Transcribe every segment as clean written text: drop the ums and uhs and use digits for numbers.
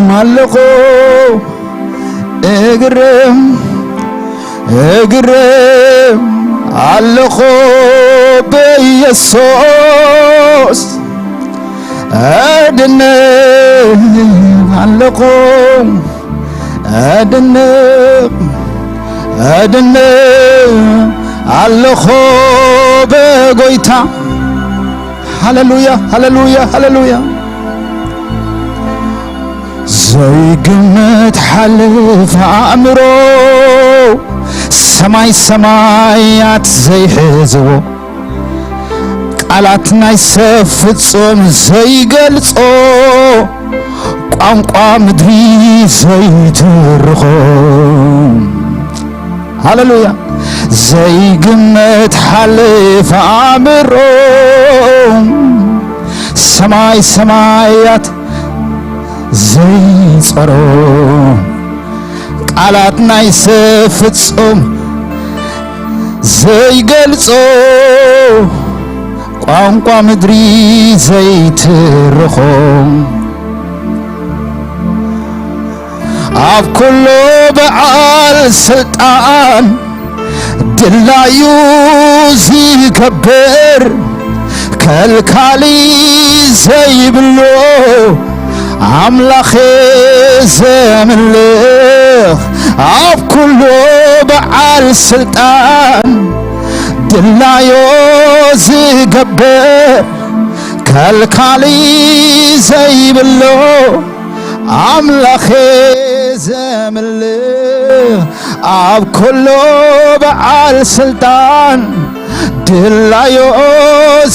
مالكو اجرم علقو بيسوس أدنى علقو أدنى علقو بغويتا هللويا هللويا هللويا زي قمت حلف عمرو سماي سمايات زي حزو قالاتنا يسفصم زي قلصو ቋንቋ ምድሪ ዘይትርኾ ሃሌሉያ ዘይግመት ሓልፍ አእምሮ ሰማይ ሰማያት ዘይጸሮ ቃላት ናይስፍጹም ዘይገልጾ ቋንቋ ምድሪ ዘይትርኾ አብ ኩሉ በዓል ስልጣን ድላዩ ዝከብር ከልካሊ ዘይብሎ አምላኽ ዘምልኽ አብ ኩሉ በዓል ስልጣን ድላዩ ዝከብር ከልካሊ ዘይብሎ አምላኽ ዘምልኽ አብ ኩሉ በዓል ስልጣን ድላዮ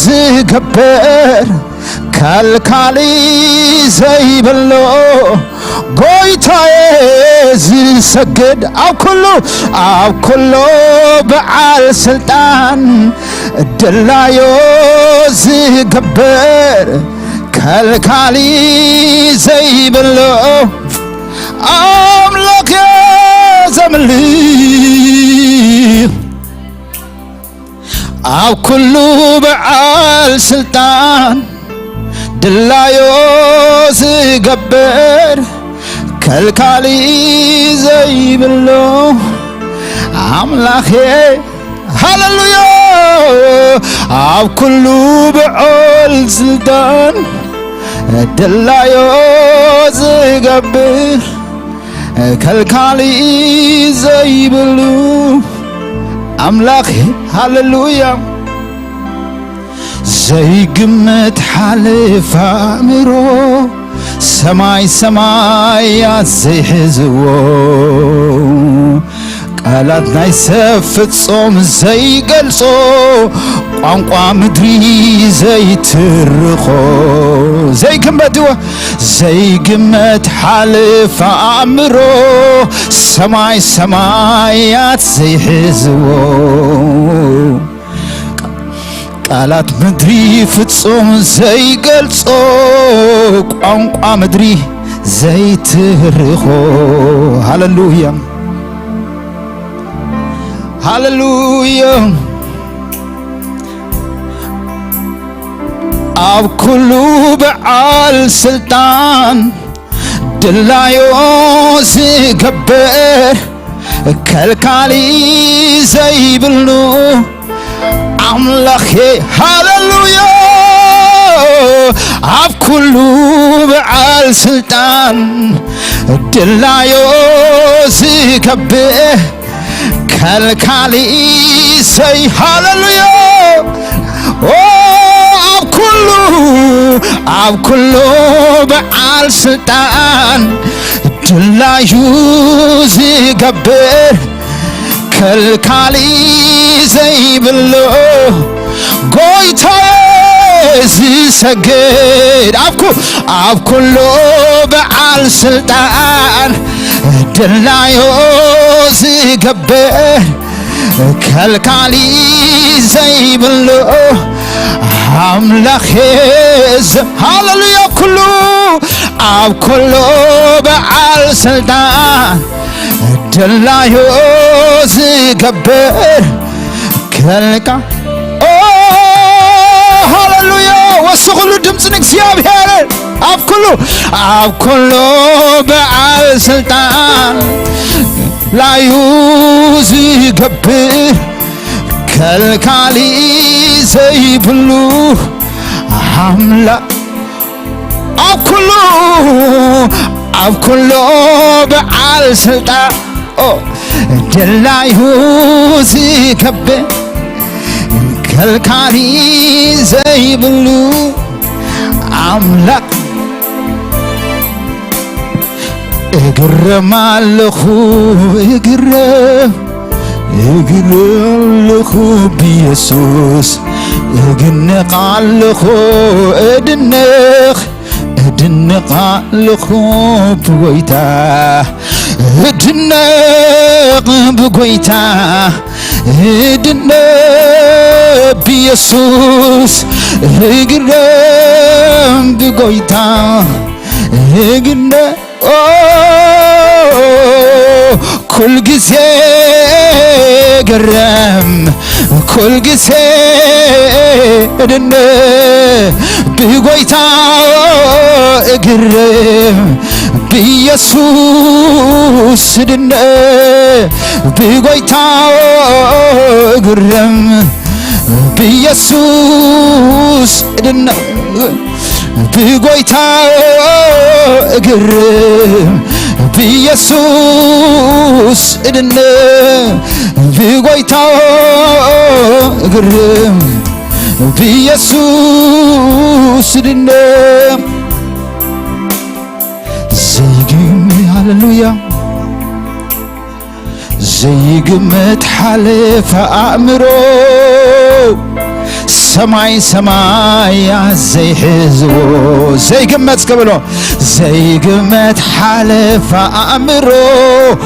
ዝከብር ከልካሊ ዘይብሎ ጎይታዬ ዝሰግድ አብ ኩሉ በዓል ስልጣን ድላዮ ዝከብር ከልካሊ ዘይብሎ አምላኽ ዘምልኽ አብ ኩሉ በዓል ስልጣን ድላዮ ዝገብር ከልካሊ ዘይብሎ አምላኽ ሃሌሉያ አብ ኩሉ በዓል ስልጣን ድላዮ ዝገብር ከልካሊ ዘይብሉ አምላኽ ሃሌሉያ ዘይግመት ሓልፍ አእምሮ ሰማይ ሰማያት ዘይሕዝዎ ቃላት ናይ ሰብ ፍጹም ዘይገልጾ ቋንቋ ምድሪ ዘይትርኾ ዘይግመት ሓልፍ አእምሮ ሰማይ ሰማያት ዘይሕዝዎ ቃላት ምድሪ ፍጹም ዘይገልጾ ቋንቋ ምድሪ ዘይትርኾ ሃሌሉያ ሃሌሉያ አብ ኩሉ በዓል ስልጣን ድላዮ ዝገብር ከልካሊ ዘይብሉ አምላኽ ሃሌሉያ አብ ኩሉ በዓል ስልጣን ድላዮ ዝገብር ከልካሊ ዘይ ሃሌሉያ አብ ኩሉ በዓል ስልጣን ድላዩ ዝገብር ከልካሊ ዘይብሎ ጎይታዬ ዝሰግድ አብ ኩሉ በዓል ስልጣን ድላዮ ዝገብር ከልካሊ ዘይብሎ አምላኽ ሃሌሉያ አብ ኩሉ በዓል ስልጣን ድላዮ ዝገብር ከልካ ሃሌሉያ ወሶ كل دمصن እግዚአብሔር አብ ኩሉ በዓል ስልጣን ላዩ ዝገብር ከልካሊ ዘይብሉ አምላክ አብ ኩሉ በዓል ስልጣን ደላዩ ዝገብር ከልካሊ ዘይብሉ አምላክ እግረማለሁ እግረማለሁ በኢየሱስ እግነቃለሁ እድነቃለሁ በጎይታ እድነቅ በጎይታ እድነቅ በኢየሱስ እግረም በጎይታ እግነቅ كل جزء جرم كل جزء دنا بقويتا جرم بيسوس دنا بقويتا جرم بيسوس دنا بقويتا جرم بيسوس إدنا بقويتا جرم بيسوس إدنا زيجم هاللويا زيجم تحلف أمره سماي زي حزو زي قمت قبله زي قمت حلف أمره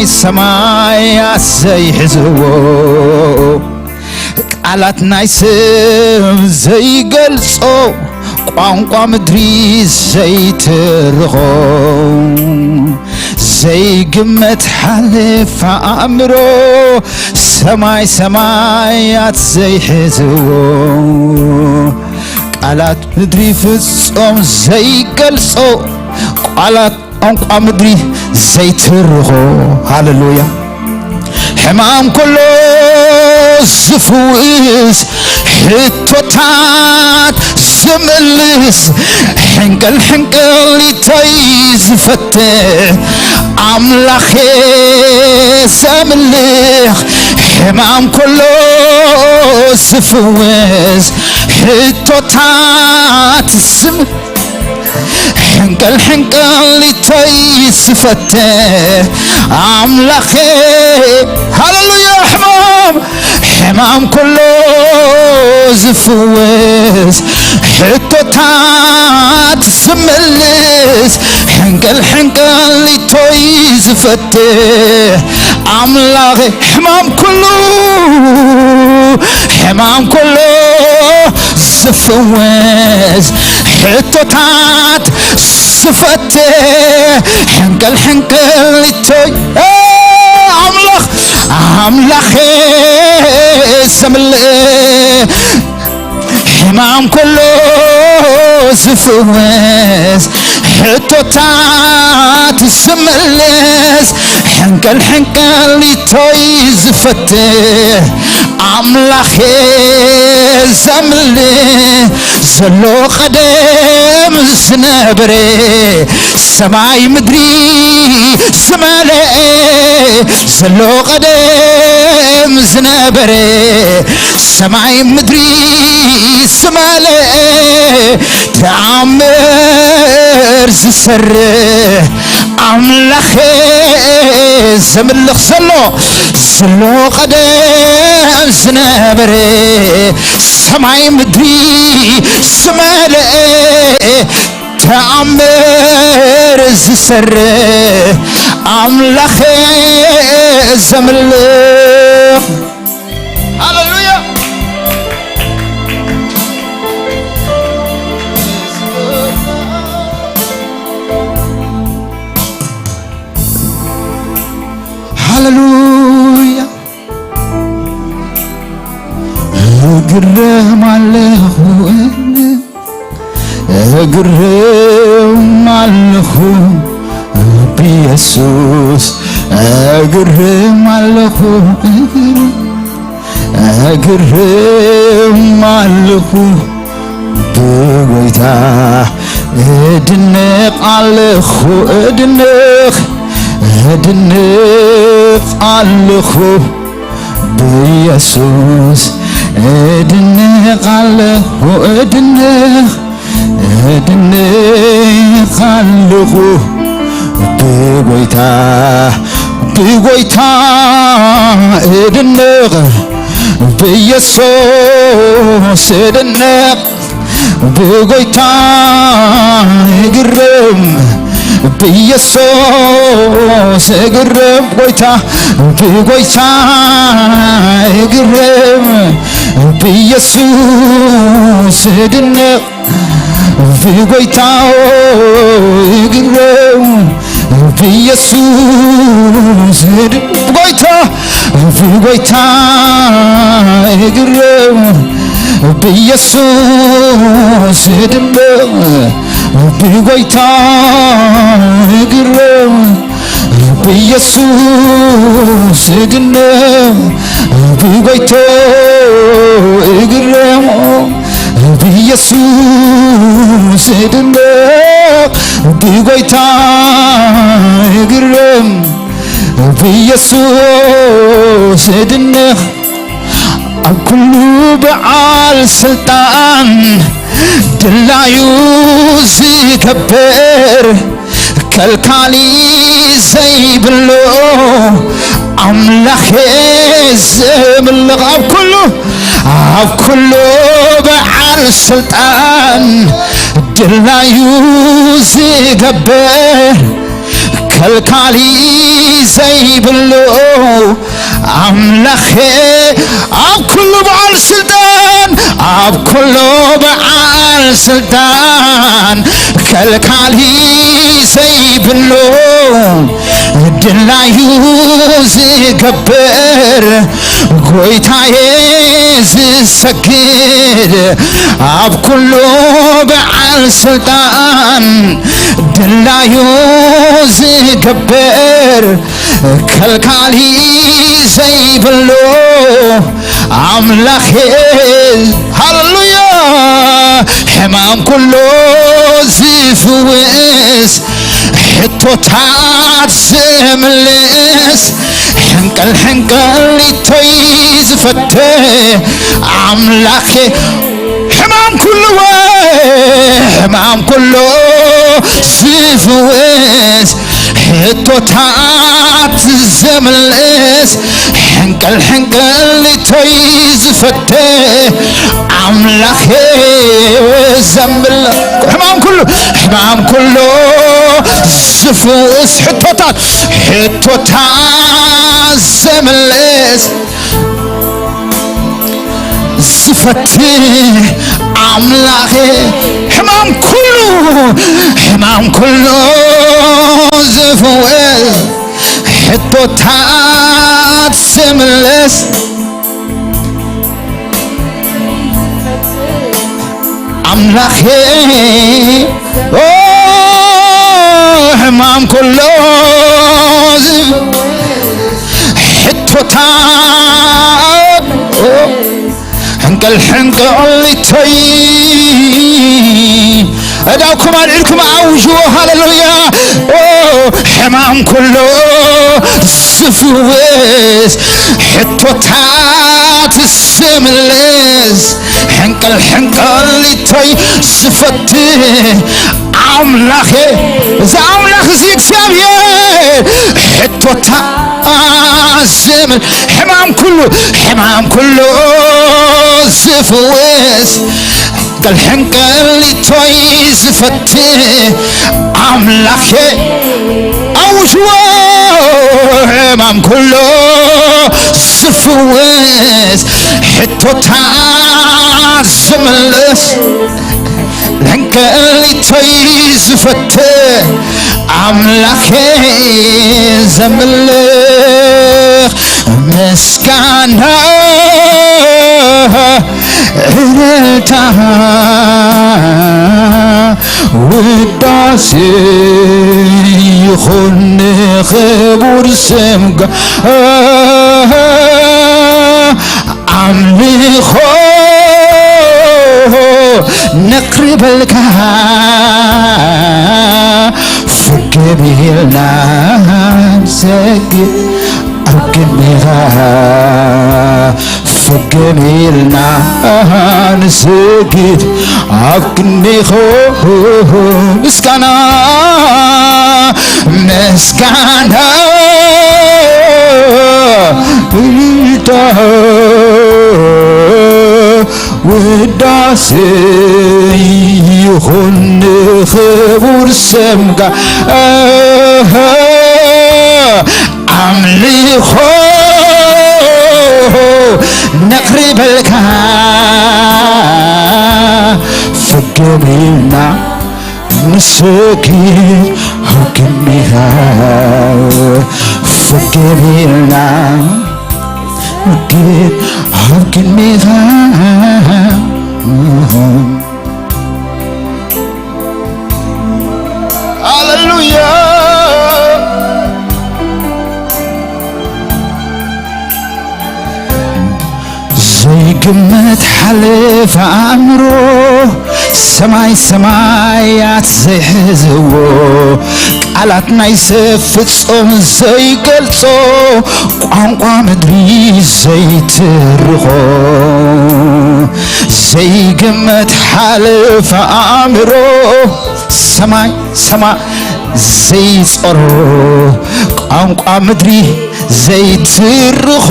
سماي زي حزو قالت نايسم زي قلصو ቋንቋ ምድሪ ዘይትርኾ ዘይግመት ሓልፍ አእምሮ ሰማያት ዘይሕዝዎ ቃላት ምድሪ ፍጾም ዘይገልጾ ቃላት ቋንቋ ምድሪ ዘይትርኾ ሃሌሉያ ሕማም ኩሉ ዝፍውስ ሕቶታት ዝምልስ ሕንቅል ይተይዝፈትሕ አምላኼ ዘምልኽ ሕማም ኩሉ ዝፍውስ ሕቶታት ሕንቅል ይተይዝፈትሕ አምላኼ ሃሌሉያ ሕማም ኩሉ ዝፍውስ ሕቶታት ዝምልስ ሕንቅል ይተይዝፈትሕ አምላኼ ሕማም ኩሉ ዝፍውስ ሕቶታት ዝፈትሕ ሕንቅል ይተይ አምላኼ ዘምልእ ሕማም ኩሉ ዝፍውስ ሕቶታት ዝምልስ ሕንቅል ይተይዝፈትሕ አምላኼ ዘምልእ ዘሎ ቀደም ዝነበረ ሰማይ ምድሪ ዝመልአ ዘሎ ቀደም ዝነበረ ሰማይ ምድሪ ዝመልአ ተአምር ዝሰርሕ አምላኼ ዘምልኽ ዘሎ ቀደም ዝነበረ ሰማይ ምድሪ ዝመልአ ተአምር ዝሰርሕ አምላኼ ዘምልኽ ሃሌሉያ ሃሌሉያ እግረማለሁ እግርም አለሁ በኢየሱስ እግርም አለሁ እግርም አለሁ በጌታ እድነቃለሁ እድነቃለሁ በኢየሱስ እድነቃለሁ እድነቃለሁ በጌታ እድነቅ በኢየሱስ እድነቅ በጌታ እግርም በኢየሱስ እግርም ጌታ በጌታ እግርም በኢየሱስ እድነቅ በጌታ እግርም በኢየሱስ ጌታ በጌታ እግርም በኢየሱስ እድነቅ በጌታ እግርም በኢየሱስ እድነቅ በጌታ እግርም በኢየሱስ እድነቅ በጌታ እግርም በኢየሱስ እድነቅ አኩሉ በዓል ስልጣን ድላዩ ዝከበር ከልካሊ ዘይብሎ አምላኬ ዘምልቕ አብኩሉ በዓል ስልጣን ድላዩ ዝገበር ከልካሊ ዘይብሎ አምላኬ አብኩሉ በዓል ስልጣን አብኩሉ በዓል ስልጣን ከልካሊ ዘይብሎ ድላዩ ዝገበር ጌታዬ ዝሰግድ አብኩሉ በዓል ስልጣን ድላዩ ዝገበር ከልካሊ ዘይብሎ አምላኬ ሃሌሉያ ሕማም ኩሉ ዝፍውስ ሕቶታት ዝምልስ ሕንቅል ኢቶይ ዝፈትሕ አምላኬ ሕማም ኩሉ ዝፍውስ ሕቶታት ዝምልስ ሕንቅል ኢቶይ ዝፈትሕ አምላኬ ዘምል ሕማም ኩሉ ዝፍውስ ሕቶታት ዝምልስ ዝፈትሕ አምላኬ ሕማም ኩሉ ዝፍውስ ሕቶታት ዝምልስ አምላኬ ሕማም ኩሉ ሕቶታት ሕንቅል ኢቶይ እዳውኩም አልዕልኩም አውጅዎ ሃሌሉያ ሕማም ኩሉ ዝፍውስ ሕቶታት ዝምልስ ሕንቅል ኢቶይ ዝፈትሕ አምላኬ እዚ አምላክ እዚ እግዚአብሔር ሕቶታት ዝምል ሕማም ኩሉ ዝፍውስ ሕንቅል ኢቶይ ዝፈትሕ አምላኬ አውጅዎ ሕማም ኩሉ ዝፍውስ ሕቶታት ዝምልስ ሕንቅል ኢቶይ ዝፈትሕ አምላኬ ዘምልኽ ምስጋና እልልታ ውዳሴ ይኹን ክቡር ስምካ አምልኾ ነቅርበልካ ፍቅርና ሰግድ አብቅኔኻ ፍቅርና ንሰግድ አብቅኔኻ ምስጋና ምስጋና ውዳሴ ይኹን ክቡር ስምካ አምልኾ ነቅርበልካ ፍቅርና ንሰግድ አብቅኔኻ ፍቅርና ንሰግድ አብቅኔኻ ሃሌሉያ ዘይግመት ሓልፍ አእምሮ ሰማይ ሰማያት ዘይሕዝዎ ቃላት ናይ ሰብ ፍጹም ዘይገልጾ ቋንቋ ምድሪ ዘይትርኾ ዘይግመት ሓልፍ አእምሮ ሰማይ ሰማይ ዘይጸሮ ቋንቋ ምድሪ ዘይትርኾ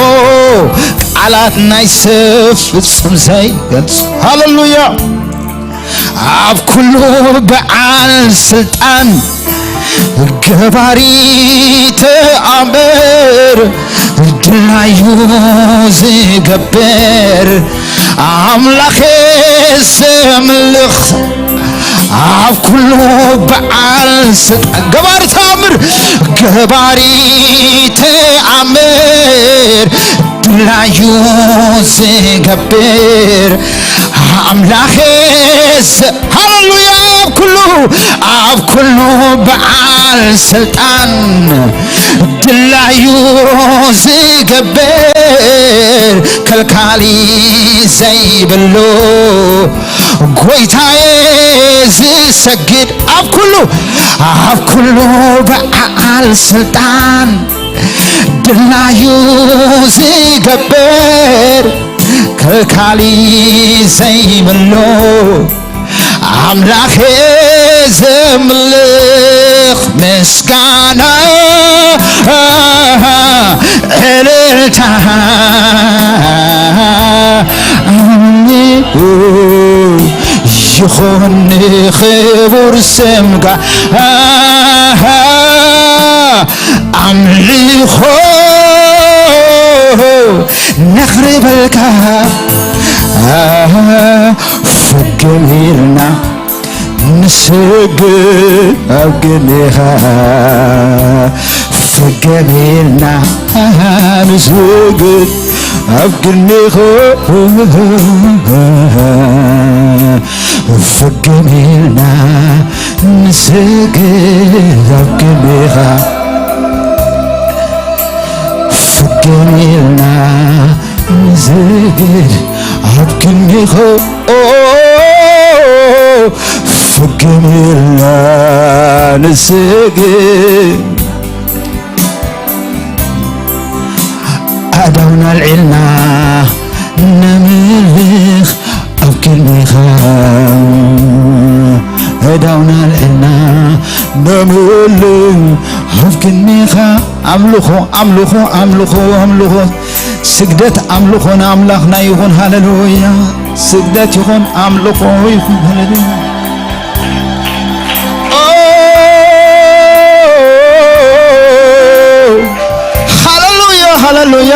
ቃላት ናይ ሰብ ፍጹም ዘይገልጾ ሃሌሉያ ኣብ ኩሉ በዓል ስልጣን ገባሪ ተአምር ድላዩ ዝገብር አምላኬ ዘምልኽ ኣብ ኩሉ በዓል ስልጣን ገባሪ ተአምር ድላዩ ዝገብር አምላኬ ሃሌሉያ ኣብ ኩሉ በዓል ስልጣን ድላዩ ዝገብር ከልካሊ ዘይብሉ ጎይታዬ ዝሰግድ ኣብ ኩሉ በዓል ስልጣን ድላዩ ዝገብር ከልካሊ ዘይብሉ አምላኬ ዘምልኽ ምስጋና እልልታ ይኹን ክቡር ስምካ አምልኾ ነቅርበልካ ፍቅርና ንሰግድ አብቅኔኻ ፍቅርና ንሰግድ አብቅኔኻ ፍቅርና ንሰግድ አብቅኔኻ ፍቅርና ንሰግድ አብቅኔኻ ፍቅርና ንሰግድ ኣዳውና ልዕልና ነምልኽ አብቅኔኻ ኣዳውና ልዕልና ነምልኽ አብቅኔኻ አምልኾ አምልኾ አምልኾ አምልኾ ስግደት አምልኾ ንኣምላኽና ይኹን ሃሌሉያ ስግደት ይኹን አምልኾ ይኹን ሃሌሉያ ሃሌሉያ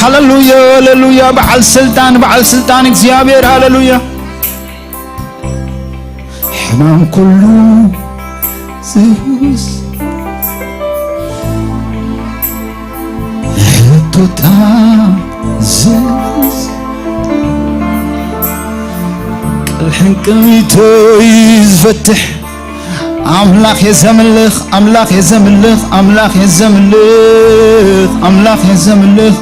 ሃሌሉያ ሃሌሉያ በዓል ስልጣን እግዚአብሔር ሃሌሉያ ሕማም ኩሉ ዘይውስ ሕቶታ ዘይውስ ቅልሕን ቅሚቶይ ዝፈትሕ أملاك يزملخ أملاك يزملخ أملاك يزملخ أملاك يزملخ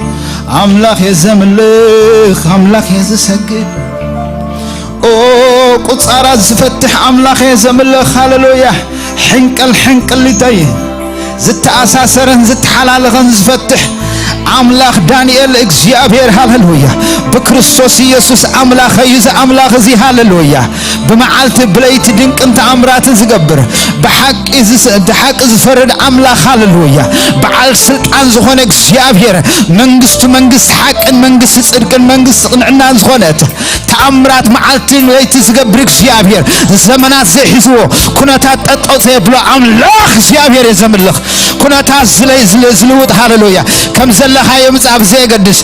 أملاك يزملخ أملاك يزسجد أو قد صار زفتح أملاك يزملخ هاللويا حنك اللي تاي زت أساسرن زت حلالغن زفتح أملاك دانيال إكزيابير هاللويا بكريستوس يسوس أملاك يز أملاك زي هاللويا بمعالت بليت دينك أنت أمرات زجبر بحق إز فرد أملاك هاللويا بعال سلطان زخون إكزيابير منجست حق منجست صدق منجست قنعنا زخونت تأمرات معالت بليت زجبر إكزيابير زمانات زي حزو كناتات أطوزي بلو أملاك إكزيابير يزملخ كناتات زلوت هاللويا كم زلخ هاي مصعب زي قدس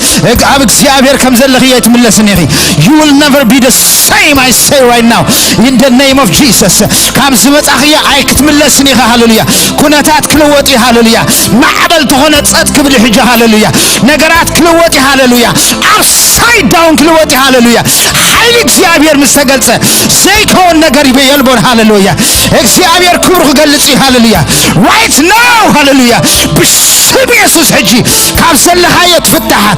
أب إكزيابير كم زلخ يتملسني you will never be the same I say right now in the name of Jesus كم زمت أخي أي كتملسني هاللويا كناتات كلوتي هاللويا معبل تهونت صد كبر حجة هاللويا نجارات كلوتي هاللويا upside down كلوتي هاللويا حيل إكزيابير مستقلته زي كون نجاري بيلبون هاللويا إكزيابير كوره قلتي هاللويا right now هاللويا بسم يسوع حجي كم زلخ هاي تفتحها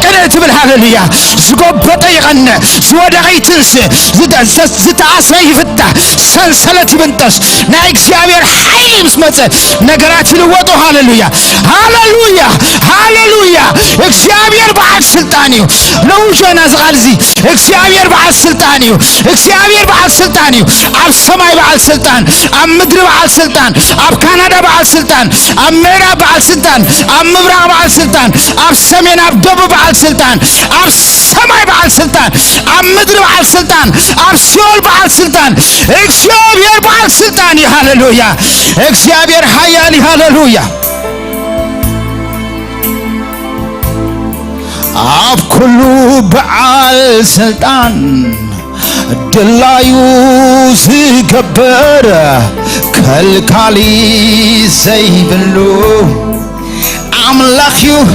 كنا تبل هاللويا زقوب بطيقنا زود غيتنس زد عصا يفتح سلسلة بنتس نا إكزيابير حي مسمته نجارات الوضو هاللويا هاللويا هاللويا إكزيابير بعد سلطانيو لو جونا زغالزي إكزيابير بعد سلطانيو إكزيابير بعد سلطانيو أب سماي بعد سلطان أب مدر بعد سلطان أب كندا بعد سلطان أب ميرا بعد سلطان أب مبرق بعد سلطان أب سمين أب دبو بعد سلطان أب سماي بعد سلطان أب مدر بعد سلطان أب سيول بعد سلطان إكزيابير بعد سلطان هاللويا إكزيابير حيالي هاللويا أب كله بعد سلطان دلايو زيكبر كالكالي زيبلو أملاكيو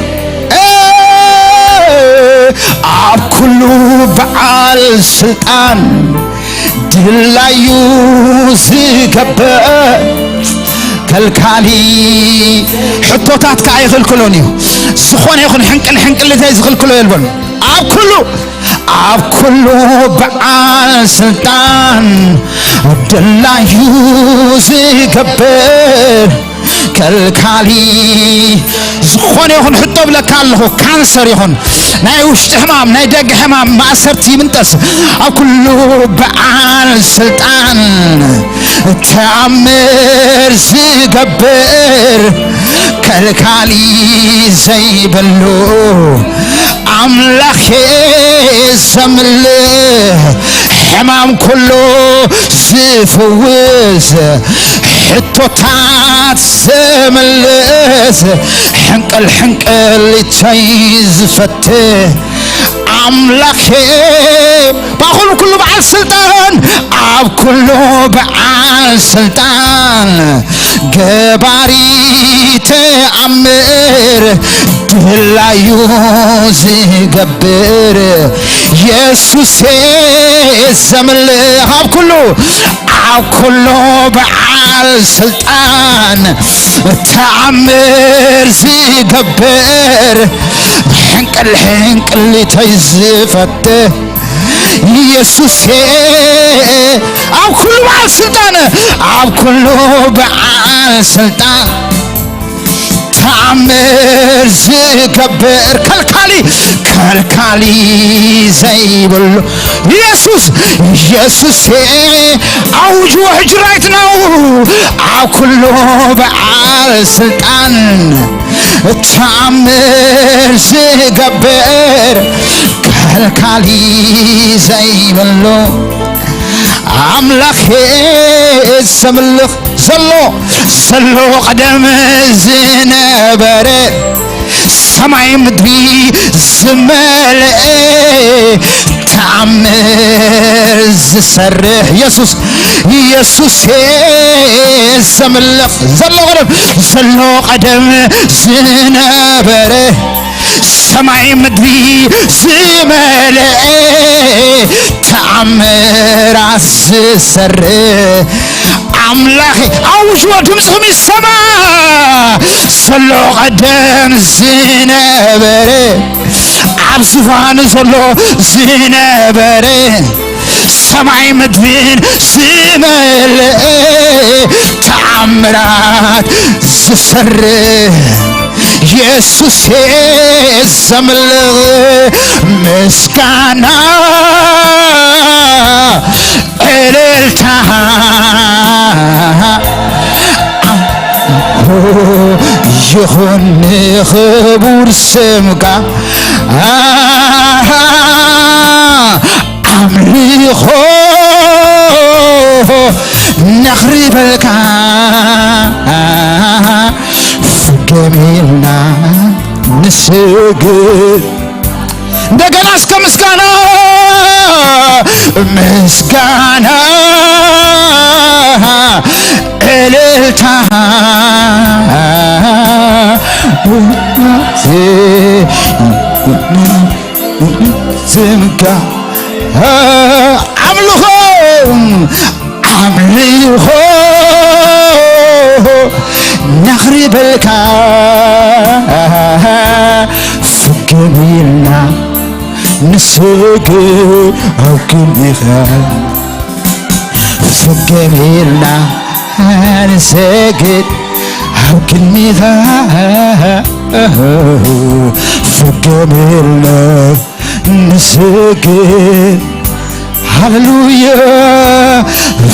أب كله بعد سلطان دلايو زيكبر كالكالي حطوتات كايخل كلونيو سخون يخون حنك اللي تايزخل كلو يلبن أب كله بعد سلطان دلايو زيكبر كالكالي زخون يخون حطو بلك الله كانسر يخون ناي وشت حمام ناي دق حمام ما سرتي منتس أب كله بعد سلطان تأمر زيكبر كالكالي زيبلو أملاكي زمله حمام كله زفوز حطوتات زملز حنقل يتشيز فته أملاكي باخذ كله بعد سلطان أب كله بعد سلطان جباري تأمر دلايو زيكبر يسوس زمله أب كله بعد سلطان تأمر زيكبر حنقل يتزفته يسوس أب كله بعد سلطان أب كله بعد سلطان تأمر زيكبر كالكالي زيبلو يسوس أوجو حجراتنا أب كله بعد سلطان تأمر زيكبر كالكالي زيبلو أملاكي زملخ زلو قدم زنبرة سماي مدري زملة تأمر زسرح يسوس زملخ زلو قدم زنبرة سماي مدري زملة ተአምራት ስሰር አምላኬ አውጆ ድምፁም ይሰማ ዘሎ ቀደም ዝነበረ ኣብ ዙፋኑ ዘሎ ዝነበረ ሰማይ ምድርን ዝመልአ ተአምራት ዝሰርሕ ኢየሱስ ዘምልኽ ምስጋና እልልታ ይኹን ክቡር ስምካ አምልኾ ነኽሪበልካ ፍገሜልና ንስግድ እንደገና እስከ ምስጋና ምስጋና እልልታ ስምካ አምልኾ አምልኾ ነኽሪበልካ ፍገሜልና ንስግድ ኣብ ቅድሜኻ ፍገሜልና ንስግድ ኣብ ቅድሜኻ ፍገሜልና ንስግድ ሃሌሉያ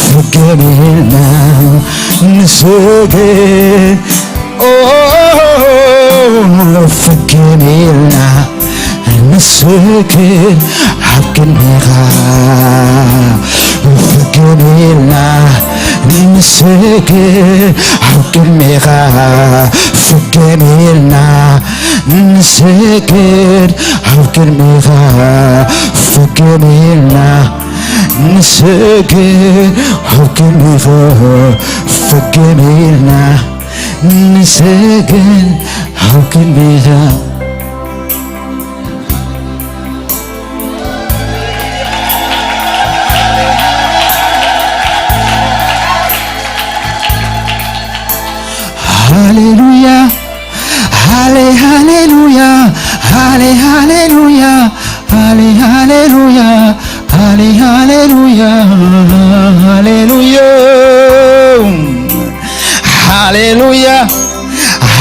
ፍገሜልና ንስግድ ፍገሜልና ንስግድ ኣብ ቅድሜኻ ፍገሜልና ንስግድ ኣብ ቅድሜኻ ፍገሜልና ንስግድ ኣብ ቅድሜኻ ፍገሜልና ንስግድ ኣብ ቅድሜኻ ፍገሜልና ንስግድ ኣብ ቅድሜኻ ሃሌሉያ ሃሌ ሃሌሉያ ሃሌ ሃሌሉያ ሃሌ ሃሌሉያ ሃሌ ሃሌሉያ ሃሌሉያ ሃሌሉያ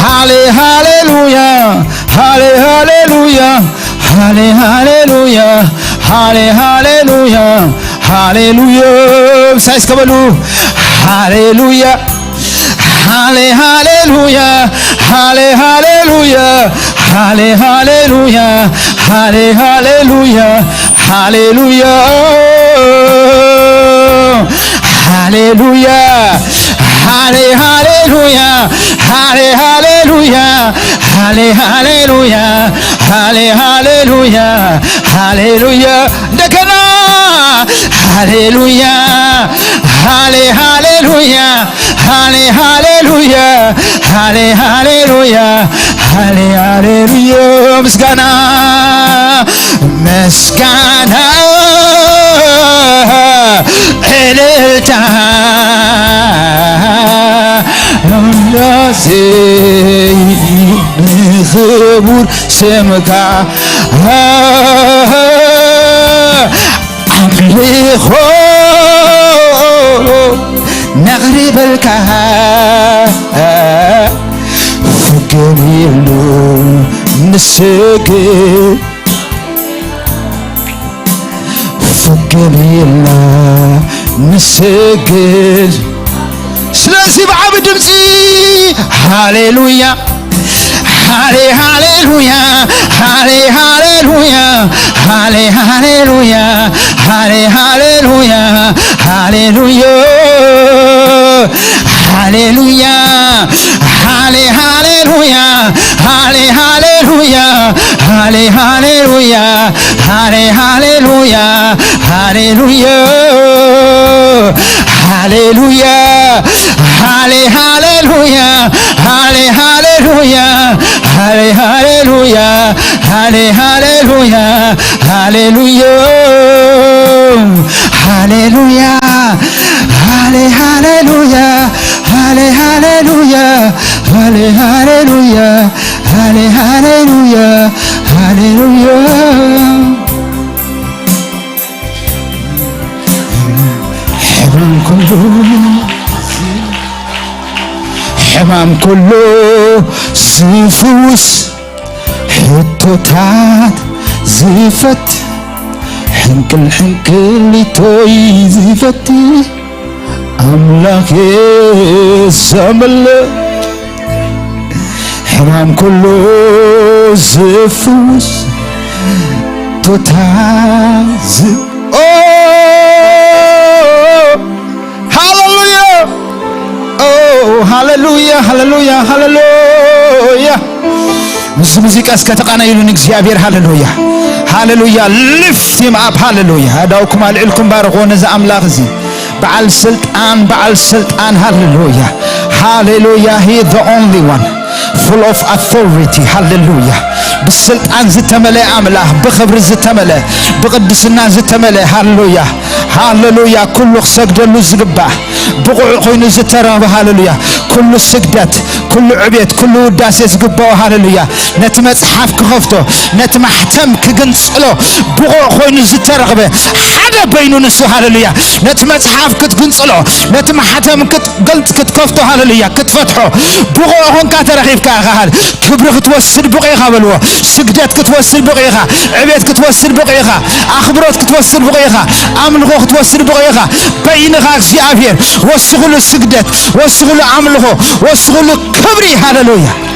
ሃሌ ሃሌሉያ ሃሌ ሃሌሉያ ሃሌ ሃሌሉያ ሃሌ ሃሌሉያ ሃሌሉያ ሳይስከበሉ ሃሌሉያ ሃሌ ሃሌሉያ ሃሌ ሃሌሉያ ሃሌ ሃሌሉያ ሃሌ ሃሌሉያ ሃሌሉያ ሃሌሉያ ሃሌ ሃሌሉያ ሃሌ ሃሌሉያ ሃሌ ሃሌሉያ ሃሌ ሃሌሉያ ሃሌሉያ እንደገና ሃሌሉያ ሃሌ ሃሌሉያ ሃሌ ሃሌሉያ ሃሌ ሃሌሉያ ሃሌ ሃሌሉያ ምስጋና ምስጋና እልልታ ክቡር ስምካ አምልኾ ነኽሪበልካ ፍገሜሉ ንስግድ ፍገሜልና ንስግድ ስለዚህ በዓብ ድምፂ ሃሌሉያ ሃሌ ሃሌሉያ ሃሌ ሃሌሉያ ሃሌ ሃሌሉያ ሃሌ ሃሌሉያ ሃሌሉያ ሃሌሉያ ሃሌ ሃሌሉያ ሃሌ ሃሌሉያ ሃሌ ሃሌሉያ ሃሌ ሃሌሉያ ሃሌሉያ ሃሌሉያ ሃሌ ሃሌሉያ ሃሌ ሃሌሉያ ሃሌ ሃሌሉያ ሃሌ ሃሌሉያ ሃሌሉያ حمام كله زفوس حتوتات زفت حنكل لتوي زفتي أملاكي سمل حمام كله زفوس توتات هاللويا هاللويا هاللويا مزيكا اسكتقنا يلون እግዚአብሔር هاللويا هاللويا lift him up هاللويا هداوكم عليكم بارغون ذا املاك زي بعل سلطان هاللويا هاللويا he the only one full of authority هاللويا بالسلطان زتملأ املاك بخبر زتملأ بقدسنا زتملأ هاللويا هاللويا كل سجدلو زغبا بقع خوينو زتراب هاللويا كل سجدت كل عبيت كل وداسه زغبا هاللويا نت مصحف كخفتو نت محتم كغنصلو بقع خوينو زترغب حدا بينو نسو هاللويا نت مصحف كتغنصلو نت محتم كتغلط كتكفتو هاللويا كتفتحو بقع هون كترخيفك غال كبر كتوسد بقيخا بلو سجدت كتوسد بقيخا عبيت كتوسد بقيخا اخبروت كتوسد بقيخا املغو كتوسد بقيخا بينها እግዚአብሔር وسغل السجدت وسغل املغو وسغل كبري هاللويا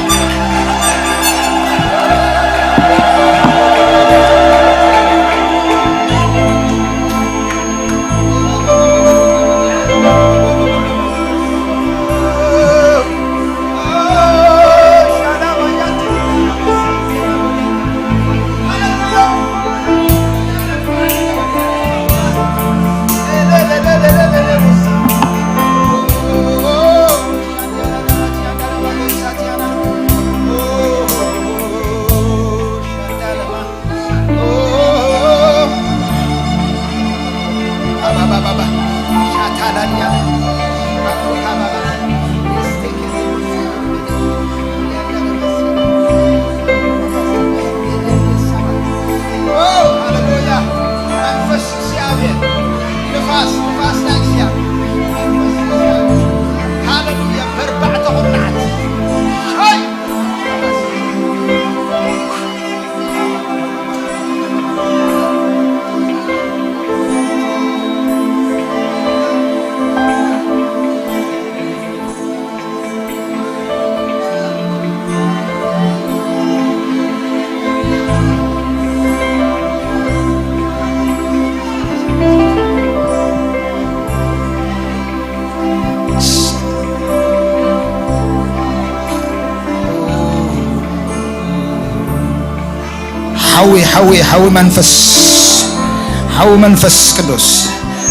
حوي منفس قدوس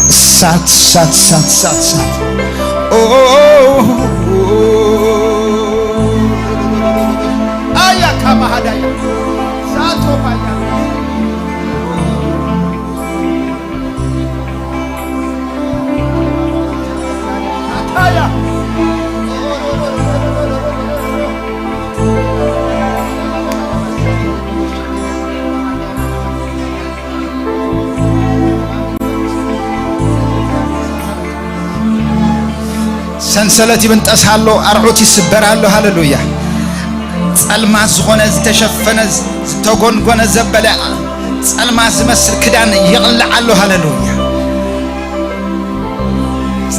سات ايا كما هدايا ساتو بايا اتايا سنسلتي بنت أسهلو أرعوتي سبرالو هاللويا الماس غنز تشفنز تغن غنز زبلا الماس مسل كدان يغلعلو هاللويا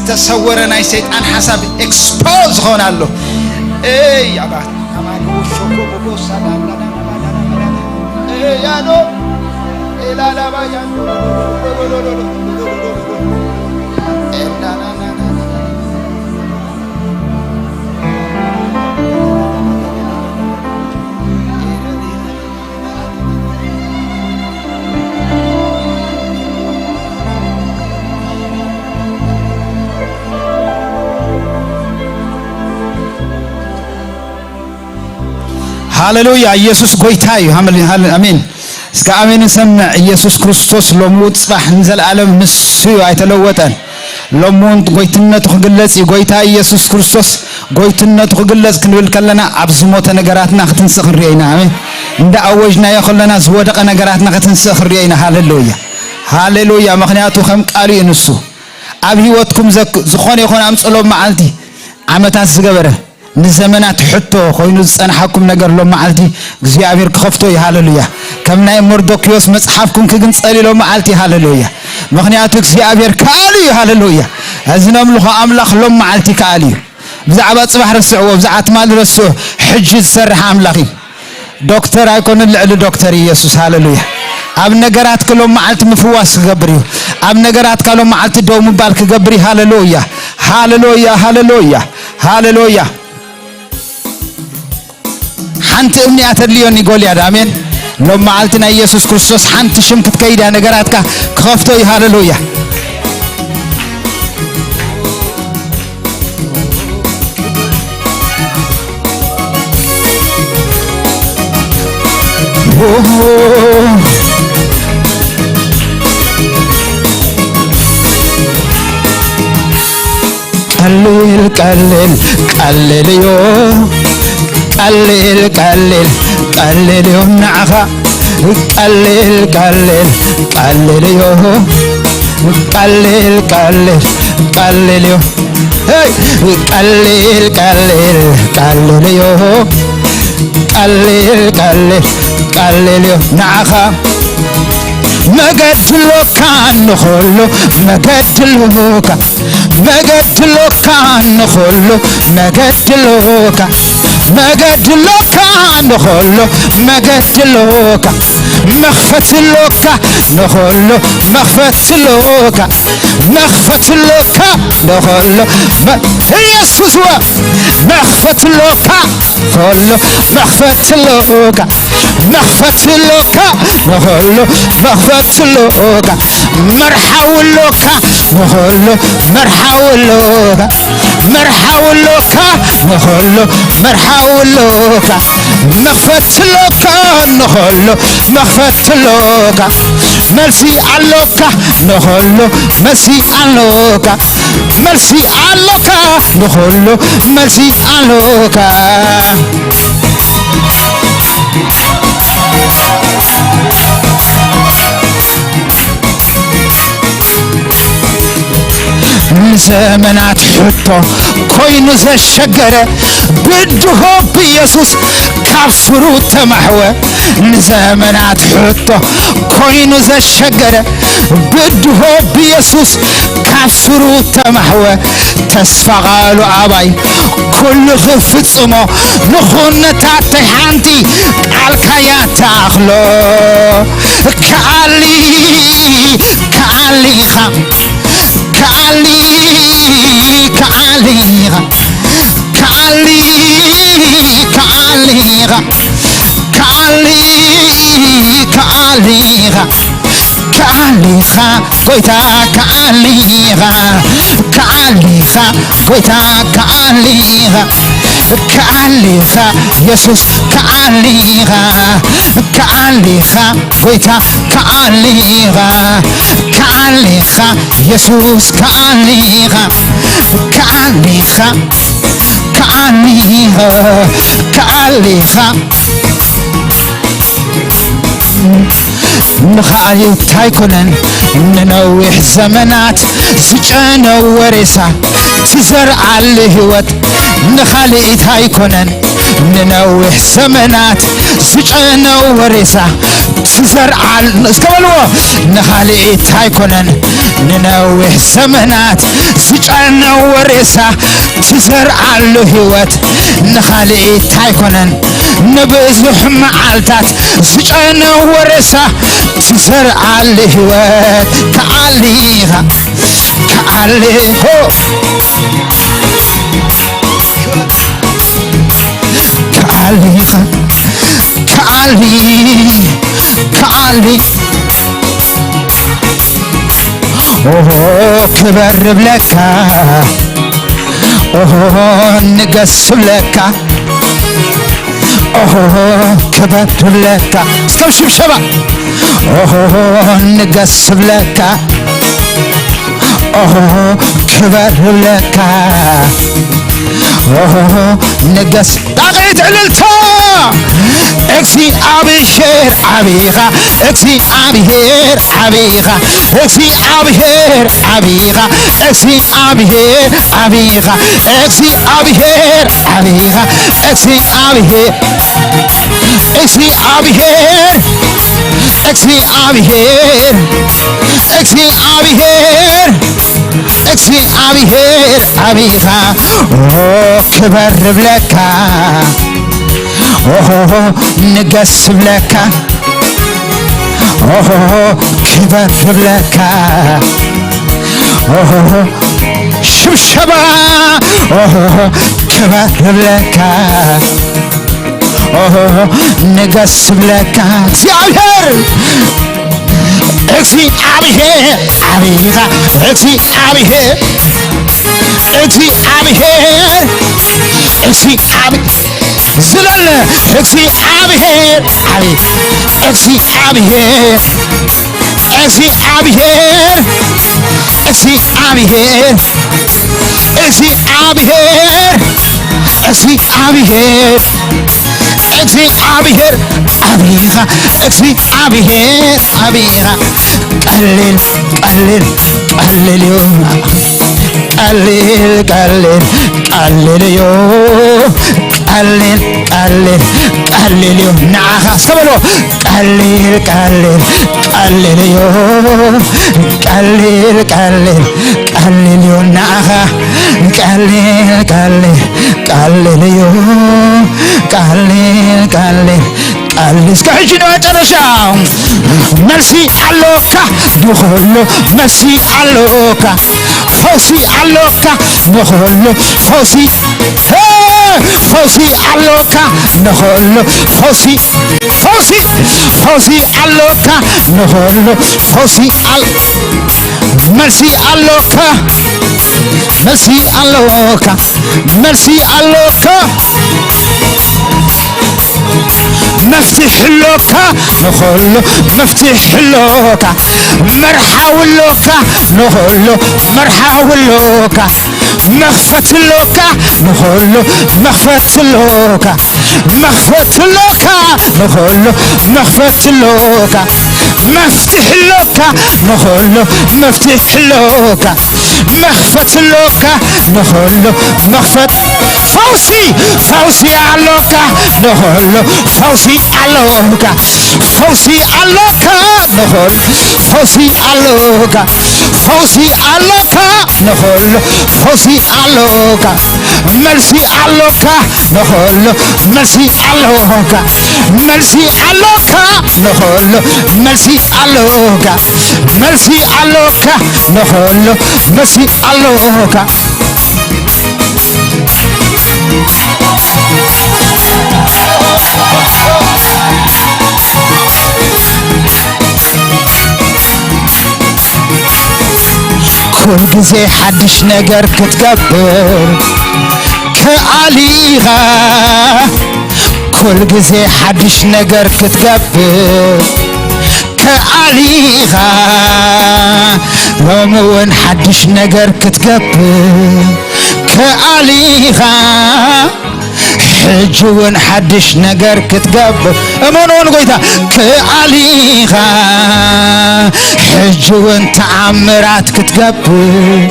تصورنا شيطان حساب اكسبوز هونالو اي يا با امانو شوكو بوبو سلام لا اي يا نو اي لا لا با يا هاللويا يسوع غويتاي امين اسك امين سمع يسوع كريستوس لموت صباح نزل عالم مسو ايتلوطن لمونت غويتنته خغلص غويتا يسوع كريستوس غويتنته خغلص كنبل كلنا ابزموت نغراتنا ختنسخ رينا امين እንደ አወጅና ያخلنا ዝወደቀ ነገራትና ختنسخ رينا هاللويا هاللويا مخنياتو خم قالي انسو أبي واتكم زخون يكون أمسلوا معلتي عمتاس زجبرة نزمنات حطوا خوينوس أنا حكم نجر لهم معلتي زيابير كخفتوا هاللويا كم ناي مردوكيوس مسحفكم كجنس قلي لهم معلتي هاللويا مغنياتك زيابير كالي هاللويا هزنا ملخ أملاخ لهم معلتي كالي بزعبات صباح رسعوا بزعات مال رسوا حج سرح أملاخي دكتور أيكون اللي دكتور يسوع هاللويا أب نجارات كلهم معلت مفواس قبري أب نجارات كلهم معلت دوم بالك قبري هاللويا هاللويا هاللويا هاللويا حنت أمني أترليون يقول يا دامين لو معلتنا يسوع كريستوس حنت شمكت كيدا نجارات كخفتوي هاللويا قلل قلل قلل يوم قلل قلل قلل يوم نعخا قلل قلل قلل يوم قلل قلل قلل يوم قلل قلل قلل يوم قلل قلل قلل يوم نعخا مقتلو كان نخلو مقتلو كان مقتلو كان نخلو مقتلو كان مقتلو كان نخلو مقتلو كان مخفتلو كان نخلو مخفتلو كان مخفتلو كان نخلو يسوس هو مخفتلو كان نخلو مخفتلو كان مخفتلو كان نخلو مخفتلوكا مرحولوكا نخلو مرحولوكا مرحولوكا نخلو مرحولوكا مخفتلوكا نخلو مخفتلوكا مرسي علوكا نخلو مرسي علوكا مرسي علوكا نخلو مرسي علوكا زمنات حطو كوينو زشجرة بده بيسوس كفرو تمحوه زمنات حطو كوينو زشجرة بده بيسوس كفرو تمحوه تسفغالو عباي كل خفت صمو نخونة تاتي حانتي عالكايات تاخلو كالي كالي خام كالي كاليغا كالي كاليغا كالي كاليغا كاليغا كويتا كاليغا كاليغا كويتا كاليغا كاليغا يسوس كاليغا كاليغا كويتا كاليغا كاليغا يسوس كاليغا كاليغا كاليغا كاليغا نخالي تايكونن ننوح زمنات زجانا ورسا تزرع الهوت نخالي تايكونن ننوح زمنات زجانا ورسا تزرع استولوا نخالي تايكونن ننوح زمنات زجانا ورسا تزرع الهوت نخالي تايكونن نبزح معالتات زجانا ورسا تزرع الهوات كعليها كعليه كعليها كعلي كعلي اوه كبر بلك اوه نقسم لك اوه كبر لك استوشب شباب اوه نقسم لك اوه كبر لك نقص طاقيت عللتا اكسي ابيهر ابيغا اكسي ابيهر ابيغا اكسي ابيهر ابيغا اكسي ابيهر ابيغا اكسي ابيهر ابيغا اكسي ابيهر اكسي ابيهر اكسي ابيهر اكسي ابيهر اكسي ابيهر ابيغا كبر بلكا نقص بلكا كبر بلكا شبشبا كبر بلكا نقص بلكا እግዚአብሔር እግዚአብሔር አቢጋ እግዚአብሔር እግዚአብሔር እግዚአብሔር ዝለለ እግዚአብሔር አቢ እግዚአብሔር እግዚአብሔር እግዚአብሔር እግዚአብሔር እግዚአብሔር እግዚአብሔር አቢጋ እግዚአብሔር አቢጋ ቀልል ቀልል ቀልልዮ ቀልል ቀልል ቀልልዮ ቀልል ቀልል ቀልልዮ ናኻ ሰበሎ ቀልል ቀልል ቀልልዮ ቀልል ቀልል ቀልልዮ ናኻ ቀልል ቀልል ቀልልዮ ቀልል ቀልል قالس كحجنا ترشاو مرسي علوكا نخلو مرسي علوكا فوسي علوكا نخلو فوسي فوسي علوكا نخلو فوسي فوسي فوسي علوكا نخلو فوسي على مرسي علوكا مرسي علوكا مرسي علوكا مفتح لوكا نخلو مفتح لوكا مرحاو لوكا نخلو مرحاو لوكا مخفت لوكا نخلو مخفت لوكا مخفت لوكا نخلو مخفت لوكا مفتح لوكا نخلو مفتح لوكا مخفت لوكا نخلو مخفت فوسي فوسي علوكا نخلو فوسي علوكا فوسي علوكا نخل فوسي علوكا فوسي علوكا نخل فوسي علوكا مرسي علوكا نخل مرسي علوكا مرسي علوكا نخل مرسي علوكا مرسي علوكا نخل مرسي علوكا كل جزء حدش نجر كتقبل كعليها كل جزء حدش نجر كتقبل كعليها ومون حدش نجر كتقبل كعليها حجون حدش نجر كتقبل امونون قويتا كعليها حجون تعمرات كتقبل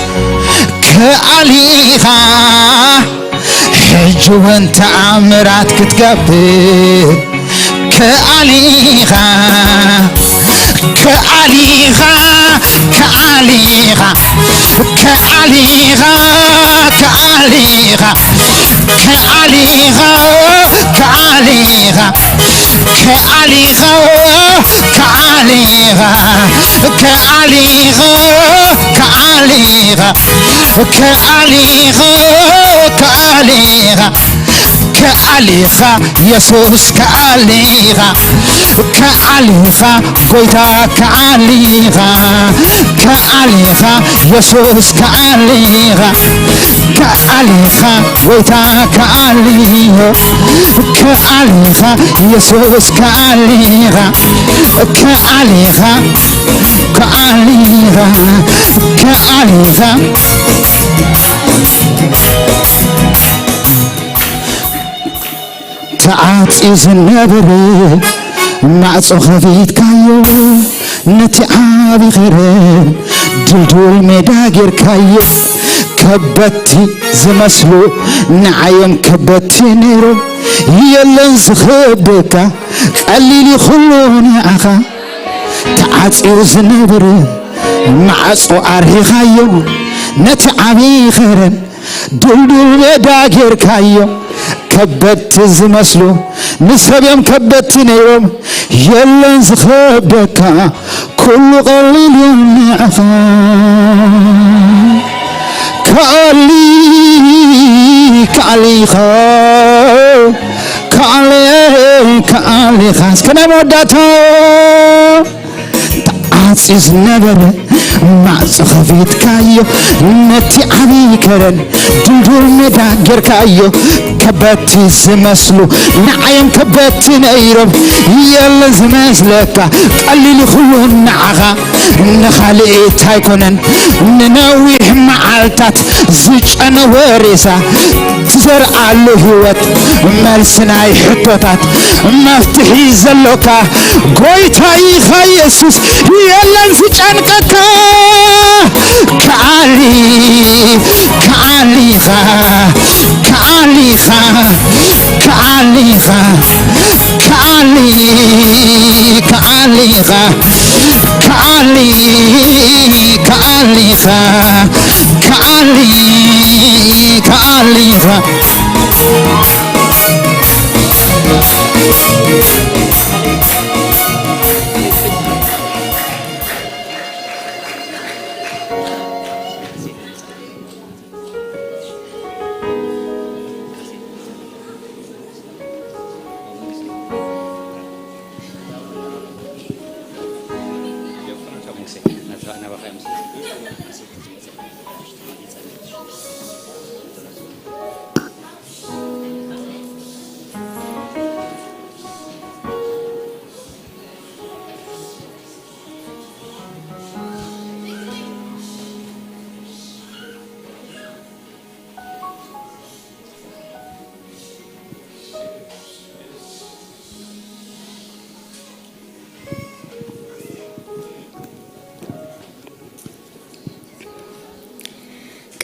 كعليها حجون تعمرات كتقبل كعليها كعليها كعليها كعليها كعليها كعليها كعليها كعليها كعليها كعليها كعليها كعليها كعليها كعليها يسوس كعليها كعليها قويتا كعليها كعليها يسوس كعليها كعليها قويتا كعليها كعليها يسوس كعليها كعليها كعليها كعليها تعاطي زنبر معصو خفيت كايو نتي عابي خيرن دلدول مداغير كايو كبتي زمسلو نعيم كبتي نيرو يلن زخبكا قليلي خلوني عخا تعاطي زنبر معصو عرهي خايو نتي عابي خيرن دلدول مداغير كايو كبت زمسلو نسرب يوم كبت نيوم يلن زخبكا كل قليل يمنعها كالي خاص كنا موداتا تعاصيز نبر مع صخفيت كايو نتي عبي كرن دندور مدا غير كايو كبتي زمسلو نعيم كبتي نيرب يلا زمسلك قليل خلون نعغا نخالي تايكونن ننويح معالتات زيجان وريسا تزر على هوت مالسناي حطوتات مفتحي زلوكا قويتاي خيسوس يلا زيجانكك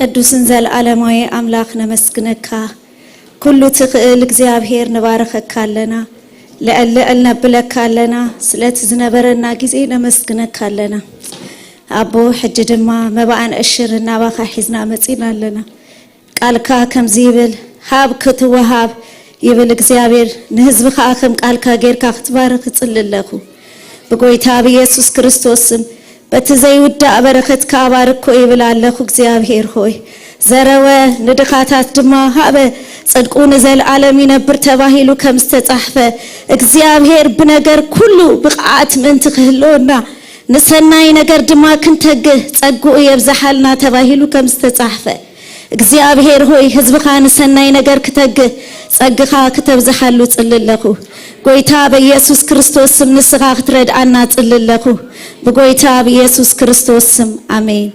ቅዱስን ዘልዓለማዊ አምላክ ነመስግነካ ኩሉ ትኽእል እግዚአብሔር ነባረከካለና ለአለል ነብለካለና ስለት ዝነበረና ጊዜ ነመስግነካለና አቦ ሕጂ ድማ መባአን እሽርና ባኻ ሒዝና መጺናለና ቃልካ ከምዚ ይብል ሃብ ክትወሃብ ይብል እግዚአብሔር ንህዝብኻ ከም ቃልካ ጌርካ ክትባረክ ጽልለኹ በጎይታ በኢየሱስ ክርስቶስ ስም በትዘይ ውዳ በረከት ካባርኮ ይብላለሁ እግዚአብሔር ሆይ ዘረወ ንድኻታት ድማ ሃበ ጽድቁን ዘልዓለም ይነብር ተባሂሉ ከምስተጻሕፈ እግዚአብሔር በነገር ኩሉ ብቃት ምን ትክህሎና ንሰናይ ነገር ድማ ክንተግህ ጸጉኡ ይብዛሐልና ተባሂሉ ከምስተጻሕፈ እግዚአብሔር ሆይ ህዝብኻ ንሰናይ ነገር ክትግህ ጸግኻ ክትብዛሐሉ ጽልለኹ ጎይታ በኢየሱስ ክርስቶስ ስም ንስኻ ክትረድአና ጽልለኹ በጎይታ በኢየሱስ ክርስቶስ ስም አሜን።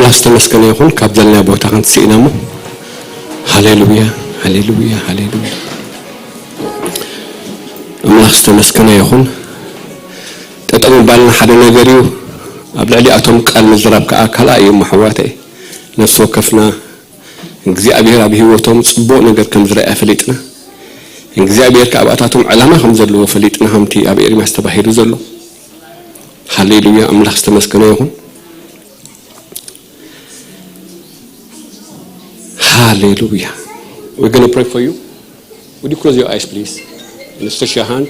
أملاك استمسكنا يكون كابدلنا بوتا كنت سينامو هاليلويا هاليلويا هاليلويا أملاك استمسكنا يكون تتأمل بالنا حدا نجريو قبل علي أتوم قال مزراب كأكل أيام محواتي نفسه كفنا إنجزي أبير أبيه وتوم صبوا نجر كم زرع فليتنا إنجزي أبير كأباتهم علامة هم زلوا فليتنا هم تي أبير ما استباهيرو زلوا هاليلويا أملاك استمسكنا يكون Hallelujah. We're going to pray for you. Would you close your eyes, please? And stretch your hand.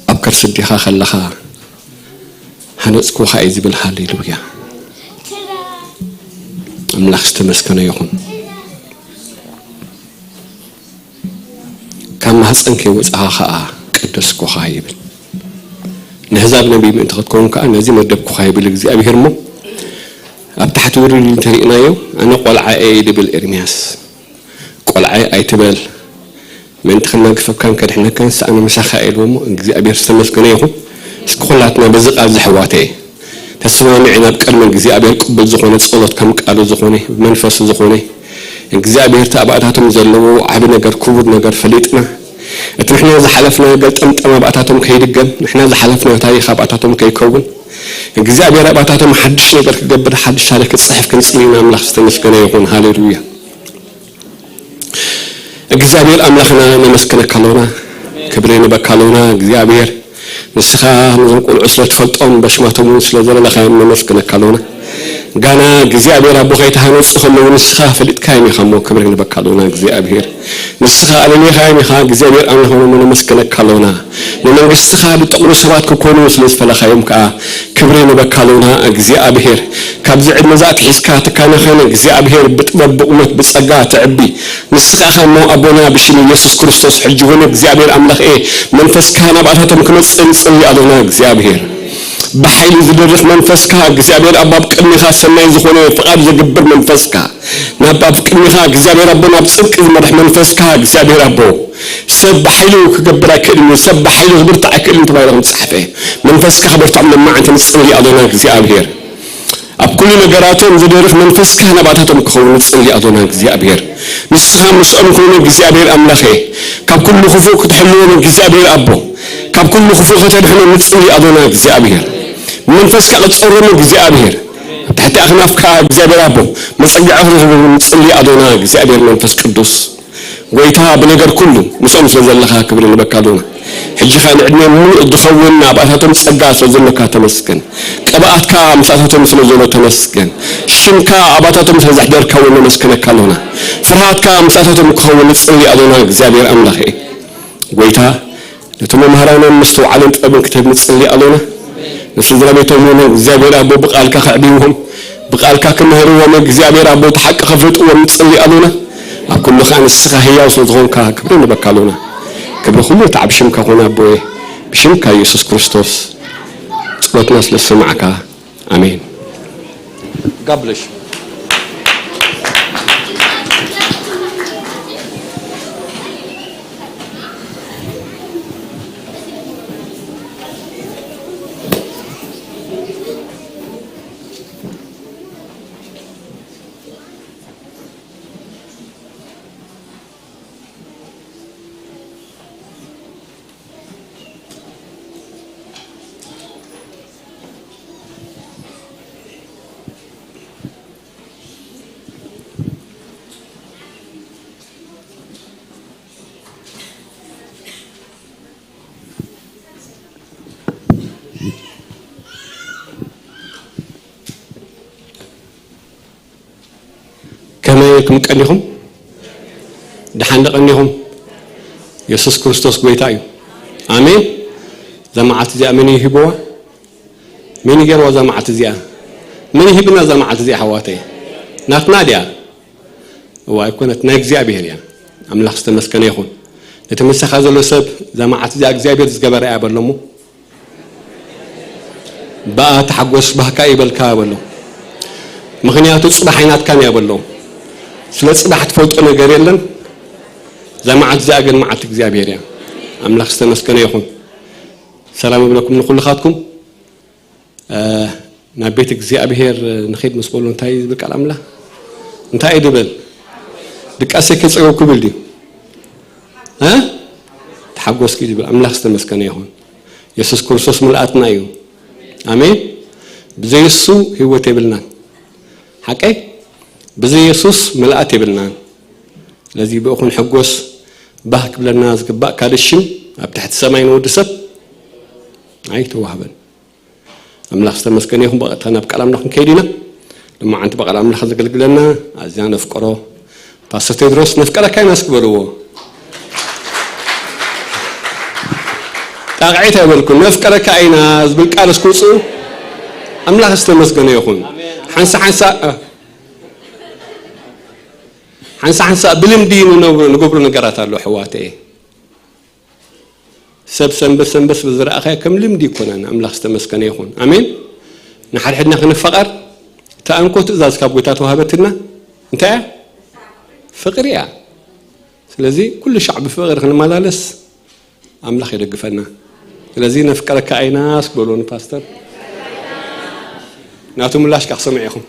أبكر صديقها خلها هنسكوها إذ بالهاليلويا. أملاك استمسكنا يكون. كم هسأنك وزعها كدسكوها يبل. نهزاب نبي من تقولون كأن زي ما دبكوا خايب الجزء أبي هرمو أبتحت وري اللي ترينا يو أنا قال عايد بالإرمياس قال عايتبال من تخلنا كيف كان كده كان سأنا مش خايل ومو الجزء أبي هرسمس كنا يو سكولاتنا بزق أز حواتي تسمع معنا بكلمة الجزء أبي قبل زخونة صلت كم قالوا زخونة منفس زخونة الجزء أبي هرتابعتهم زلوا عبنا جر كود نجر فليتنا نحن إذا حلفنا قلت أما بقتاتهم كي يدقن نحن إذا حلفنا تاريخ بقتاتهم كي يكون الجزاء بيرا بقتاتهم حدش نقدر كجبر حدش عليك الصحف كنسلينا أملاخ استمسكنا يكون هاليلويا الجزاء بير أملاخنا نمسكنا كلونا كبرين بكالونا الجزاء بير نسخة نقول عسلة فلطون باش ما تموت لزر لخير نمسكنا كلونا جانا جزاء بير أبو غيتها نسخة ونسخة فلت كايم يخمو كبرين بكالونا جزاء بير نسخة على اللي خايم يخا جزاء بير أنا هون من مسكنا كلونا لأن نسخة بتقول سبات كونوا سلس فلا خايم كبرين بكالونا جزاء بير كابزع مزات حسكات كان خينا جزاء بير بتبقمت بسقات عبي نسخة خمو أبونا بشين يسوع كريستوس حجونا جزاء بير أملاخ إيه منفس كان بعدها كمس إنسان أدونا جزاء بير بحيل زدرخ منفسك جزابير أباب كأني خاص ما يزخونه فقط زجبر منفسك نباب كأني خاص جزابير ربنا بصدق مرح منفسك جزابير أبو سب حيلو كجبرك كأنه سب حيلو خبرت عكلم تبغى يرون صحفه منفسك خبرت عمل ما أنت نسألي أدونا جزابير أب كل نجاراتهم زدرخ منفسك أنا بعدهم كون نسألي أدونا جزابير نسخة مسؤول كون جزابير أملاخه كاب كل خفوق تحلون جزابير أبو كاب كل خفوق تحلون نسألي أدونا جزابير منفسك على تصورنا جزابير تحت أخنافك جزابير أبو مسجعه نسألي أدونا جزابير منفس قدوس ويتها بنجر كله مسؤول سوزل لها كبرين بكالونا حجي خان عندنا مو الدخولنا بأثاتهم سجاس وزلنا تمسكن كبأتك مسألتهم سلزونا تمسكن شنكا أباتهم سزحدر كون مسكن كالونا فرهاتك مسألتهم كون نسألي أدونا جزابير أملاخي ويتها لتم مهرانا مستو علم تقبل كتاب نسألي أدونا نسدر بيتهم جزابير أبو بقالك خعبيهم بقالك كمهروا من جزابير أبو تحقق خفرت ومتصلي أدونا أكون خان السخة هي وصدقون كبرين بكالونا كبر خلوا تعب شمك هنا أبوي بشمك يسوع كريستوس صلوات ناس للسمعك آمين. God bless you. كما يكم كأنهم دحنا كأنهم يسوع كريستوس قويتايو آمين زمعت زي مني هبوا مني جروا زمعت زي مني هبنا زمعت زي حواتي نتناديا ويكون تناجزي أبيهريا أملاك استمسكن يخون نتمسك هذا السب زمعت زي أجزاء جبر أبلمو بقى تحجوس بحكاي بالكابلو مغنياتو صباحينات كان يابلو سلسلة صباحت فوت أنا جريلن زمعت زي أجن معت أجزاء أبيهريا أملاك استمسكن يخون سلام عليكم نقول لخاتكم نبيت እግዚአብሔር نخيد مسبول انتاي بقال املا انتاي دبل دقاسك صيوك بلدي ها تحقوس كي دبل املاح استمسكن يهون يسوع كريستوس ملأتنا يو امين بزي يسوع هيوت يبلنا حقي بزي يسوع ملأت يبلنا لذي بأخون حقوس بحك بلنا زقباء كادشم تحت السماء ودسب اي توهبن املاح استمسكن يهون بقتنا بقال املاح كيدينا لما انت بقال املاح زغلغلنا ازيان نفقرو باستر تدروس نفقره كاين اسكبرو تاقعيت يقولكم نفقره كاينا زبل قال اسكوصو املاح استمسكن يهون حنسا بلمدي نقبر نقرات له حواتي سب سنبس بزرعه كم لمدي يكون املاح استمسكن يهون امين نحر حدنا خنفقر تانكوت ازاز كابوتات وهبتنا انت فقريا ስለዚህ كل شعب فقر خنمالالس املاح يدغفنا ስለዚህ نفقر كايناس بلون باستر ناتو ملاش كسمعيكم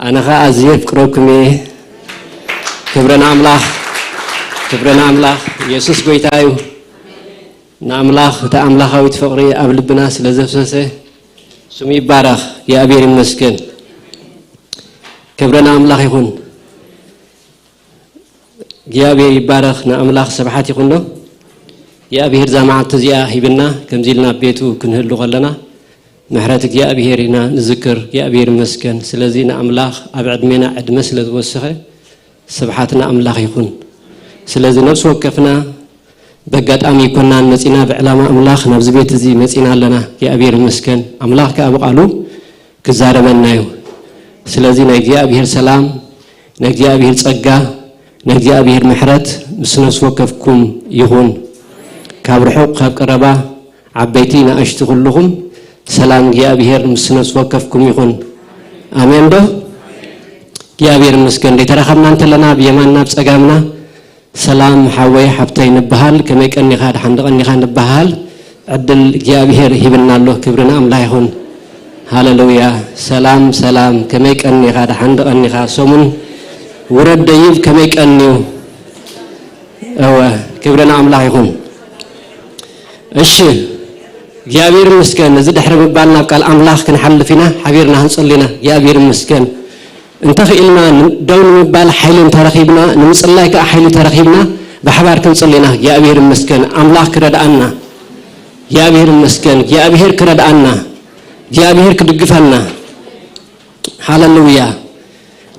انا غازيف كروكمي كبرنا املاح يسوع غيتايو ناملاح تاملاحاዊ ፍቅሪ ኣብ ልብና ስለ ዘፍሰሰ ስሙ ይባረኽ የአብሔር ይመስገን ክብረና አምላኽ ይሁን የአብሔር ይባረኽ ናአምላኽ ሰብሓት ይሁን የአብሔር ዛማዓት እዚኣ ሂብና ከምዚልና ቤቱ ክንህሉ ከለና ምሕረት የአብሔርና ንዝክር የአብሔር ይመስገን ስለዚህ ናአምላኽ ኣብ ዕድሜና ዕድመ ስለ ተወሰኸ ሰብሓትና አምላኽ ይሁን ስለዚህ ነፍስ ወከፍና በጋጣሚ ኮናን መጽና በዕላማ አምላኽ ናብዝ ቤት እዚ መጽና አለና የአብሔር ይመስገን አምላኽ ከአብቃሉ ከዛረበናዩ ስለዚህ ነግዚአብሔር ሰላም ነግዚአብሔር ጸጋ ነግዚአብሔር ምሕረት ምስነስ ወከፍኩም ይሁን ካብርሑቅ ካብ ቀረባ ዓበይቲ ናእሽቲ ኩልኩም ሰላም የአብሔር ምስነስ ወከፍኩም ይሁን አሜን ዶ የአብሔር ይመስገን ለተረኸምና እንተለና በየማንና በጸጋምና سلام حوي حبتين بحال كما يكن يخاد حندقن يخان بحال عدل እግዚአብሔር ይብና الله ክብርና አምላክ ይሁን ሃሌሉያ ሰላም كما يكن يخاد حندقن يخا ሶሙን ወረደ ይብ كما يكن ክብርና አምላክ ይሁን እሺ እግዚአብሔር ይመስገን እዚ ድሕረ ባልና ቃል አምላክ ክንሐልፊና ሓቢርና ህንጽሊና እግዚአብሔር ይመስገን انت خيلنا دون مبال حيل ترخيبنا نمصلاي كحيل ترخيبنا بحبار كنصلينا يا ابير مسكن املاح كردانا يا ابير مسكن يا ابير كردانا يا ابير كدغفنا هاللويا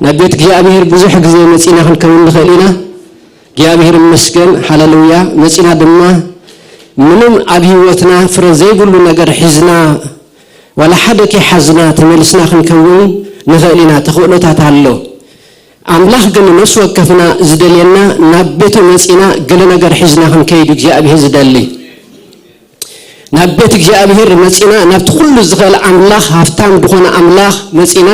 نبيت يا ابير بزح غزي مصينا كنكون خلينا يا ابير مسكن هاللويا مصينا دما منم ابيوتنا فرزي كل ነገር حزنا ولا حدك حزنا تملسنا كنكون نخلينا تخولوتات አለው አምላክ ግን ነሱ ወከፍና ዝደልና ናቤቱ መጽና ገለ ነገር ሒዝና ከንከይድ እግዚአብሔር ዝደሊ ናቤቱ እግዚአብሔር መጽና ናብት ሁሉ ዝኸለ አምላክ ሀፍታም ድኾነ አምላክ መጽና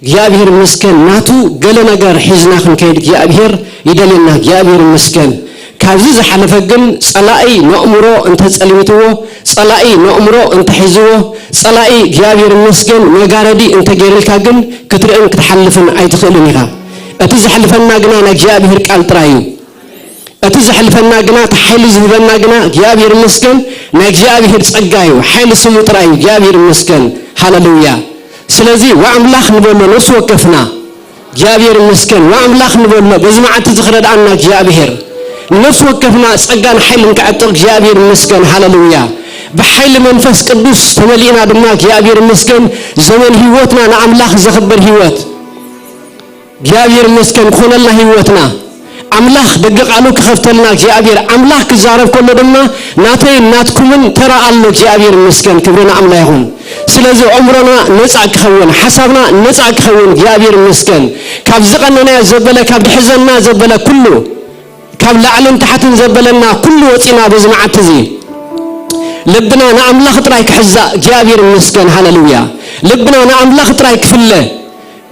እግዚአብሔር መስከን ናቱ ገለ ነገር ሒዝና ከንከይድ እግዚአብሔር ይደልና እግዚአብሔር መስከን ካብዚ ዝሐለፈ ግን ጸላኢ ነእምሮ እንተ ጸልሚትዎ ጸላኢ ነእምሮ እንተ ሒዝዎ ጸላኢ እግዚአብሔር መስገን መጋረዲ እንተ ገይርልካ ግን ክትርእን ክትሐልፍን ኣይትኽእልን ኢኻ እቲ ዝሐልፈና ግና እግዚአብሔር ቃል ጥራዩ እቲ ዝሐልፈና ግና ተሓይሊ ዝህበና ግና እግዚአብሔር መስገን እግዚአብሔር ጸጋዩ ሓይሊ ስሙ ጥራዩ እግዚአብሔር መስገን ሃሌሉያ ስለዚህ ወአምላኽ ንበሎ ነሱ ወከፍና እግዚአብሔር መስገን ወአምላኽ ንበሎ በዝማዓት ዝኽረዳና እግዚአብሔር ነፍስ ወከፍና ጸጋን ኃይልን ከአጥር እግዚአብሔር ይመስገን ሃሌሉያ በኃይል መንፈስ ቅዱስ ተመሊና ድማ እግዚአብሔር ይመስገን ዘመን ህይወትና ለአምላክ ዘኸበር ህይወት እግዚአብሔር ይመስገን ኮነላ ህይወትና አምላክ ደገቃሉ ከፈተልና እግዚአብሔር አምላክ ዛረብ ኮለ ድማ ናተይ ናትኩምን ተራ አለ እግዚአብሔር ይመስገን ክብርና አምላክ ይሁን ስለዚህ ዑምረና ነፃ ከሆነ ሐሳብና ነፃ ከሆነ እግዚአብሔር ይመስገን ካብ ዝቀነና ዘበለ ካብ ድሕዘና ዘበለ ኩሉ ካብ ላዕልን ታሕትን ዘበለና ኩሉ ወጪና በዝማዓት እዚ ልብና ናአምላኽ ጥራይ ክሕዛ እግዚአብሔር ይመስገን ሃሌሉያ ልብና ናአምላኽ ጥራይ ክፍለ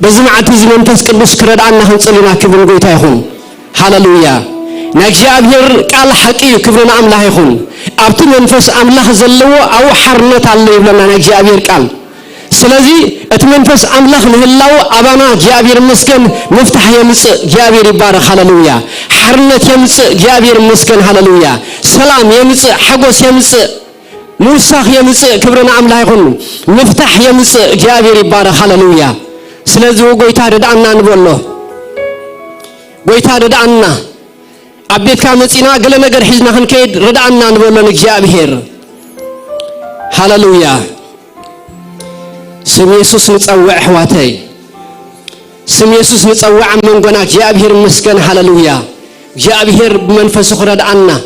በዝማዓት እዚ መንፈስ ቅዱስ ክረዳና ክንጽሊና ክብር ጎይታ ይሁን ሃሌሉያ ናግዚአብሔር ቃል ሐቂ ክብርና አምላክ ይሁን أبت منفس أملاخ زلوا أو حرنت الله يبلنا نجابير قال سلازي اتمنفس أملاخ نهلاو أبانا جابير مسكن مفتح يمس جابير يبارك هللويا حرنت يمس جابير مسكن هللويا سلام يمس حقوس يمس موسى يمس كبرنا أملاخ يكون مفتح يمس جابير يبارك هللويا سلازي وقويتا ردعنا نبولو قويتا ردعنا أبيت كامتينا قل نجر حزنا خنكيد ردعنا نبولو نجابير هللويا سم يسوس نتصوع حواتي سم يسوس نتصوع من قناك جابهر مسكن هللويا جابهر بمنفس خرد عنا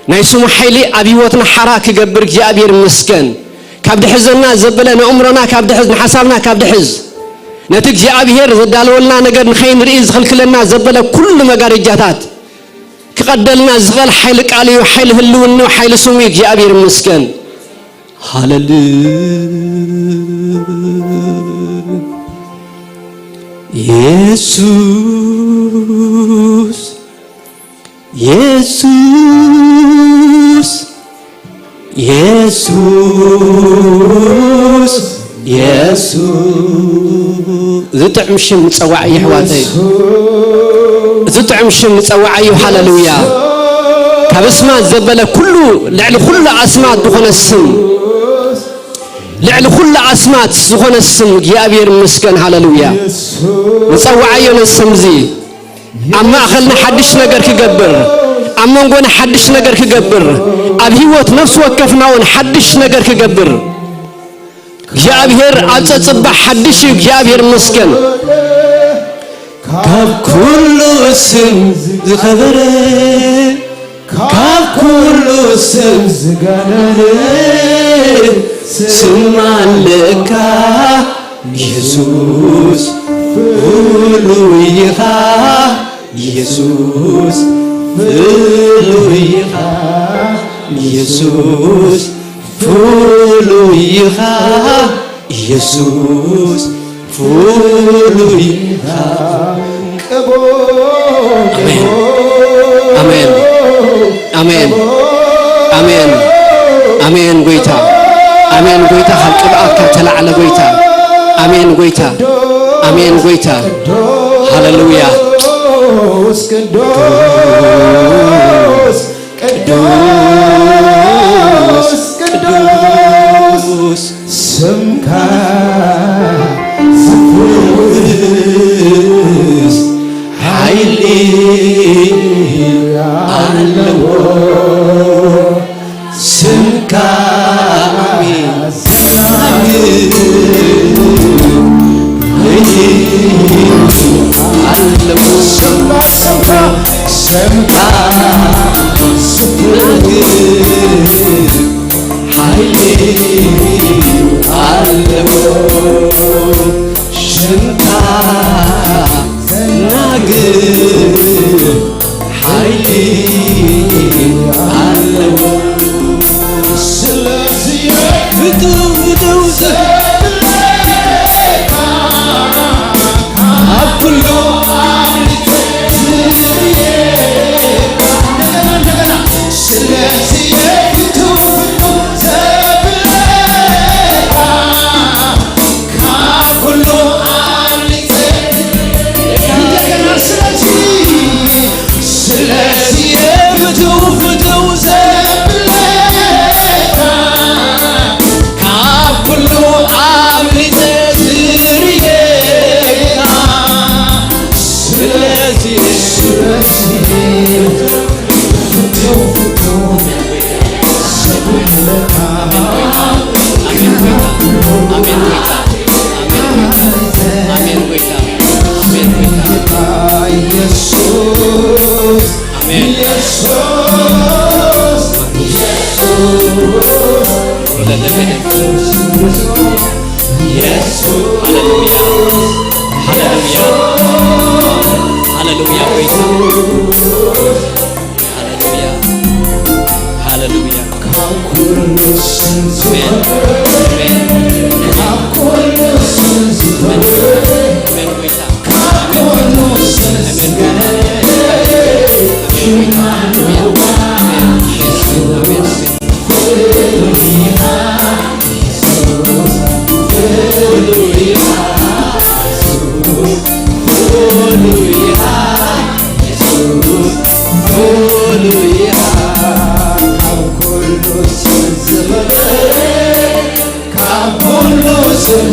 نايسوم حيلي أبيوتنا حراك قبر جابهر مسكن كابد حزنا زبلنا عمرنا كابد حزن حسابنا كابد حز نتج جابهر زدالولنا نقدر نخين رئيس خلق لنا زبلا كل مقارجاتات كقدلنا زغل حيلك عليه وحيل هلون وحيل سميك جابهر مسكن يسوس يسوس يسوس يسوس زتعم شم تصوعي حواتي زتعم شم تصوعي هللويا كبسمة زبالة كله لعل كل أسماء دخون السم لعل كل أسماء دخون السم جابير مسكن هللويا نصوعيون السم زي أما أخلنا حدش نجر كجبر أما نقول حدش نجر كجبر أبيوت نفس وكفنا ونحدش نجر كجبر جابير أتصبح حدش جابير مسكن كاب كل اسم ذكره كاب كل اسم زغنره سمالك يسوس فلويها يسوس فلويها يسوس فلويها يسوس فلويها آمين آمين آمين آمين قويتا آمين قويتا خلق بقاك تلعل قويتا آمين قويتا آمين قويتا هللويا قدوس قدوس قدوس قدوس سمكا سفوس حيلي علو سمكا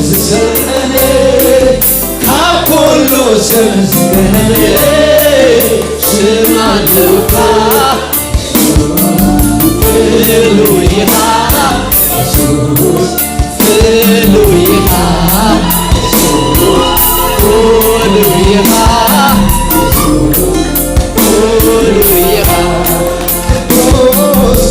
ዝሰጠነ ካብ ኩሉ ስም ዝገነነ ስም ኣለውካ ፍሉይኻ ኢየሱስ ፍሉይኻ ፍሉይኻ ፍሉይኻ ቅዱስ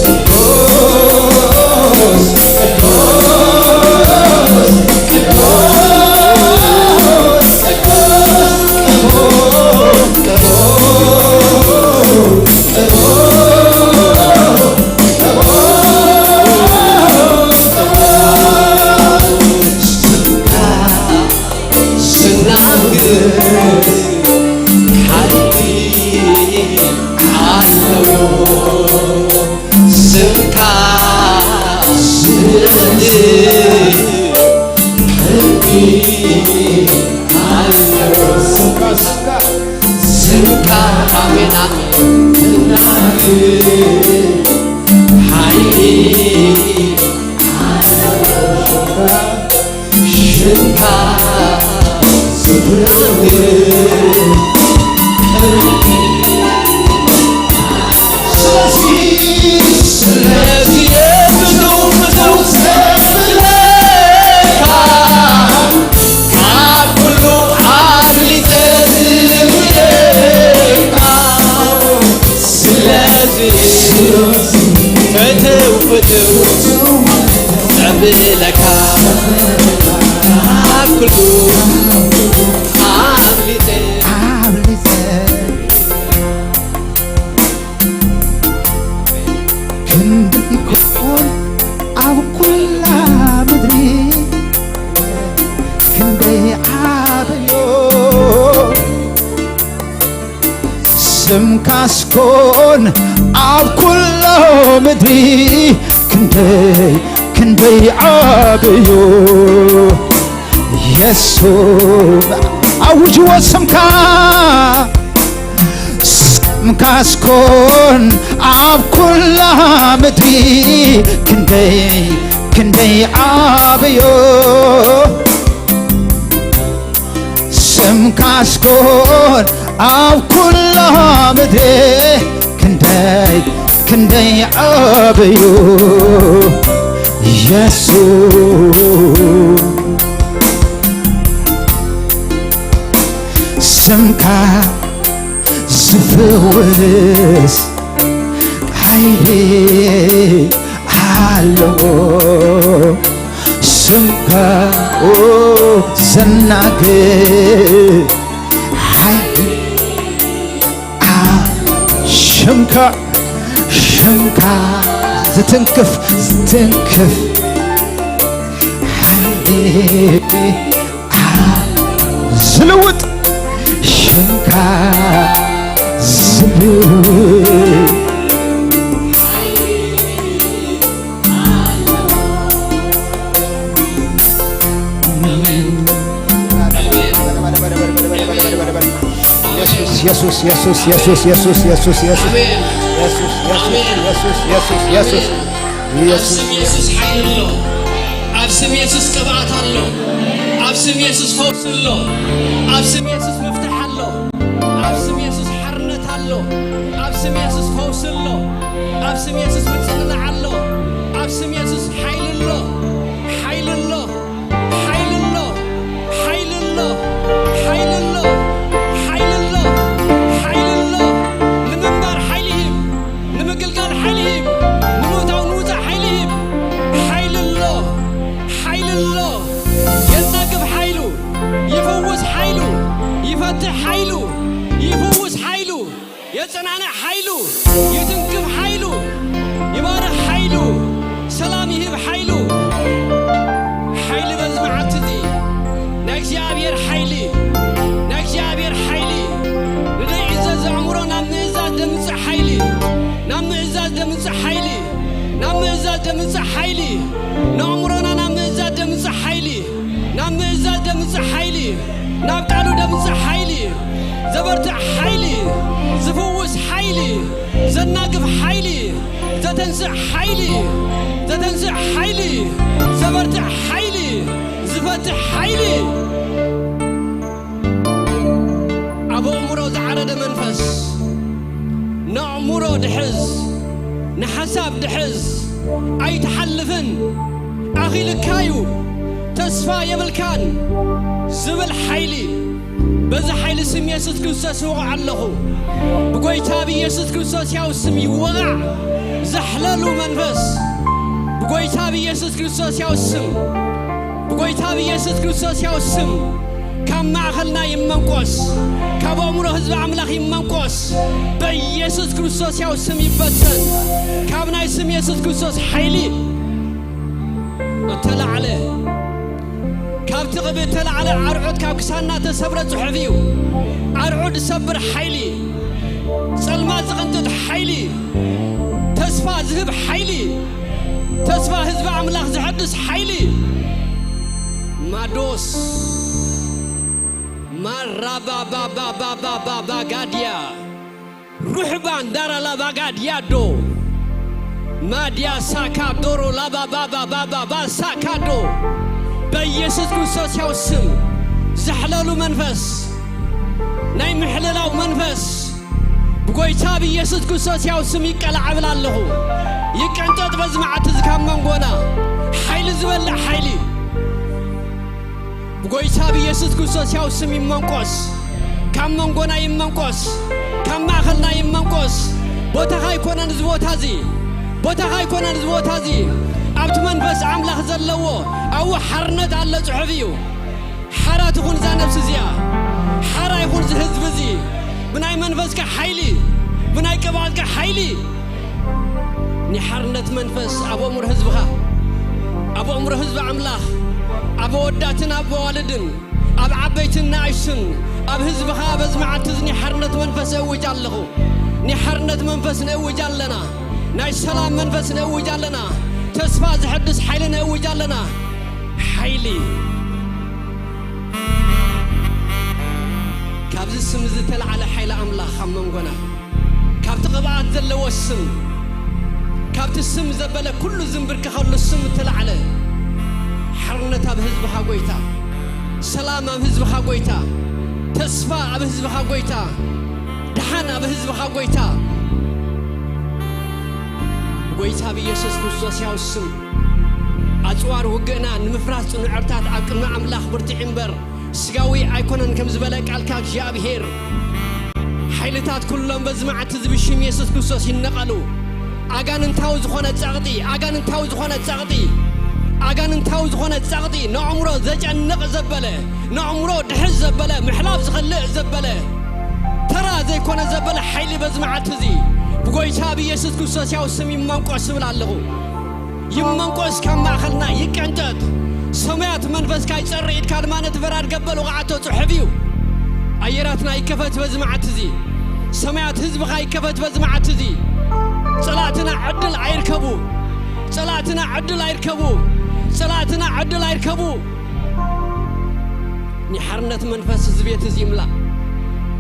ስምካስኮን ኣብ ኩሎ ምድሪ ክንደይ ዓብዩ ኢየሱስ አውጅዎ ስምካስኮን ኣብ ኩሎ ምድሪ ክንደይ ዓብዩ ስምካስኮን ኣብ ኩሎ ምድሪ ክንደይ ዓብዩ ኢየሱስ ስምካ ዝፍውስ ሃይሊ ኣለዎ ስምካ ዘናግር ሽምካ ዝትንክፍ ዝልውጥ ሽምካ ዝልውጥ ኢየሱስ ኢየሱስ ኢየሱስ ኢየሱስ ኢየሱስ ኢየሱስ ኢየሱስ ኢየሱስ ኃይል አለው። ኣብ ስም ኢየሱስ ቅብኣት አለው። ኣብ ስም ኢየሱስ ፈውስ አለው። ኣብ ስም ኢየሱስ መፍትሕ አለው። ኣብ ስም ኢየሱስ ሓርነት አለው። ኣብ ስም ኢየሱስ ፈውስ አለው። ኣብ ስም ኢየሱስ ምጽናዕ አለው። ኣብ ስም ኢየሱስ ኃይል አለው። ኃይል አለው። ኃይል አለው። ኃይል አለው። ኃይል አለው። ኃይሉ ይፈውስ ኃይሉ የጽናናዕ ኃይሉ የትንክፍ ኃይሉ ይባርክ ኃይሉ ሰላም ይህብ ኃይሉ ኃይሊ በዝመዓት እዚ ናይ እግዚአብሔር ኃይሊ ናይ እግዚአብሔር ኃይሊ ንደይዕዘዝ አእምሮ ናብ ምእዛዝ ደምፅእ ኃይሊ ናብ ምእዛዝ ደምፅእ ኃይሊ ናብ ምእዛዝ ደምፅእ ኃይሊ ንአእምሮና ናብ ምእዛዝ ደምፅእ ኃይሊ ናብ ምእዛዝ ደምፅእ ኃይሊ ናብ ቃሉ ደምፅእ ኃይሊ ዘበርትዕ ኃይሊ ዝፍውስ ኃይሊ ዘናግፍ ኃይሊ ዘተንስዕ ኃይሊ ዘበርትዕ ኃይሊ زفتح حيلي أبو أمره زعرد منفس نعمره دحز نحساب دحز أي تحلفن أخي لكايو تسفى يبلكان زبل حيلي بذا حيل اسم يسوس كريستوس وقع له بقويتابي يسوس كريستوس ياو اسم يوقع زحللو منفس بقويتابي يسوس كريستوس ياو اسم بقويتابي يسوس كريستوس ياو اسم كم معخلنا يمنقوس كابو أمره حزب عملاق يمنقوس بيسوس كريستوس ياو اسم يبتن كابنا اسم يسوس كريستوس حيلي اطلع عليه كابت غبي اطلع على عرعود كاب كسانا تسبر صحفيو عرعود سبر حيلي سلمات زغنتت حيلي تسفى ذهب حيلي تسفى حزب عملاق زحدث حيلي ما دوس ما رابا بابا بابا بابا غاديا روحبان دارا لا باغاديا دو ما ديا ساكا دورو لا بابا بابا بابا ساكا دو بيسوس كريستوس ياو اسم زحللو منفس ناي محللاو منفس بقويتا بيسوس كريستوس ياو اسم يقلع بلالهو يقنطط بزمعت زكام منغونا حيل زبل حيلي بقويتا بيسوس كريستوس ياو اسم يمنقوس كام منغونا يمنقوس كام ماخلنا يمنقوس بوتا هاي كونن زبوتازي بوتا هاي كونن زبوتازي أبت منفس عملاق زلوو أو حرنت على صحفيو حرا تكون ذا نفس زيا حرا يكون حزب زي بناي منفس كحيلي بناي كبال كحيلي ني حرنت منفس أبو أمر حزبها أبو أمر حزب عملاق أبو وداتنا أبو والدن أب عبيتنا عيشن أب حزبها بزمعت زني حرنت منفس أوجال له ني حرنت منفس نأوجال لنا ناي سلام منفس نأوجال لنا تسفى زحدث حيلنا وجالنا حيلي كابز السم زتل على حيل أملاخ خمنقنا كابت قبعات زلو السم كابت السم زبلة كل زنبر كخل السم تل على حرنتها بهزبها قويتا سلامة بهزبها قويتا تسفى بهزبها قويتا دحانا بهزبها قويتا قويتا بيسوس كريستوس ياو اسم أزوار وقنا نمفراس نعرتات أقم عملاق برتي عنبر سقاوي أيكونن كم زبلك عالكاك جابهير حيلتات كلهم بزمعت زبشم يسوس كريستوس ينقلوا أغان انتاو زخونة زغدي أغان انتاو زخونة زغدي أغان انتاو زخونة زغدي نعمرو زجان نق زبله نعمرو دحز زبله محلاب زغلع زبله ترى زي كون زبله حيلي بزمعت زي بقويتا بيسوس كريستوس ياو اسم يمنقوس بلالهو يمنقوس كم ماخلنا يقنطط سمعت منفس كاي صريت كادمانه براد قبلو قعتو صحفيو ايراتنا يكفت بزمعت زي سمعت حزب خاي كفت بزمعت زي صلاتنا عدل ايركبو صلاتنا عدل ايركبو صلاتنا عدل ايركبو ني حرنت منفس زبيت زي يملا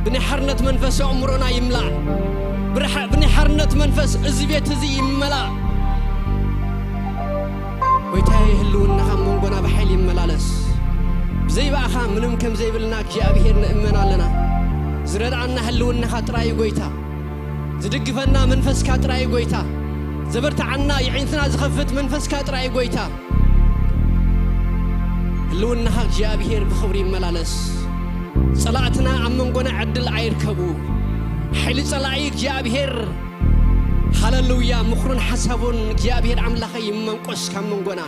بني حرنت منفس عمرنا يملا بني حرنت منفس زبيت زي يملا ويتاي هلونا منغونا بحيل يملالس زي باخا منم كم زي بلنا እግዚአብሔር نእمنا لنا زردعنا هلونا خطراي ጎይታ زدقفنا منفس كاطراي ጎይታ زبرتعنا يعينتنا زخفت منفس كاطراي ጎይታ هلونا እግዚአብሔር بخبر يملالس صلاتنا عمنغونا عدل ايركبو حيل صلاي እግዚአብሔር هاللويا مخرن حسابون እግዚአብሔር አምላኸ ይመንቆስ ከመንጎና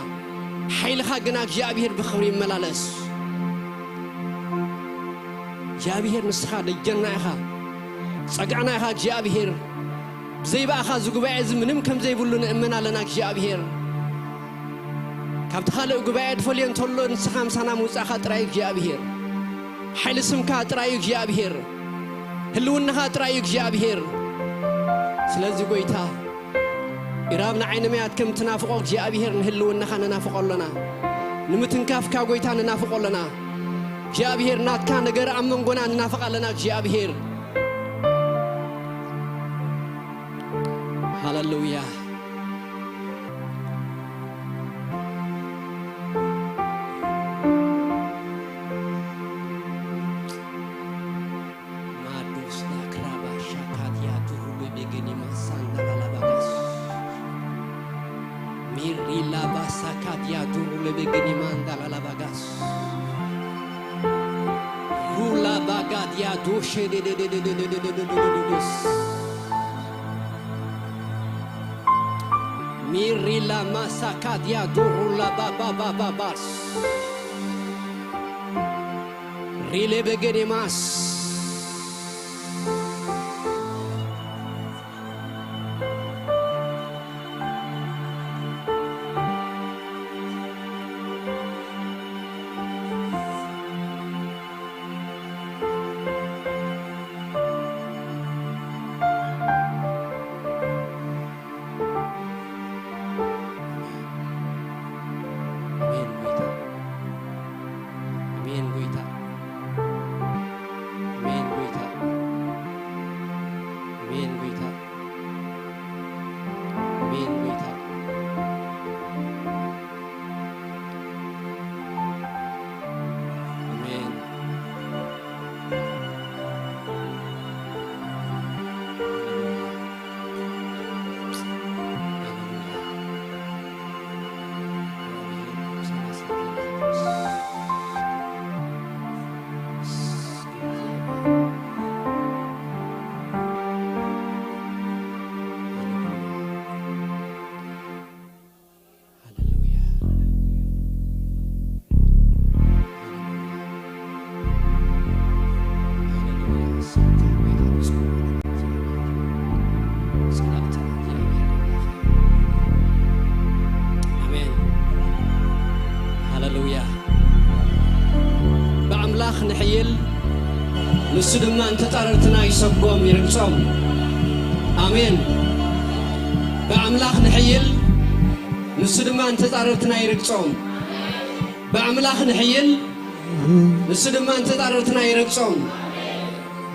حيلኻ ግና እግዚአብሔር بخبر يملالس እግዚአብሔር ንስኻ ደጀና ኢኻ ጸጋዕና ኢኻ እግዚአብሔር زي باخا زغباي زمنم كم زي بلو نእمنا لنا እግዚአብሔር ካብቲ ካልእ ጉባኤ ድፈልየን ተሎ ንስኻ ምሳና ምውፃእኻ ጥራይ እግዚአብሔር حيل ስምካ ጥራይ እግዚአብሔር ህልውናኻ ጥራይ እግዚአብሔር ስለዚህ ጎይታ ኢራብና ዓይነ ማያት ከም ትናፍቆ እግዚአብሔር ንህልውናኻ ንናፍቆለና ንምትንካፍካ ጎይታ ንናፍቆለና እግዚአብሔር ናትካ ነገር አመንጎና ንናፍቃለና እግዚአብሔር هاللويا Mirila basakadia duru lebegini mandala la bagas. Rula bagadia doshe de. Mirila masakadia duru la babas. Rile begini mas. نسدما أنت تعرفتنا يسقوم يرقصهم آمين بأملاخ نحيل نسدما أنت تعرفتنا يرقصهم بأملاخ نحيل نسدما أنت تعرفتنا يرقصهم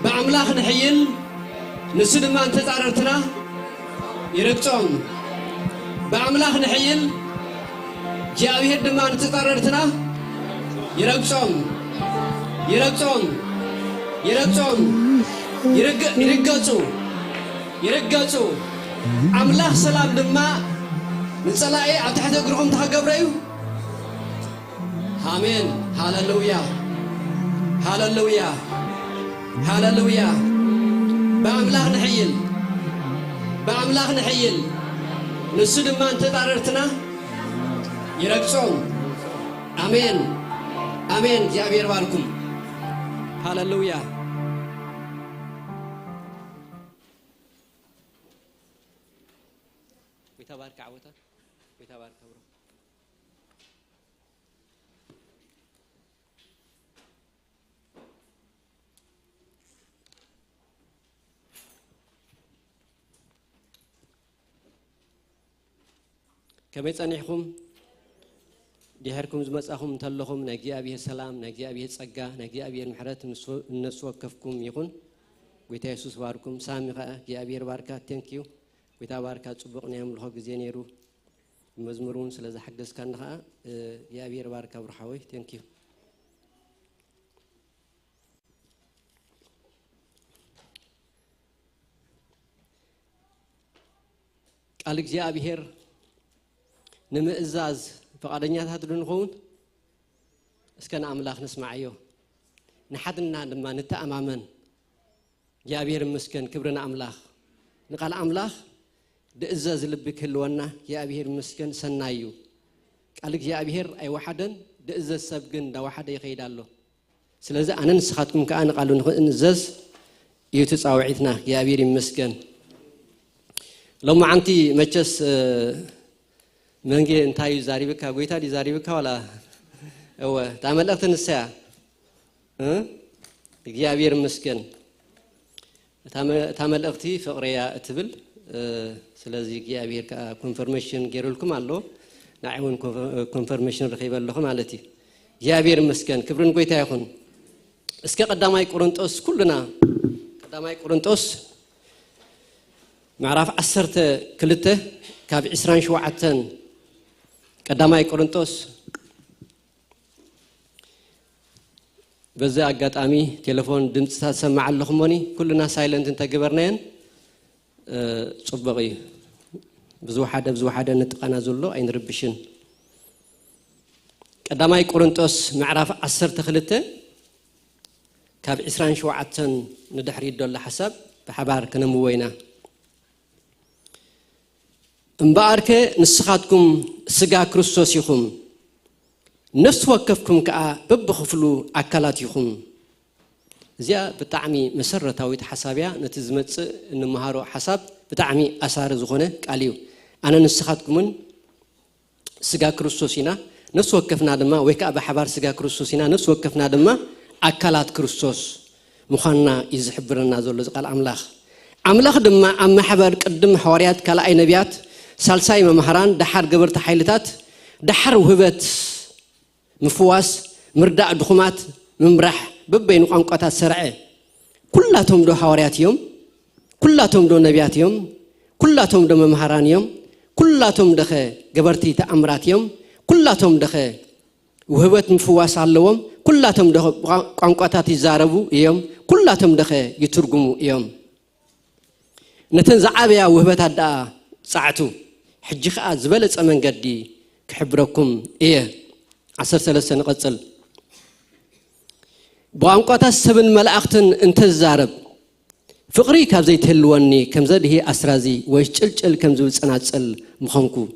بأملاخ نحيل نسدما أنت تعرفتنا يرقصهم بأملاخ نحيل جاوي هدما أنت تعرفتنا يرقصهم يرقصون يرقصوا أملاح سلام دما نصلي أتحت أقرهم تحقبريو آمين هاللويا هاللويا هاللويا بأملاح نحيل نسود ما أنت تعرفتنا يرقصون آمين آمين جابير باركم هاللويا ويتبارك عوته ويتبارك عوره كم يصنعكم ديهركم زمصاكم تلخم نجي أبي السلام نجي أبي الصقا نجي أبي المحرات الناس وقفكم يكون ويتا يسوع باركم سامي يا أبي البركة تانكيو ويتا باركة صبقنا يوم الحق زينيرو مزمرون سلازة حدث كان يا أبي البركة برحوي تانكيو قالك يا أبي هير نمئزاز فقادنيات هادو نخون اسكن أملاخ نسمعيو نحدنا لما نتأمامن يا أبير مسكن كبرنا أملاخ نقال أملاخ دئزاز لبك هلوانا يا أبير مسكن سنايو قالك يا أبير أي واحدا دئزاز سبقن دا واحدا يخيد الله سلازة أنا نسخاتكم كأنا قالوا نزاز يتساوعيتنا يا أبير مسكن لو ما عنتي مجلس منجي انتايو زاريبك قويتا دي زاريبك ولا هو تعمل أكتر الساعة يا أبير مسكن تعمل أختي فقرية تبل سلازي يا أبير كونفرميشن جيرولكم الله نعيون كونفرميشن رخيبة لكم علتي يا أبير مسكن كبرن قويتا يكون اسكا قدامي كورنتوس كلنا قدامي كورنتوس معرف عسرت كلته كاب عسران شوعتن قدامي كورنتوس بزي أقاطامي تليفون دمت تسمع لكم كلنا سايلنت انت جبرنين صبغي بزو حدا نتقنا زلو أين ربشن قداماي قرنطوس معرف 12 كاب 27 ندحري دول حسب بحبار كنموينا امبارك نسخاتكم سغا كريستوس يخم نفس وكفكم كا ببخفلو اكلات يخم زيا بتعمي مسرتاويت حسابيا نتزمص نمهارو حساب بتعمي اثار زغونه قاليو انا نسخاتكم سغا كريستوسينا نفس وكفنا دما ويكا بحبار سغا كريستوسينا نفس وكفنا دما اكلات كريستوس مخنا يزحبرنا زلو قال املاخ دما ام محبر قدم حواريات كلاي نبيات سالساي ممهران دحر جبرت حيلتات دحر وهبت مفواس مرداء دخمات ممرح ببين قنقطات سرعه كلاتهم دو حواريات يوم كلاتهم دو نبيات يوم كلاتهم دو ممهران يوم كلاتهم دخه جبرتي تأمرات يوم كلاتهم دخه وهبت مفواس علوم كلاتهم دخه قنقطات يزاربو يوم كلاتهم دخه يترجمو يوم نتنزعابيا وهبت هدا ساعتو حجي خا زبلص منغدي كحبركم 13 نقصل بوانقاتا سبن ملائكتن انت زارب فقري كاب زي تهلوني كم زد هي اسرازي ويش چلچل كم زو صناصل مخنكو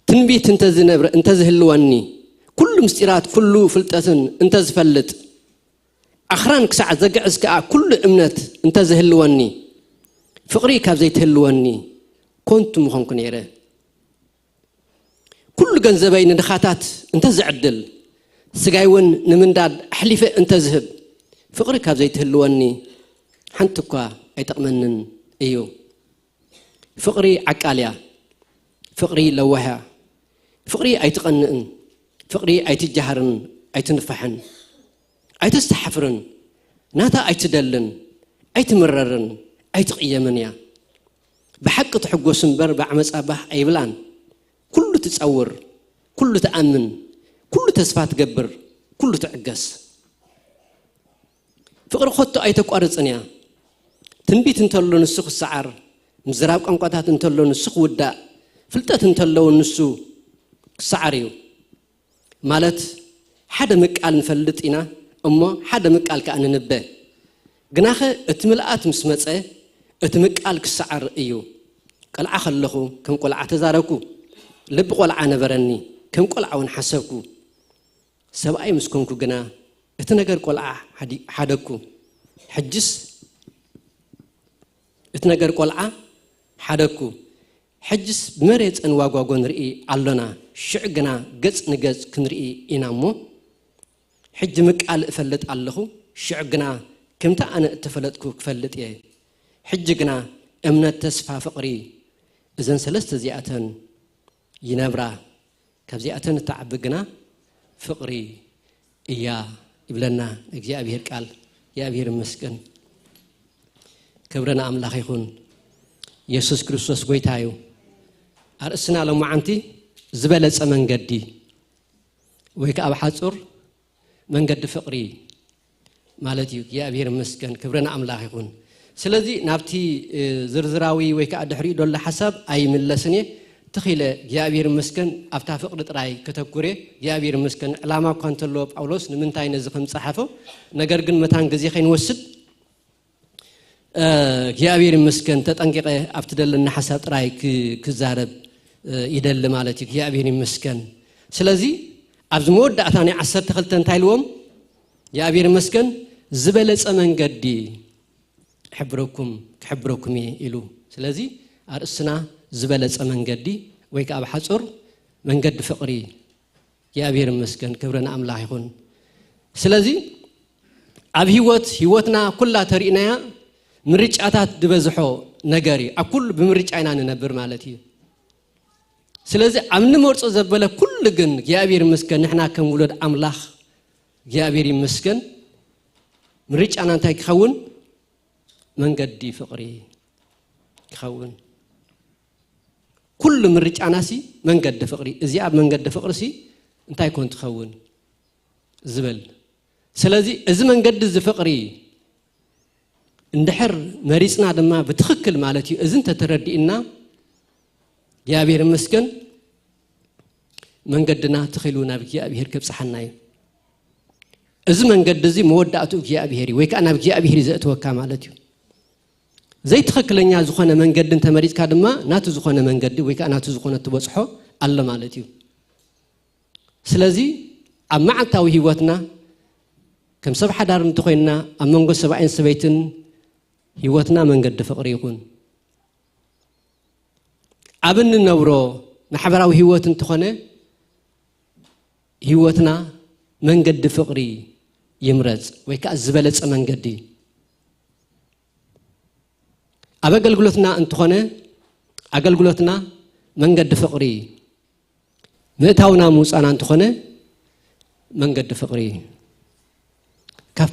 تنبيت انت زنبر انت زهلوني كل مستيرات كل فلطتن انت زفلط اخران كسع زقعز كا كل امنت انت زهلوني فقري كاب زي تهلوني كنت مخنكو نيره كل جنزبين ندخاتات انت زعدل سقايون نمنداد حليفه انت زهب فقري كاب زي تهلوني حنتكوا ايتقمنن ايو فقري عقاليا فقري لوها فقري ايتقنن فقري ايتجهرن ايتنفحن ايتستحفرن ناتا ايتدلن ايتمررن ايتقيمن يا بحق تحقوس مبر بعمص ابح ايبلان كل تصور كل تامن كل تسفات تقبر كل تعقس فقر خطو ايتقارصنيا تنبيت انتلو نسخ السعر مزراب قنقاتات انتلو نسخ ودا فلطت انتلو نسو سعريو مالت حدا مقال نفلطينا اما حدا مقال كان نبه غناخه اتملات مسمصه اتمقال كسعر ايو قلعه خلخو كم قلعه تزاركو لب قلعه نبرني كم قلعون حسبكو سبعي مسكونكو غنا اتنغر قلعه حدكو حجس اتنغر قلعه حدكو حجس بمريت ان واغواغو نري علنا شعغنا غص نغص كنري انامو حج مقال افلط علخو شعغنا كمتا انا اتفلطكو كفلط يه حجنا امنت تسفا فقري اذن ثلاثه زياتن ينبرا كبزياتن تعبغنا فقري ايا يبلنا እግዚአብሔር ቃል እግዚአብሔር መስገን ክብረና አምላክ ይሁን ኢየሱስ ክርስቶስ ጎይታዩ አርስና ለማዓንቲ ዝበለጸ መንገዲ ወይ ከአብ ሐጹር መንገድ ፍቅሪ ማለት እዩ እግዚአብሔር መስገን ክብረና አምላክ ይሁን ስለዚህ ናብቲ ዝርዝራዊ ወይ ከአድሕሪ ዶለ ሐሳብ አይምለስኔ تخيله እግዚአብሔር መስገን አፍታ ፍቅር ጥራይ ከተኩሬ እግዚአብሔር መስገን ዓላማ ኳንተሎ ጳውሎስ ንምንታይ ነዝኸም ጻሐፈው ነገር ግን መታን ጊዜ ኸይንወስድ እግዚአብሔር መስገን ተጠንቀቀ አፍትደልና ሐሳብ ጥራይ ክዛረብ ይደል ማለት እግዚአብሔር መስገን ስለዚህ አብዝ መወዳታኒ 12 እንታይልዎም እግዚአብሔር መስገን ዝበለጸ መንገዲ حبركم ይሉ ስለዚህ አርስና ዝበለጸ መንገዲ ወይ ከአብ ሐጹር መንገድ ፍቅሪ እግዚአብሔር መስገን ክብረና አምላክ ይሁን ስለዚህ አብ ህይወትና ኩላ ተሪናያ ምርጫታት ድበዝሖ ነገሪ አኩል በምርጫይና ነበር ማለት እዩ ስለዚህ አምን መርጾ ዘበለ ኩል ግን እግዚአብሔር መስገን ንሕና ከም ውለድ አምላክ እግዚአብሔር መስገን ምርጫና እንታይ ክኸውን መንገዲ ፍቅሪ ክኸውን كل من رجعناسي من قد فقري إزياب من قد فقرسي انتي كنت خون زبل سلازي إذا من قد فقري اندحر مريسنا دما بتخكل مالتي إذا انت تردي إنا እግዚአብሔር ይመስገን መንገድና ተخيلونا በእግዚአብሔር ከብጽሐናዩ እዚ መንገድ እዚ መወዳእቱ እግዚአብሔር ወይ ካና እግዚአብሔር ይዘእተወካ ማለት እዩ ዘይተኸክለኛ ዝኾነ መንገድን ተመሪጽካ ድማ ናቱ ዝኾነ መንገድ ወይ ካናቱ ዝኾነ ተበጽሖ አለ ማለት እዩ ስለዚ ኣብ ማዕልታዊ ህይወትና ከም ሰብ ሓዳር እንትኾይና ኣብ መንጎ ሰብኣይን ሰበይትን ህይወትና መንገድ ፍቅሪ ይኹን ኣብን ነብሮ ማሕበራዊ ህይወት እንትኾነ ህይወትና መንገድ ፍቅሪ ይምረጽ ወይ ከዓ ዝበለጸ መንገዲ ኣብ አገልግሎትና እንትኾነ አገልግሎትና መንገድ ፍቅሪ ምእታውና ሙጻና እንትኾነ መንገድ ፍቅሪ ካብ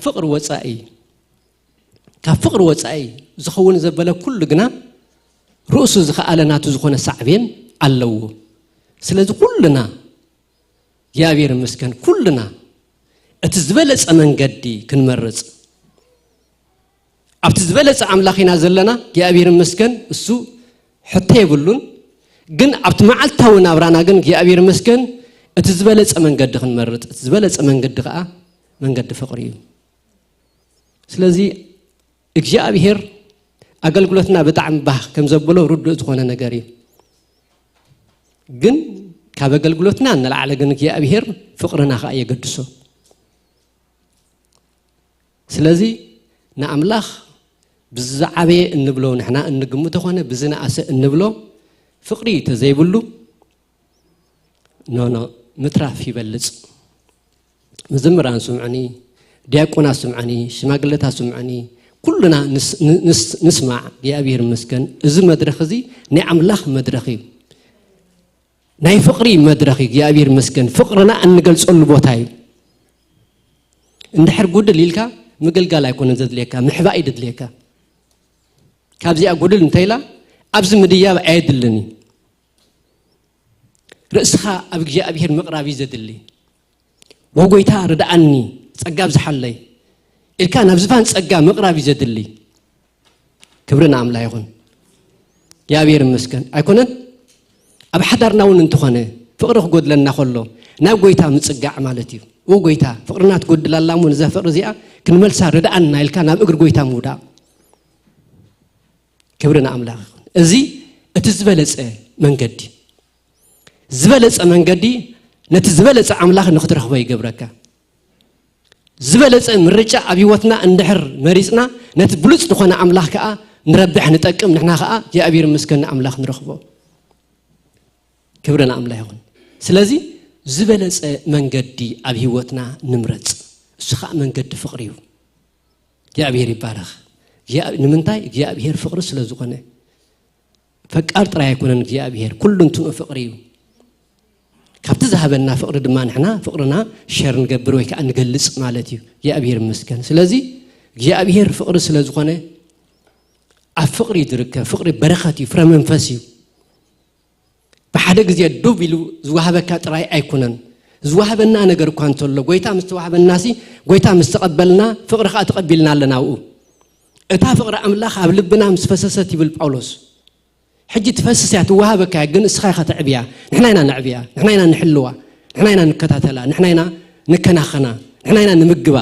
ፍቅር ወጻኢ ዝኸውን ዘበለ ኩሉ ግና ርእሱ ዝኸኣለናቱ ዝኾነ ሳዕቤን ኣለዎ ስለዚ ኩሉና እግዚአብሔር ይመስገን ኩሉና እቲ ዝበለጸ መንገዲ ክንመርጽ ኣብቲ ዝበለጸ አምላኺና ዘለና እግዚአብሔር ይመስገን እሱ ሕተ ይብሉን ግን ኣብቲ መዓልታዊ ናብራና ግን እግዚአብሔር ይመስገን እቲ ዝበለጸ መንገዲ ክንመርጽ እቲ ዝበለጸ መንገዲ ከዓ መንገዲ ፍቅሪ እዩ ስለዚ እግዚአብሔር አገልግሎትና በጣም ባህ ከም ዘብሎ ሩድ ዝኾነ ነገር እዩ ግን ካብ አገልግሎትና እንላዓለ ግን እግዚአብሔር ፍቅርና ከዓ የገድሶ ስለዚ ንአምላኽ ብዛዓበየ እንብሎ ንሕና እንግምቶ ኾነ ብዝናኣሰ እንብሎ ፍቅሪ ተዘይብሉ ኖ ምትራፍ ይበልጽ መዘምራን ስምዓኒ ዲያቆና ስምዓኒ ሽማግለታ ስምዓኒ ኩሉና ንስማዕ እግዚአብሔር ይመስገን እዚ መድረኽ እዚ ናይ አምላኽ መድረኽ እዩ ናይ ፍቅሪ መድረኽ እግዚአብሔር ይመስገን ፍቅርና እንገልጸሉ ቦታ እዩ እንድሕር ጉድል ኢልካ ምግልጋል ኣይኮነን ዘድልየካ ምሕባእ ይድልየካ ካብዚኣ ጉድል እንተይላ ኣብዚ ምድያብ ኣይድልኒ ርእስኻ ኣብ እግዚአብሔር ምቕራብ ዘድሊ ወጎይታ ርዳኣኒ ጸጋብ ዝሓለይ ኢልካ ናብ ዝፋን ጸጋ ምቕራብ ዘድሊ ክብርና አምላኽ ይኹን እግዚአብሔር ይመስገን ኣይኮነን ኣብ ሓዳርናውን እንትኾነ ፍቅሪ ክጎድለና ኸሎ ናብ ጎይታ ምጽጋዕ ማለት እዩ ወጎይታ ፍቅርና ትጎድላላ ሞን ዘፍቅር እዚኣ ክንመልሳ ርዳኣና ኢልካ ናብ እግር ጎይታ ምውዳቕ ክብርና አምላኽ እዚ እቲ ዝበለጸ መንገዲ ነቲ ዝበለጸ አምላኽ ንኽትረኽቦ ይገብረካ ዝበለጸ ምርጫ ኣብ ህይወትና እንድሕር መሪጽና ነቲ ብሉጽ ዝኾነ አምላኽ ከዓ ንረብሕ ንጠቅም ንሕና ከዓ እግዚአብሔር ይመስገን አምላኽ ንረኽቦ ክብርና አምላኽ ይኹን ስለዚ ዝበለጸ መንገዲ ኣብ ህይወትና ንምረጽ እሱ ከዓ መንገዲ ፍቅሪ እዩ እግዚአብሔር ይባረኽ ንምንታይ እግዚአብሔር ፍቅሪ ስለ ዝኾነ ፈቃር ጥራይ ኣይኮነን እግዚአብሔር ኩሉ እንትኑ ፍቅሪ እዩ ካብቲ ዝሃበና ፍቅሪ ድማ ንሕና ፍቅርና ሸር ንገብር ወይ ከዓ ንገልጽ ማለት እዩ እግዚአብሔር ይመስገን ስለዚ እግዚአብሔር ፍቅሪ ስለ ዝኾነ ኣብ ፍቅሪ ዝርከብ ፍቅሪ በረኸት እዩ ፍረ መንፈስ እዩ በሓደ ግዜ ዱብ ኢሉ ዝዋሃበካ ጥራይ ኣይኮነን ዝዋሃበና ነገር እኳ እንተሎ ጎይታ ምስተዋሃበናሲ ጎይታ ምስተቀበልና ፍቅሪ ከዓ ተቀቢልና ኣለናው እታ ፍቅሪ አምላኽ ኣብ ልብና ምስፈሰሰት ይብል ጳውሎስ ሕጂ ትፈስስ ያ ትዋሃበካ ግን እስኻ ከተዕብያ ንሕናይና ንዕብያ ንሕናይና ንሕልዋ ንሕናይና ንከታተላ ንሕናይና ንከናኸና ንሕናይና ንምግባ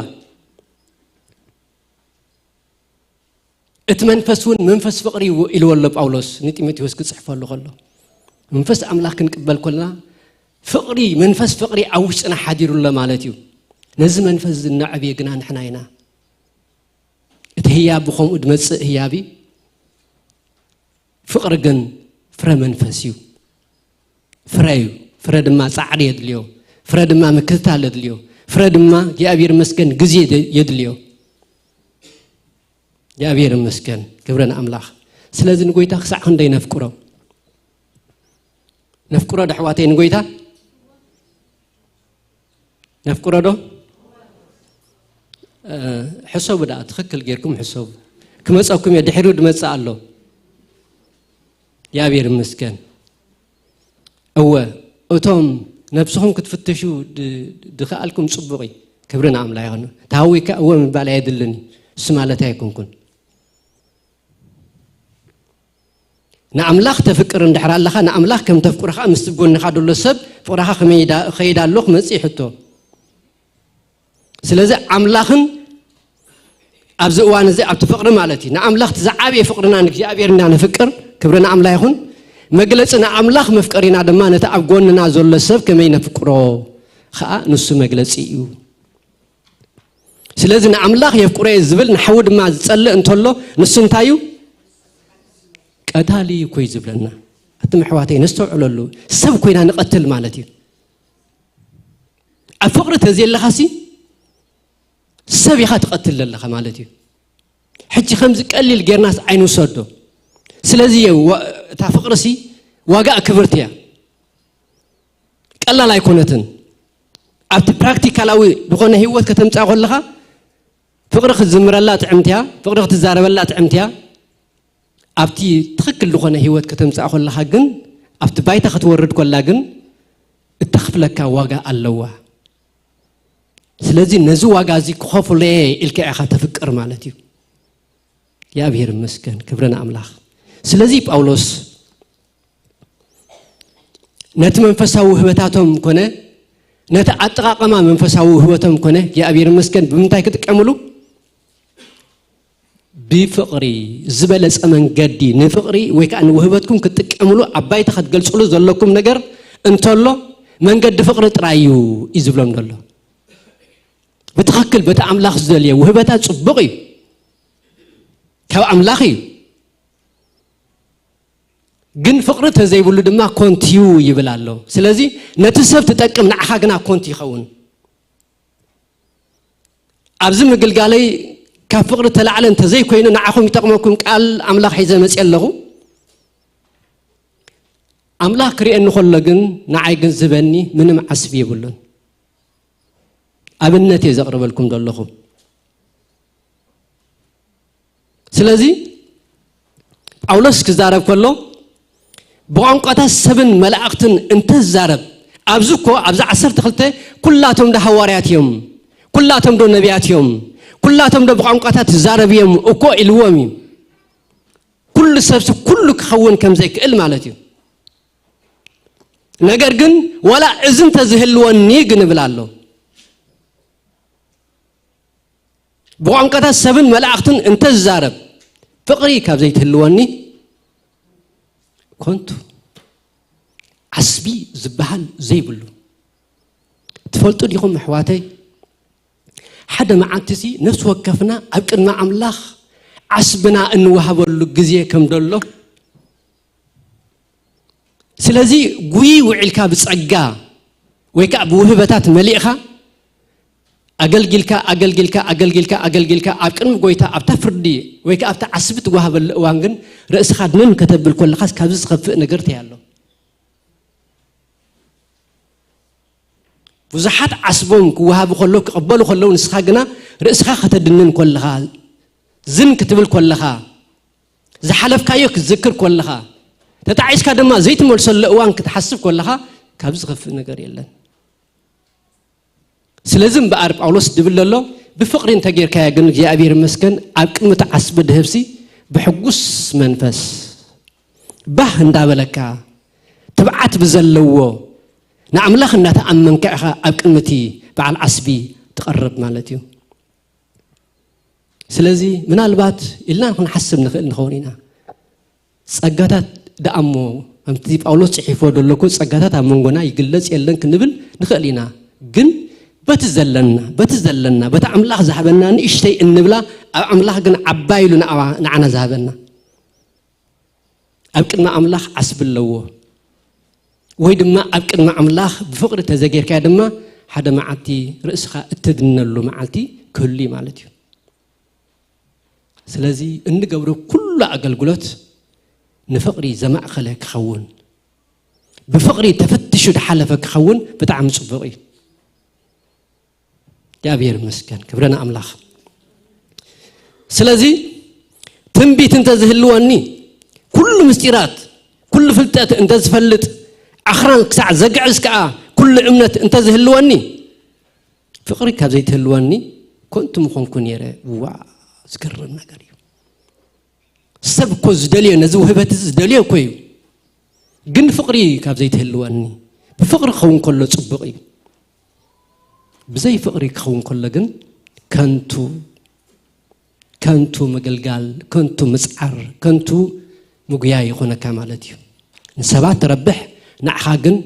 እቲ መንፈስውን መንፈስ ፍቅሪ ኢልወሎ ጳውሎስ ንጢሞቴዎስ ክጽሕፈሉ ኸሎ መንፈስ አምላኽ ክንቅበል ኮልና ፍቅሪ መንፈስ ፍቅሪ ኣብ ውሽጥና ሓዲሩሎ ማለት እዩ ነዚ መንፈስ ዝናዕብየ ግና ንሕናይና እቲ ህያብ ብኸምኡ ድመጽእ ህያቢ ፍቅሪ ግን ፍረ መንፈስ እዩ ፍረ ድማ ጻዕሪ የድልዮ ፍረ ድማ ምክትታል የድልዮ ፍረ ድማ እግዚአብሔር ይመስገን ግዜ የድልዮ እግዚአብሔር ይመስገን ክብረና አምላኽ ስለዚ ንጎይታ ክሳዕ ክንደይ ነፍቁሮ ደሕዋተይ ንጎይታ ነፍቁሮ ዶ حساب دا تخكل غيركم حساب كما صاكم يا دحيرو دمصا الله يا بير مسكن او اتوم نفسهم كتفتشوا دخالكم صبغي كبرنا عملا يغن تاويك او من بالا يدلني سمالتا يكونكن نأملاخ تفكر اندحر الله نأملاخ كم تفكرها مستبقون نخادو للسب فقرها خيدا اللوخ مسيحتو سلازي أملاخن أبزقوان زي أبتفقر مالتي نأملاخ تزعابي فقرنا نكجابيرنا نفكر كبرنا أملاخن مجلسنا أملاخ مفكرين هذا ما نتأبقون نازل للسب كم ينفكرو خاء نص مجلسيو سلازي نأملاخ يفكره الزبل نحود ما تسأل انتولو نصن تايو قتالي كوي زبلنا أتم حواتي نستوعلو له سب كوينا نقتل مالتي الفقرة تزيل لخاسي سب يخا تقتل لها مالتي حجي خمس قليل غيرناس عينو سودو سلازي تا فقرسي واقع كبرتيا قلا لا يكونتن ابت براكتيكالاوي بخونه هيوت كتمصا خلخا فقره خزمرلا طعمتيا فقره تزاربلا طعمتيا ابتي تخكل لخونه هيوت كتمصا خلخا جن ابت بايتا ختورد كلا جن اتخفلك واقع اللوا سلازي نزو واقع زي كخفلي الك اخا تفكر مالتي يا بير مسكن كبرنا املاح سلازي باولوس نت منفساو هبتاتهم كونه نت أتقاقما منفساو هبتهم كونه يا أبير مسكن بمنتاي كتكملو بفقري زبلس أمن قدي نفقري ويكأن وهبتكم كتكملو عباي تخد قلصلو زلكم نجر انتولو من قد فقر ترايو يزبلهم دلو بتخكل بتأملاخ زليا وهبتات صبغي كاو أملاخي جن فقرته زي بقولوا دما كونتيو يبلالو سلازي نتسب تتقم نعخاغنا كونتي خون ابزم قلقالي كفقرته لعلن تزي كوينو نعخم يتقمكم قال املاح حيزه مصيلغو املاح كري ان خلغن نعاي جنزبني منم عسبي يبلون ابنتي زقرب لكم دلخو سلازي اولس كزارب كله بقانقاتا سبن ملائكتن انت الزارب ابزكو ابز 12 كلاتهم ده حوارياتهم كلاتهم ده نبياتهم كلاتهم ده بقانقاتا تزاربيهم اكو الومي كل سبس كل خون كم زي كل مالتي ነገር ግን ወላ እዝን ተዝህልወኒ ግን ብላለሁ በቋንቋታ ሰብን መላእክትን እንተ ዛረብ ፍቅሪ ካብ ዘይትህልወኒ كنت عسبي زبحل زي بلو تفلتوا ديكم محواتي حدا ما عانتسي نفس وقفنا أبقى مع أملاخ عسبنا إنه وهب اللجزية كم دلو سلازي قوي وعلكا بسعجا ويكا بوهبتات مليئها أقلقلكا أبقى قويتا أبتفردي ويكا أبتا عسبت وهب الوانجن رئيس خادمين كتب بالكل خاص كابز خفق نقرتي هالو وزحات عسبهم وهب خلوك قبلوا خلون نسخاقنا رئيس خا ختدنن كلها زن كتب الكل خا زحلف كايوك تذكر كلها تتعيش كادما زيت مرسل وان كتحسب كلها كابز خفق نقر يلن سلازم بقرب أولوس دبلله بفقرين تغير كايا جن يا أبير مسكن أبقى متعصب دهبسي بحقوس منفس به ندابلكا تبعت بزلوه نعم لخ نتأمن كأخا أبقى بعد عصبي تقرب مالتيو سلازي من البات إلا نكون حسب نخونينا سأجتات دأمو أمتي أولوس يحفظ لكم سأجتات أمونغنا يجلس يلن كنبل نخلينا جن بتزلنا بتعملها ذهبنا نشتي النبلا عملها جن عبايلنا نعنا ذهبنا أبكر ما عملها عسب اللوه ويدما أبكر ما عملها بفقر تزجير كادما حدا معتي رأسها تدن له معتي كلي مالتي سلازي إن جبرو كل أقل قلت نفقري زماء خلك خون بفقري تفتشوا حلفك خون بتعمل صفقي يا بير مسكن كبرنا أملاخ سلازي تنبيت انت زهلواني كل مستيرات كل فلتات انت زفلت أخران كسع زقعز كعا كل أمنة انت زهلواني فقري كاب زي تهلواني كنت مخون كون يرى وا زكرم نقري سب كوز دليل نزو هبت دليل كوي جن فقري كاب زي تهلواني بفقر خون كله صبقي بزي فقري خون كله جن كنتو مجلجال كنتو مسعر كنتو مجياي خونا كمالتي نسبات ربح نعخاجن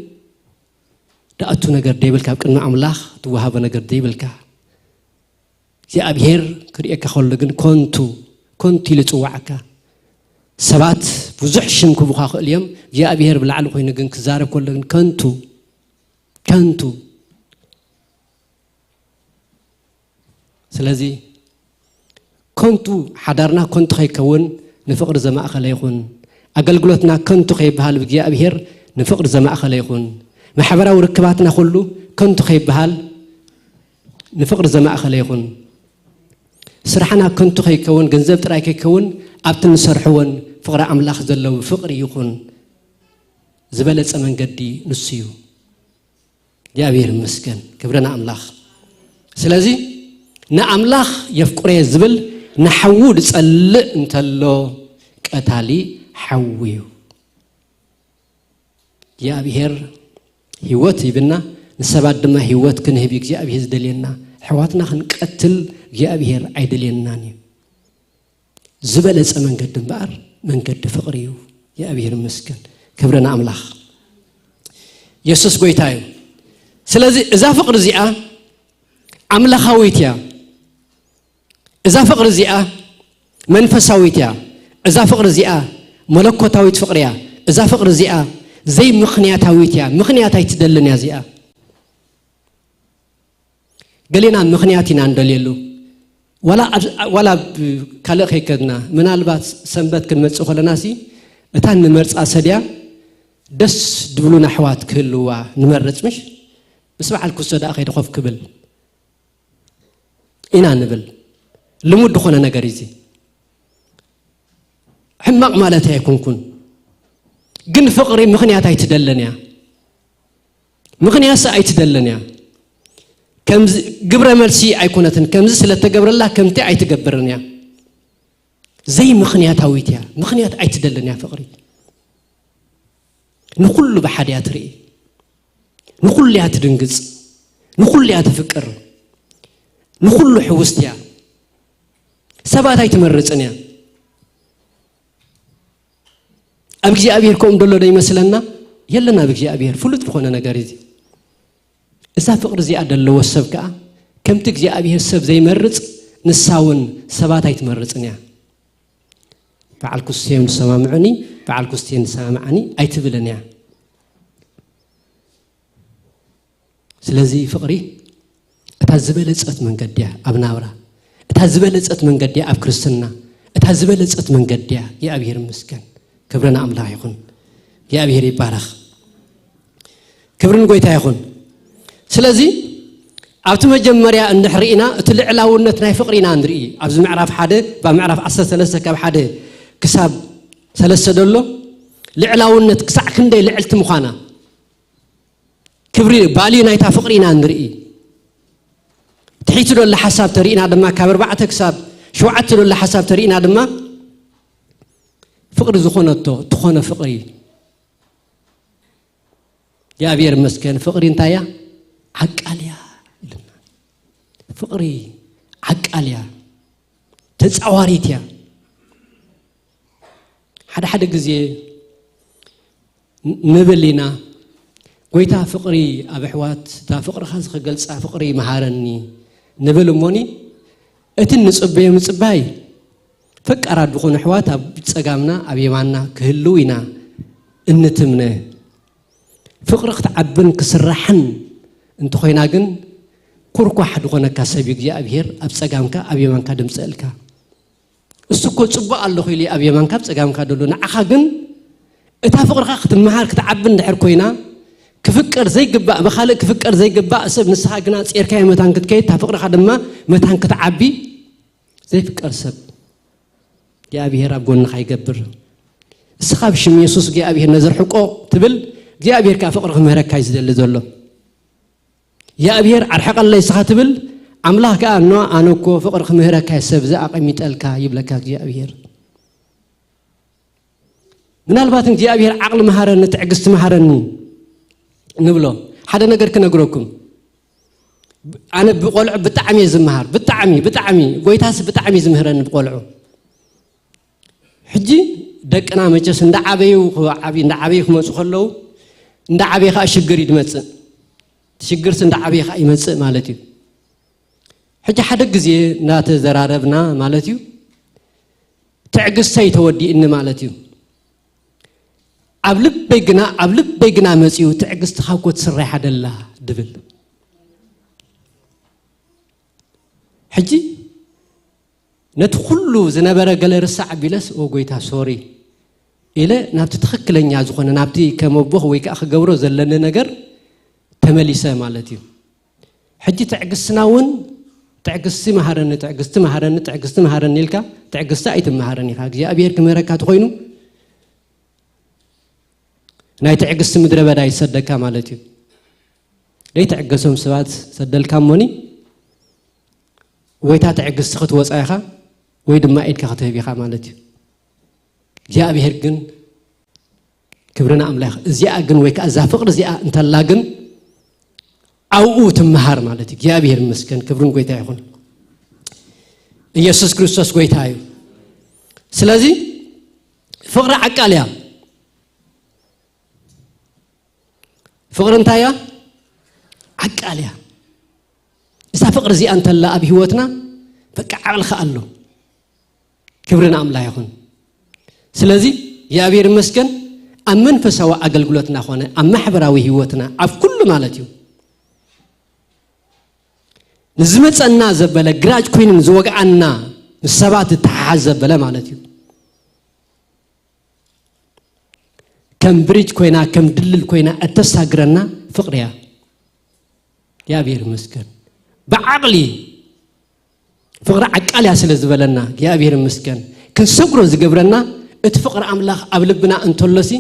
دأتو نجر ديبل كاب كنا أملاخ توهاب نجر ديبل كا يا أبير كريك خلقن كنتي لتوعك سبات بزحشم كبخاخ اليوم يا أبير بالعلو خوي نجن كزارب كلن كنتو سلازي كنتو حضرنا كنت خي كون نفقر زماء خليخون أقلقلتنا كنتو خي بهال بيا أبير نفقر زماء خليخون محبرة وركباتنا كله كنتو خي بهال نفقر زماء خليخون سرحنا كنتو خي كون جنزب تراي كي كون أبتن سرحون فقر أملاخ زلوا فقر يكون زبالة أمن قدي نسيو يا أبير مسكن كبرنا أملاخ سلازي نا أملاخ يفقر يزبل نحود تسأل انتلو كأتالي حويو يا أبير هيوت يبنا نسبات دما هيوت كنه بيك يا أبير زدلينا حواتنا خنقتل يا أبير عيدليناني زبالة أمن قدم بار من قد فقريو يا أبير مسكن كبرنا أملاخ يسوس قويتايو سلازي إذا فقر زيئة أملاخاويتيا إذا فقر زيئة منفساويتيا إذا فقر زيئة ملكوتاويت فقريا إذا فقر زيئة زي مخنياتاويتيا مخنياتاي تدلن يا زيئة قالينا مخنياتنا ندليلو ولا كلا خيكنا من البات سنبت كلمة أخرى ناسي أتان نمرت أسديا دس دبلونا حوات كلوا نمرت مش بسمع الكسودة أخي دخوف كبل إنا نبل لمود دخونا نجاريزي حمق مالتها يكون جن فقري مخنياتها يتدلنيا مخنياسة يتدلنيا كم قبر مرسي أيكونتن كم زسلة قبر الله كم تعي تقبرنيا زي مخنيات هويتيا مخنيات أي تدلنيا فقري نقول بحديات رئي نقول لها تدنقز نقول لها تفكر نقول له حوستيا سبات أي تمرزنيا أبكي أبيركم دولو داي مثلنا يلنا بكي أبير فلت بخونا نقاريزي إذا فقر زي أدل لو السبكة كم تجي أبيه السب زي مرز نساون سبات هاي تمرزنيا فعل كستين سمعني فعل كستين سامعني أي تبلنيا سلازي فقري أتعذبلت أت من قديا أبناورا أتعذبلت أت من قديا أب كريستنا أتعذبلت أت من قديا يا أبير مسكن كبرنا أملا يكون يا أبير يبارخ كبرنا قويتا يكون سلازي أبت مجمريا أن نحرينا تلعلا ونتنا فقرينا ندري أبز معرف حدا بمعرف أساس ثلاثة كاب حدا كساب ثلاثة دولو لعلا ونت كسع كندي لعلت مخانا كبري بالي نايتا فقرينا ندري تحيت له حساب ترينا دما كابر بعت كساب شو عت له حساب ترينا دما فقر زخونته تخونه فقري يا أبير مسكين فقري انتايا عقاليا فقري عقاليا تتصواريتيا حدا غزي نبلينا قويتا فقري ابحوات تا فقر خاص خغلص فقري مهارني نبل موني اتن نصبي مصباي فقرا دخون حوات ابصغامنا ابيمانا كهلوينا انتمنه فقر تعبن كسرحن انت خوينا جن كوركو حد غنا كسبيك يا أبير أبصقامك أبي مانك دمسألك السكوت صبا الله خيلي أبي مانك أبصقامك دلونا أخاجن اتفقر خاخت المهار كتعبن دحر كوينا كفكر زي جبا بخالق كفكر زي جبا سب نسها جنا صير كاي متان كتكيت تفقر خدمة متان كتعبي زي فكر سب يا أبير أبقون خاي جبر السخاب شم يسوس يا أبير نزر حقوق تبل يا أبير كفقر خمهرك كايز دل زلو يا أبير عرحق الله يسخاتبل عمله كأنه أنا كو فقر خمهرة كسب زاق ميتالك يبلك يا أبير ምናልባት እግዚአብሔር ዓቅል መሃረኒ ትዕግስት መሃረኒ ንብሎ ሓደ ነገር ክነግረኩም ኣነ ብቆልዑ ብጣዕሚ ዝመሃር ብጣዕሚ ጎይታስ ብጣዕሚ ዝምህረኒ ብቆልዑ ሕጂ ደቅና መቸስ እንዳዓበዩ ክመፁ ከለው እንዳዓበይካ ሽግር ይድመጽእ ሽግርስ እንዳዓበይካ ይመጽእ ማለት እዩ ሕጂ ሓደ ግዜ እናተዘራረብና ማለት እዩ ትዕግስተይ ተወዲእኒ ማለት እዩ ኣብ ልበይ ግና መጽኡ ትዕግስትኻ እኮ ትስራሕ አይደላ ድብል ሕጂ ነቲ ኩሉ ዝነበረ ገለ ርሳዕ ቢለስ ኦ ጎይታ ሶሪ ኢለ ናብቲ ትክክለኛ ዝኾነ ናብቲ ከመቦኽ ወይ ከዓ ክገብሮ ዘለነ ነገር ተመሊሰ ማለት እዩ ሕጂ ትዕግስትናውን ትዕግስቲ መሃረኒ ኢልካ ትዕግስቲ ኣይትመሃረኒ ኢኻ እግዚአብሔር ክምህረካ ትኾይኑ ናይ ትዕግስቲ ምድረ በዳ ይሰደካ ማለት እዩ ደይ ትዕገሶም ሰባት ሰደልካ ሞኒ ወይታ ትዕግስቲ ክትወፃ ኢኻ ወይ ድማ ኢድካ ክትህብ ኢኻ ማለት እዩ እግዚአብሔር ግን ክብርና ኣምላኽ እዚኣ ግን ወይ ከዓ እዛ ፍቅሪ እዚኣ እንተላ ግን ኣውኡ ትመሃር ማለት እዩ እግዚአብሔር ይመስገን ክብርን ጎይታ ይኹን ኢየሱስ ክርስቶስ ጎይታ እዩ ስለዚ ፍቅሪ ዓቃልያ ፍቅሪ እንታያ ዓቃልያ እዛ ፍቅሪ እዚኣ እንተላ ኣብ ህይወትና በቃ ዓቅልካ ኣሎ ክብርና ኣምላኽ ይኹን ስለዚ እግዚአብሔር ይመስገን ኣብ መንፈሳዊ ኣገልግሎትና ኾነ ኣብ ማሕበራዊ ህይወትና ኣብ ኩሉ ማለት እዩ ንዝመፀና ዘበለ ግራጅ ኮይንን ዝወግዓና ሰባት ተሓሓዝ ዘበለ ማለት እዩ ከም ብሪጅ ኮይና ከም ድልል ኮይና እተሳግረና ፍቅሪያ እግዚአብሔር ይመስገን بعقلي فقر عقاليا سلا زبلنا እግዚአብሔር ይመስገን ክንሰግሮ ዝገብረና እቲ ፍቅር አምላኽ ኣብ ልብና እንተለሲ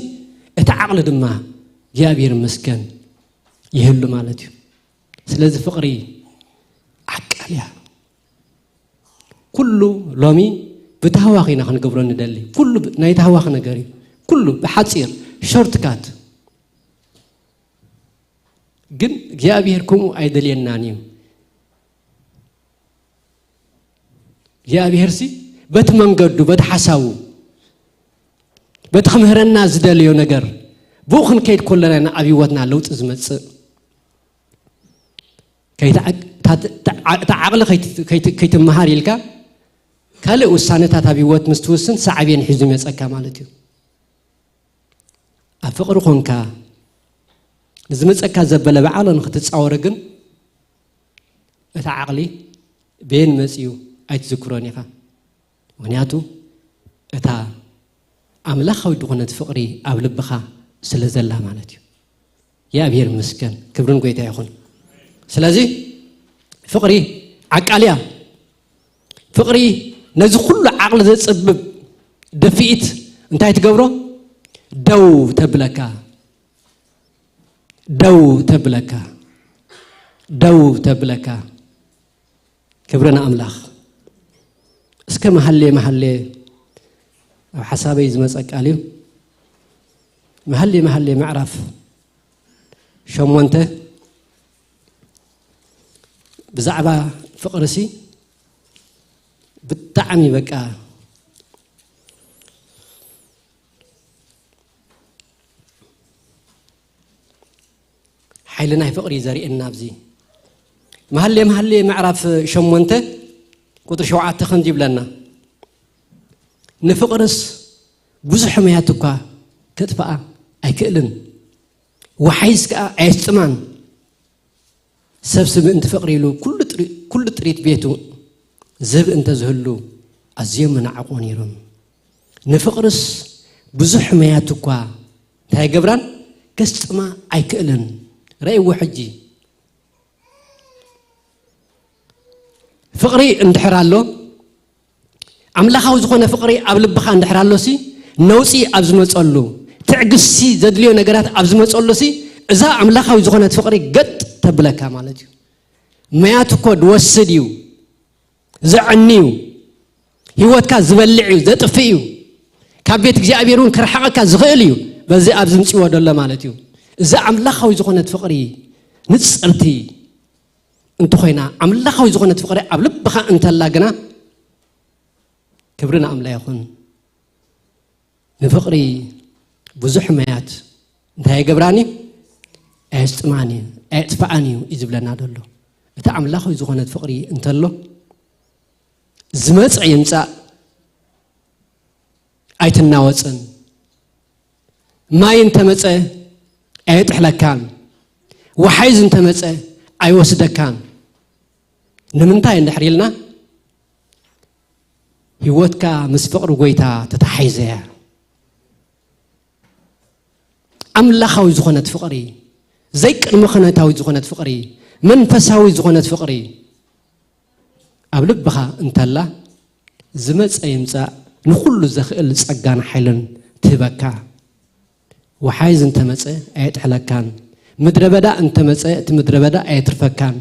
እቲ ዓቅል ድማ እግዚአብሔር ይመስገን ይህሉ ማለት እዩ ስለዚ ፍቅሪ عقاليا ኩሉ ሎሚ ብታዋኺና ክንገብሮ እንደሊ ኩሉ ናይ ታዋኺ ነገር እዩ ኩሉ በሓፂር ሾርት ካት ግን እግዚአብሔር ኮሙ አይደልየናኒ እግዚአብሔር ሲ በትመንገዱ በተሐሳቡ በተخمهرና ዝደልዮ ነገር ቡኽን ከይድ ኮለና አብይወትና ለውጥ ዝመጽእ ከይታ ከይትመሃር ይልካ ካለ ውሳነታት አብይወት ምስትውስን ሰዓቤን ሒዙ ይመጸካ ማለት እዩ አፍቅር ኮንካ ዝመጸካ ዘበለ በዓለን ክትጻወረ ግን እታ ዓቅሊ ቤን መጽዩ ኣይትዝክሮን ኢኻ ምክንያቱ እታ ኣምላኻዊ ድኾነት ፍቅሪ ኣብ ልብኻ ስለ ዘላ ማለት እዩ እግዚአብሔር ይመስገን ክብርን ጎይታ ይኹን ስለዚ ፍቅሪ ዓቃልያ ፍቅሪ ነዚ ኩሉ ዓቅሊ ዘጽብብ ደፊኢት እንታይ ትገብሮ ደው ተብለካ ክብርና ኣምላኽ እስከ መሐሌ حسابي زمزق عليه محلي معرف شمونته بزعبة فقرسي بالطعمي بقى حيلنا فقري زري النابزي محلي معرف شمونته قدر شوعات تخنجيب لنا نفقرس بزح مياتك كتفا أكلن وحيزك أيستمان سبسب أنت فقري له كل تريد بيته زب أنت زهلو أزيم من عقونيرم نفقرس بزح مياتك هاي جبران كستما أكلن رأي وحجي فقري اندحرالو أملاخه زخونة فقري قبل بخان دحرالوسي نوسي أبزمتصلو تعجسي زدليو نجارات أبزمتصلوسي إذا أملاخه زخونة فقري قط تبلكها مالتي ما يتكود وسديو زعنيو هيوتك زبلعيو زطفيو كابيت እግዚአብሔርን كرحقك زغيل እዩ በዚ ኣብዚ ምጽዎ ደሎ ማለት እዩ እዛ አምላኻዊ ዝኾነት ፍቕሪ ንጽርቲ እንተ ኮይና አምላኻዊ ዝኾነት ፍቕሪ ኣብ ልብኻ እንተላግና ክብርና አምላኽ ይኹን ንፍቕሪ ብዙሕ ማያት እንታይ ገብራኒ ኣስጥማኒ ኣጥፋኣኒ ይዝብለና ደሎ እታ አምላኻዊ ዝኾነት ፍቕሪ እንተሎ ዝመጽ ይምጻ ኣይትናወጽን ማይ እንተመጸ ኣይጥሕለካን ወሓይዝ እንተመጸ ኣይወስደካን ንምንታይ እንድሕሪልና ህይወትካ ምስ ፍቕሪ ጎይታ ተተሓይዘያ አምላኻዊ ዝኾነት ፍቕሪ ዘይቅድመ ኸነታዊ ዝኾነት ፍቕሪ መንፈሳዊ ዝኾነት ፍቕሪ ኣብ ልብኻ እንተላ ዝመጽ ይምጻ ንኹሉ ዘኽእል ጸጋን ሓይልን ትህበካ ወሓይዝ እንተመጸ ኣይጥሕለካን ምድረ በዳ እንተመጸ እቲ ምድረ በዳ ኣይትርፈካን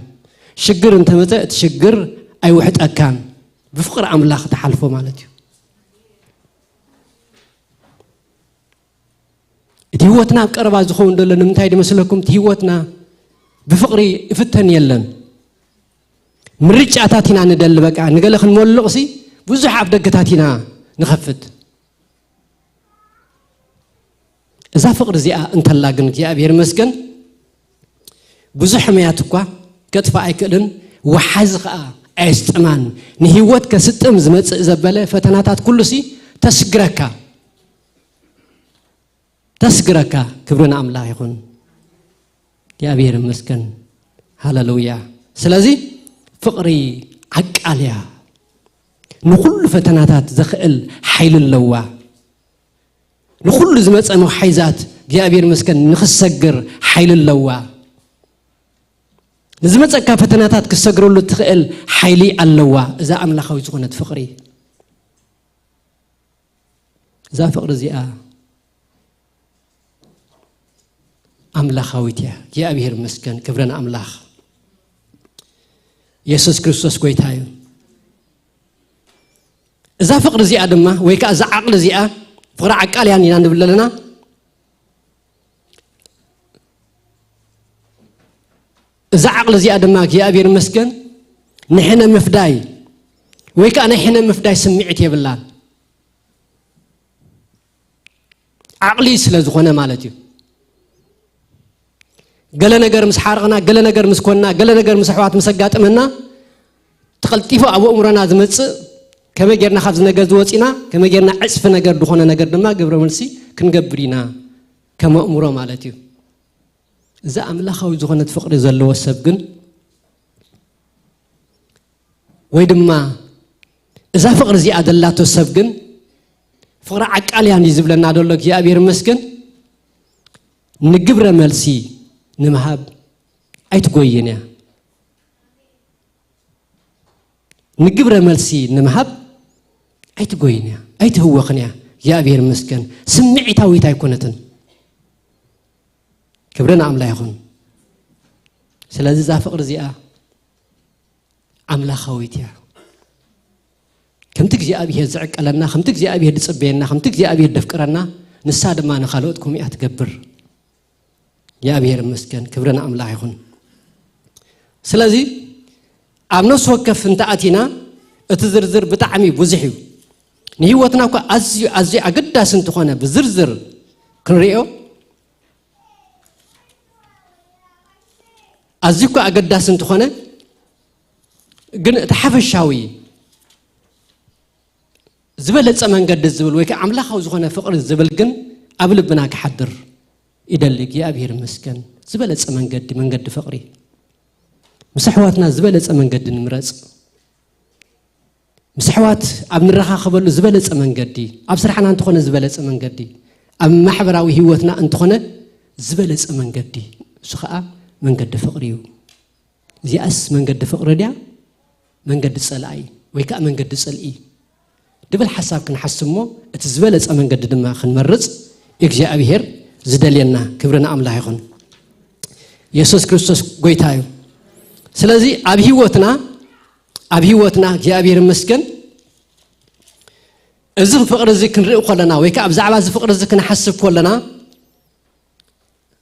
ሽግር እንተመጸ እቲ ሽግር ኣይውሕጠካን ብፍቕሪ አምላኽ ተሓልፎ ማለት እዩ እቲ ህይወትና ኣብ ቀረባ ዝኸውን ደሎ ንምንታይ ድመስለኩም እቲ ህይወትና ብፍቕሪ ይፍተን የለን ምርጫታት ኢና ንደሊ በቃ ንገለ ክንመልቕሲ ብዙሕ ኣብ ደገታት ኢና ንኸፍት እዛ ፍቕሪ እዚኣ እንተላ ግን እግዚአብሔር ይመስገን ብዙሕ ሕማያት እኳ ከጥፋ ኣይክእልን ወሓዝ ኸኣ ኣየስጥማን ንህይወት ከስጥም ዝመጽእ ዘበለ ፈተናታት ኩሉሲ ተስግረካ ክብርና አምላኽ ይኹን እግዚአብሔር ይመስገን ሃሌሉያ ስለዚ ፍቕሪ ዓቃልያ ንኹሉ ፈተናታት ዘኽእል ሓይል ኣለዋ ንኹሉ ዝመጸ መሓይዛት እግዚአብሔር ይመስገን ንኽሰግር ሓይል ኣለዋ ንዝመጸካ ፈተናታት ክሰግረሉ ትኽእል ሓይሊ ኣለዋ እዛ አምላኻዊ ዝኾነት ፍቕሪ እዛ ፍቕሪ እዚኣ አምላኻዊት እያ እግዚአብሔር ይመስገን ክብረና አምላኽ ኢየሱስ ክርስቶስ ጎይታ እዩ እዛ ፍቕሪ እዚኣ ድማ ወይ ከዓ እዛ ዓቕሊ እዚኣ ፍቕሪ ዓቃልያን ኢና ንብል ኣለና እዛ ዓቕሊ እዚኣ ድማ እግዚአብሔር ይመስገን ንሕነ ምፍዳይ ወይ ከዓ ናይ ሕነ ምፍዳይ ስምዒት የብላን ዓቕሊ ስለ ዝኾነ ማለት እዩ ገለ ነገር ምስ ሓርቕና ገለ ነገር ምስ ኮንና ገለ ነገር ምስ ኣሕዋት ምስ ኣጋጥመና ተቐልጢፉ ኣብ ኣእምሮና ዝመጽእ ከመይ ጌርና ካብ ዝነገር ዝወፂና ከመይ ጌርና ዕፅፊ ነገር ዝኾነ ነገር ድማ ግብረ መልሲ ክንገብር ኢና ከም ኣእምሮ ማለት እዩ እዛ አምላኻዊ ዝኾነት ፍቕሪ ዘለዎ ሰብ ግን ወይ ድማ እዛ ፍቕሪ እዚኣ ዘላቶ ሰብ ግን ፍቕሪ ዓቃልያን እዩ ዝብለና ደሎ እግዚአብሔር ይመስገን ንግብረ መልሲ ንምሃብ ኣይትጎይን እያ ንግብረ መልሲ ንምሃብ ኣይትጎይን እያ ኣይትህወኽን እያ እግዚአብሔር ይመስገን ስምዒታዊት ኣይኮነትን ክብረና አምላኽ ይኹን ስለዚ እዛ ፍቕሪ እዚኣ አምላኻዊት እያ ከምቲ እግዚአብሔር ዝዕቀለና ከምቲ እግዚአብሔር ዝጽበየና ከምቲ እግዚአብሔር ደፍቅረና ንሳ ድማ ንኻልኦትኩም እያ ትገብር እግዚአብሔር ይመስገን ክብረና አምላኽ ይኹን ስለዚ ኣብ ነፍሲ ወከፍ እንተኣቲና እቲ ዝርዝር ብጣዕሚ ብዙሕ እዩ ንህይወትና እኳ ኣዝዩ ኣገዳሲ እንትኾነ ብዝርዝር ክንሪኦ ኣዝዩ እኳ ኣገዳሲ እንትኾነ ግን እቲ ሓፈሻዊ ዝበለጸ መንገዲ ዝብል ወይ ከዓ አምላኻዊ ዝኾነ ፍቕሪ ዝብል ግን ኣብ ልብና ክሓድር ይደሊ እግዚአብሔር ይመስገን ዝበለጸ መንገዲ ፍቕሪ ምስ ኣሕዋትና ዝበለጸ መንገዲ ንምረጽ ምስ ኣሕዋት ኣብ ንረኻኸበሉ ዝበለጸ መንገዲ ኣብ ስራሕና እንትኾነ ዝበለጸ መንገዲ ኣብ ማሕበራዊ ህይወትና እንትኾነ ዝበለጸ መንገዲ እሱ ከዓ መንገዲ ፍቕሪ እዩ እዚኣስ መንገዲ ፍቕሪ ድያ መንገዲ ጸልኣይ ወይ ከዓ መንገዲ ጸልኢ ድብል ሓሳብ ክንሓስብ ሞ እቲ ዝበለጸ መንገዲ ድማ ክንመርጽ እግዚአብሔር ዝደልየና ክብርና አምላኽ ይኹን ኢየሱስ ክርስቶስ ጎይታ እዩ ስለዚ ኣብ ህይወትና እግዚአብሔር ይመስገን إذن فقر الزكن رئو كلنا ويكا بزعبا زي فقر الزكن حسب كلنا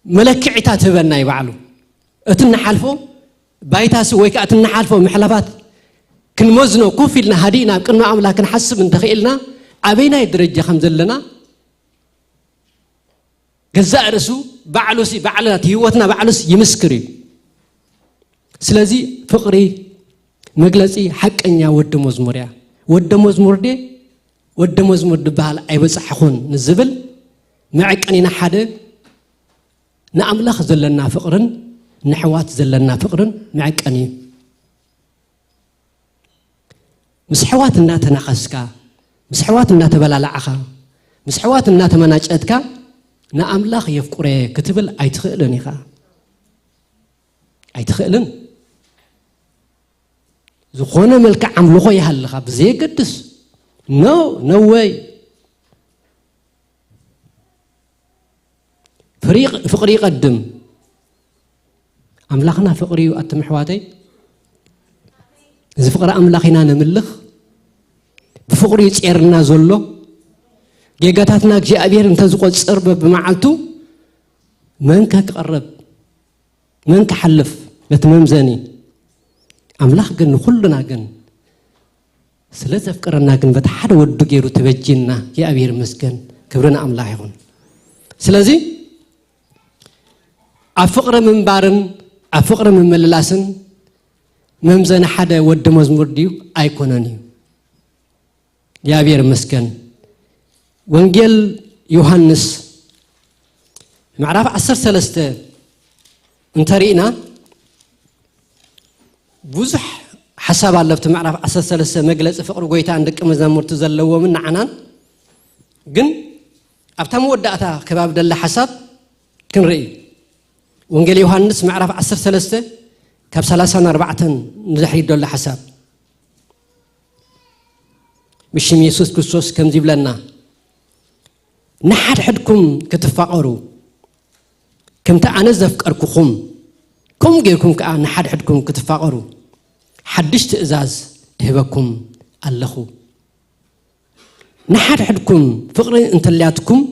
ملك عتات هبنا يبعلو أتنا حالفو بايتاس ويكا أتنا حالفو محلفات كن مزنو كوفيلنا هدينا كنا عملا كن حسب انتخيلنا أبينا يدرج خمزلنا جزاء رسو بعلوسي بعلنا تيوتنا بعلوس يمسكري سلازي فقري مجلسي حق إنيا ود مزموريا ود مزمور دي ود مزمور دبال أي بس حخون نزبل معك أنينا حدا نعملخ زلنا فقرن نحوات زلنا فقرن معك أني مسحوات النات نقصكا مسحوات النات بلالعخا مسحوات النات مناجتكا نعملخ يفقري كتبل أيتخيلنيخا أيتخيلن زخونة ملك عملوه يهلخا بزي قدس no way فقري قدم أملاخنا فقري وأتم حواتي إذا فقر أملاخنا نملخ بفقري يتعيرنا زلو جيغاتاتنا جي أبير انتزقوا تصرب بمعالتو منك قرب منك حلف لتممزاني أملاخ جن كلنا جن سلسة فكرنا جن بتحد ودو جيرو تبجينا يا أبير مسكن كبرنا أملاخ يهون سلازي أفقر من بارن أفقر من مللاسن ممزان حدا ود مزمور ديو أيقونني يا أبير مسكن وانجيل يوحنس معرف 10 انترينا بوزح حساب الله بتمعرف 10 مجلس فقر قويتا عندك مزامور تزلوا من عنان جن أبتم ودعتا كباب دل حساب كن رأي وانجيل يوحنس معرف 10 كاب 34 نزحي دل حساب مش يسوع كريستوس كم جيب لنا نحد حدكم كتفاقروا كم تعنزف كركم كم غيركم كأن نحد حدكم كتفاقروا حدش تأزاز تهبكم اللخو نحد حدكم فقر انتلياتكم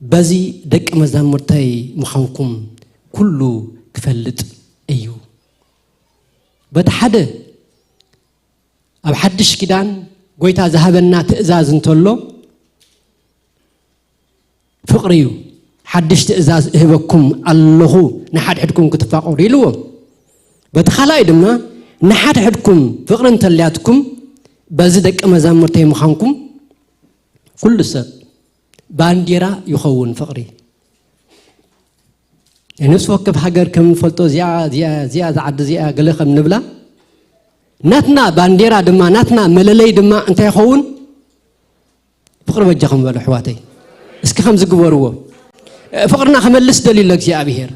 بزي دك مزامرتي مخانكم كله كفلت أيو بتحد أب حدش كدان قويتا ذهبنا تأزاز انتولو فقريو حدش تأزاز هبكم الله نحد حدكم كتفاقوا ريلو بتخلاي دمنا نحد حدكم فقر انتلياتكم بزدك مزامرتي مخانكم كل سب بانديرا يخون فقري يعني نفس وقت بحجر كم فلتو زيادة عد زيادة قلقة من نبلا ناتنا بانديرا دما ناتنا مللي دما انت يخون فقر وجهكم بالحواتي اسكي خمس قبورو فقرنا خملس دليل لك يا أبيهر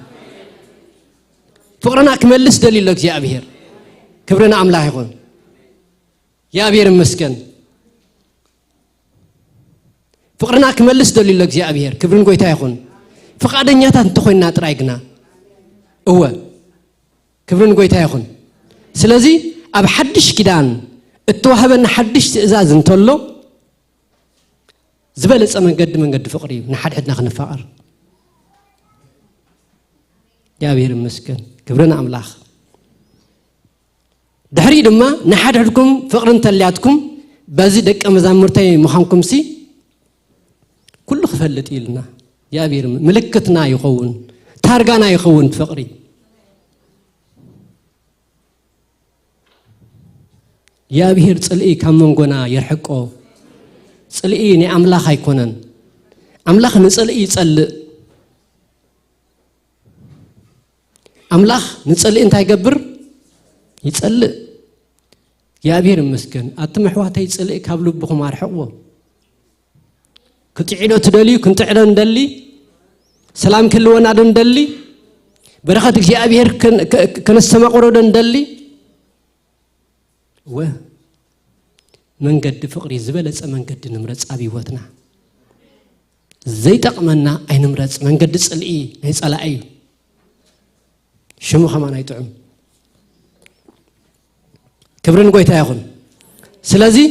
فقرنا خملس دليل لك يا أبيهر كبرنا أملاح يقول يا أبيهر مسكن فقرنا خملس دليل لك يا أبيهر كبرنا قويتا يقول فقادن ياتان تخوينا ترايقنا هو كبرنا قويتا يقول سلازي أب حدش كدان التوهبن حدش تأزاز انتولو زبالة من قد فقري نحد حدنا خنفقر يا بير مسكن كبرنا أملاخ دحري دما نحد حدكم فقر انتلياتكم بازي دك مزامرتي مخانكم سي كل خفلت إلنا يا بير ملكتنا يخون تارقانا يخون فقري يا بير تسلئي كم من قنا يرحقو تسلئي ني أملاخ يكونن أملاخ نسلئي تسلئ أملاخ نسلئ انت يقبر يتسلئ يا بير مسكن أتمحواتي تسلئ كابلو بكم أرحقو كنت عيدو تدلي كنت عيدو ندلي سلام كله ونادو ندلي برختك يا بير كن السماء قرودو ندلي و من قد فقري زبالة من قد نمرز أبي واتنا زي تقمنا أي نمرز من قد تسألئي نسأل أي شمو خمان يطعم كبرن قويتا يخون سلازي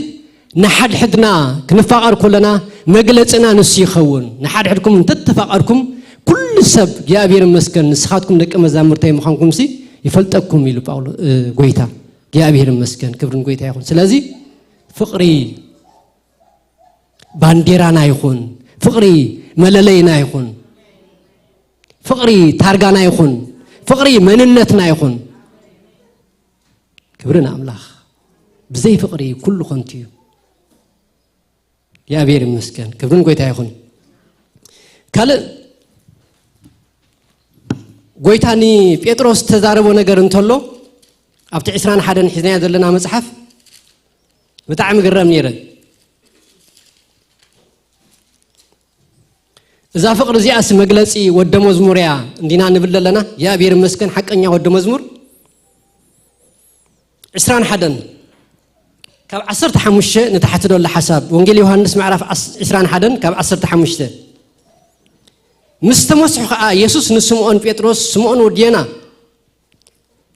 نحد حدنا كنفاقر كلنا مجلسنا نسي خون نحد حدكم تتفاقركم كل سب يا أبير مسكن نسخاتكم لك مزامرتين مخانكم سي يفلتكم يلو باولو غويتا يا أبير مسكن كبرن غويتا يخون سلازي فقري بانديرانا يخون فقري مللينا يخون فقري تارغانا يخون فقري مننتنا يخون كبرنا أملاخ بزي فقري كل خنتيو يا أبير مسكن كبرن غويتا يخون كال غويتاني بيتروس تزاربو نجر انتولو أبتع إسران حدا حزنيا دلنا مصحف بتاع مقرم نيرن إذا فقر زي أس مجلسي ود مزموريا دينا نبل لنا يا أبير مسكن حق أني ود مزمور إسران حدا كاب 15 نتحت دول حساب وانجيل يوحنس معرف إسران حدا كاب 15 مستمسح يسوس نسمعون بيتروس سمعون ودينا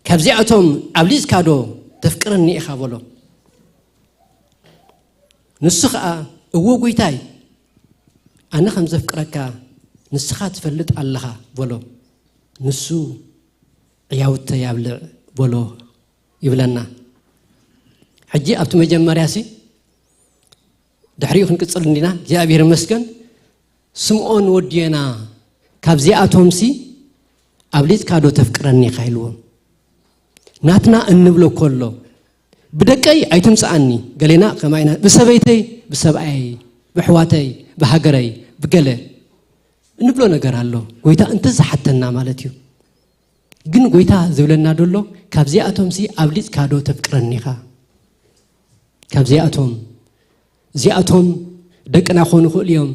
كابزيعتهم أبليز كادو تفكرني إخابولو نسخة هو قويتاي أنا خمس فكرك نسخات فلت الله بولو نسو عياوت يابلع بولو يبلنا حجي أبت مجمع راسي دحريو خنقصل لنا جاء بير مسكن سمعون ودينا كابزيعتهم سي أبليز كادو تفكرني خايلوهم ناتنا النبلو كله بدكاي أيتم سأني قالنا كماينا بسبيتي بسبعي بحواتي بهجري بقلة نبلو نجار الله قويتا أنت زحتنا مالتيو جن قويتا زولنا دولو كابزياتهم سي أبليس كادو تفكرني خا كابزياتهم زياتهم دكنا خون خليهم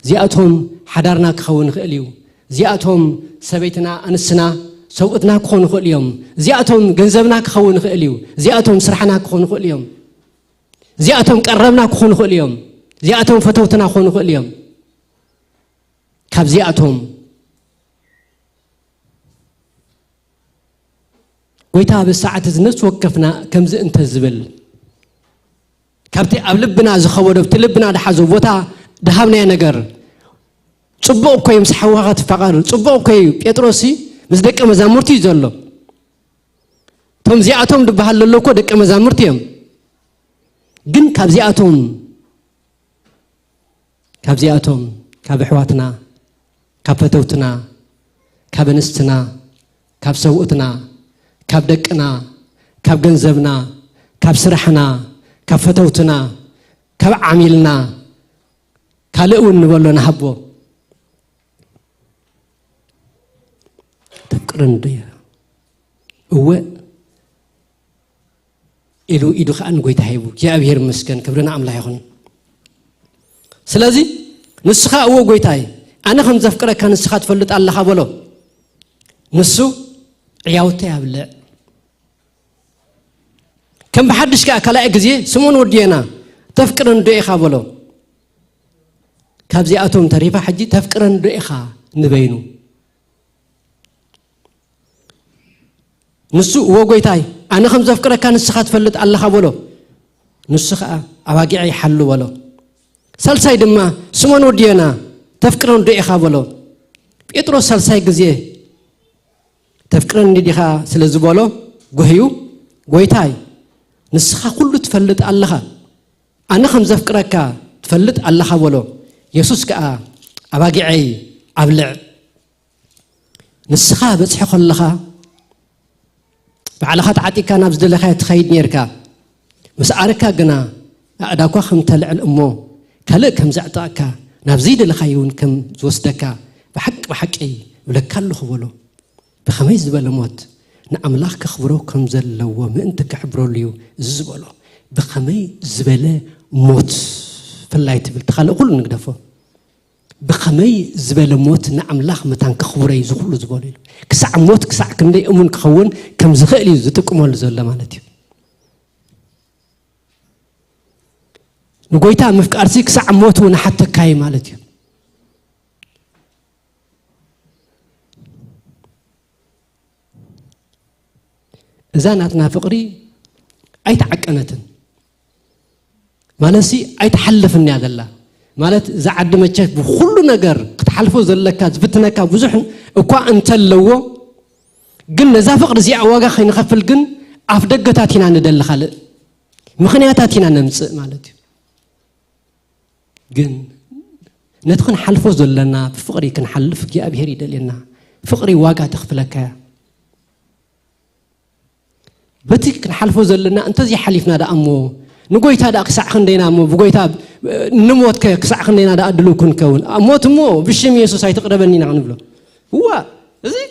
زياتهم حضرنا كخون خليو زياتهم سبيتنا أنسنا سوقتنا كخون خليهم زياتهم جنزبنا كخون خليو زياتهم سرحنا كخون خليهم زياتهم قربنا كخون خليهم زياتهم فتوتنا خون خليهم كاب زياتهم ويتا بالساعة زنس وقفنا كم زي انت الزبل كابتي أبلبنا زخوره بتلبنا دحازو بوتا دهابنا ينقر صبوك كي مسحوغات فقار صبوك كي بيتروسي مزدك مزامرتي زلو توم زياتهم دبهال للوكو دك مزامرتيهم جن كاب زياتهم كابزياتهم كابحواتنا كابفتوتنا كابنستنا كابسوقتنا كابدقنا كابجنزبنا كابسرحنا كابفتوتنا كابعميلنا كالقون نبلو نحبو تفكرن ديا هو إلو خان قوي تحيبو يا أبير مسكن كبرنا عملا يخون سلازي نسخة هو قويتاي أنا خم زفكرة كان نسخة تفلت الله خبله نسو عياوتي أبلع كم بحدش كأكلا إجزي سمون ودينا تفكرن دوي خبله كابزي أتوم تريفا حجي تفكرن دوي خا نبينو نسو هو قويتاي أنا خم زفكرة كان نسخة تفلت الله خبله نسخة أواقعي حلو وله سالساي دما سمون ودينا تفكرن دوي خابلو بيترو سالساي غزي تفكرن دي خا سلازبولو غهيو غويتاي نسخه كله تفلت الله انا خم زفكرك تفلت الله خابلو يسوس كا اباغيعي ابلع نسخه بصحخ الله بعلخات عتيكا نابز دلخا تخيد نيركا مسعركا غنا اعداكو خمتلع الامو كلا كم زعتاك نبزيد الخيون كم زوسدكا بحقي ولكالو خبلو بخميس بالموت نعملاخ كخبرو كم زلو ما انت كحبرو ليو زبلو بخمي زبله موت فلايت بالتخلق كل نقدفو بخمي زبله موت نعملاخ متان كخبري زخلو زبلو كسع موت كسع كندي امون كخون كم زخلي زتقمول زله مالتي نقولتا مفكارسي كسع موتونا حتى كاي مالتي إذا ناتنا فقري أي تعقنتن مالسي أيتحلفني هذا الله مالت زعد متشك بكل نجار تحلفوا زلك زبتنا كبزح وقا أنت اللو قلنا زافق رزيع واقع خين خفل قن أفدقتاتنا ندل خالد مخنياتاتنا نمس مالتي قن ندخل حلفوا زلنا بفقري كن حلف يا أبي هريد لنا فقري واقع تخفلك بتك كن حلفوا زلنا أنت زي حلفنا دا أمو نقول هذا كسع خندينا مو بقول هذا نموت كسع خندينا هذا أدلو كن كون موت مو بشم يسوع سيتقربني نعم بلو هو زي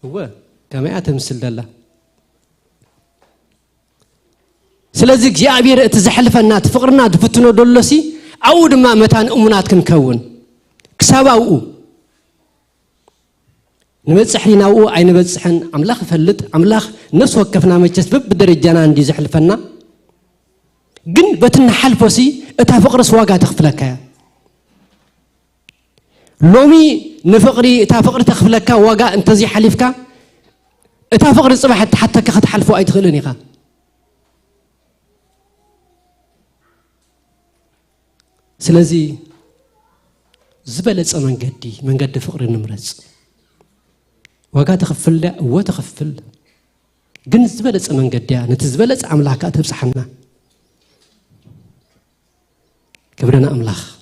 هو كما أتمثل الله سلازك يا أبي تزحلف النات فقرنا دفتنا دولسي عود ما متان أمنات كن كون كسباو نبتصح لنا أو أي نبتصحن عملاخ فلت عملاخ نفس وقفنا مجلس بدرجانا عندي زحلفنا جن بتن حلفوسي اتفقر سواقا تخفلك لومي نفقري اتفقر تخفلك واقا انت زي حليفك اتفقر الصباح حتى كخت حلفو اي تخلني خا سلازي زبلت من قد فقر نمرز واقع تخفل لا وتخفل جن زبلت من قد يا نتزبلت عملاك تبصحنا كبرنا أملاخ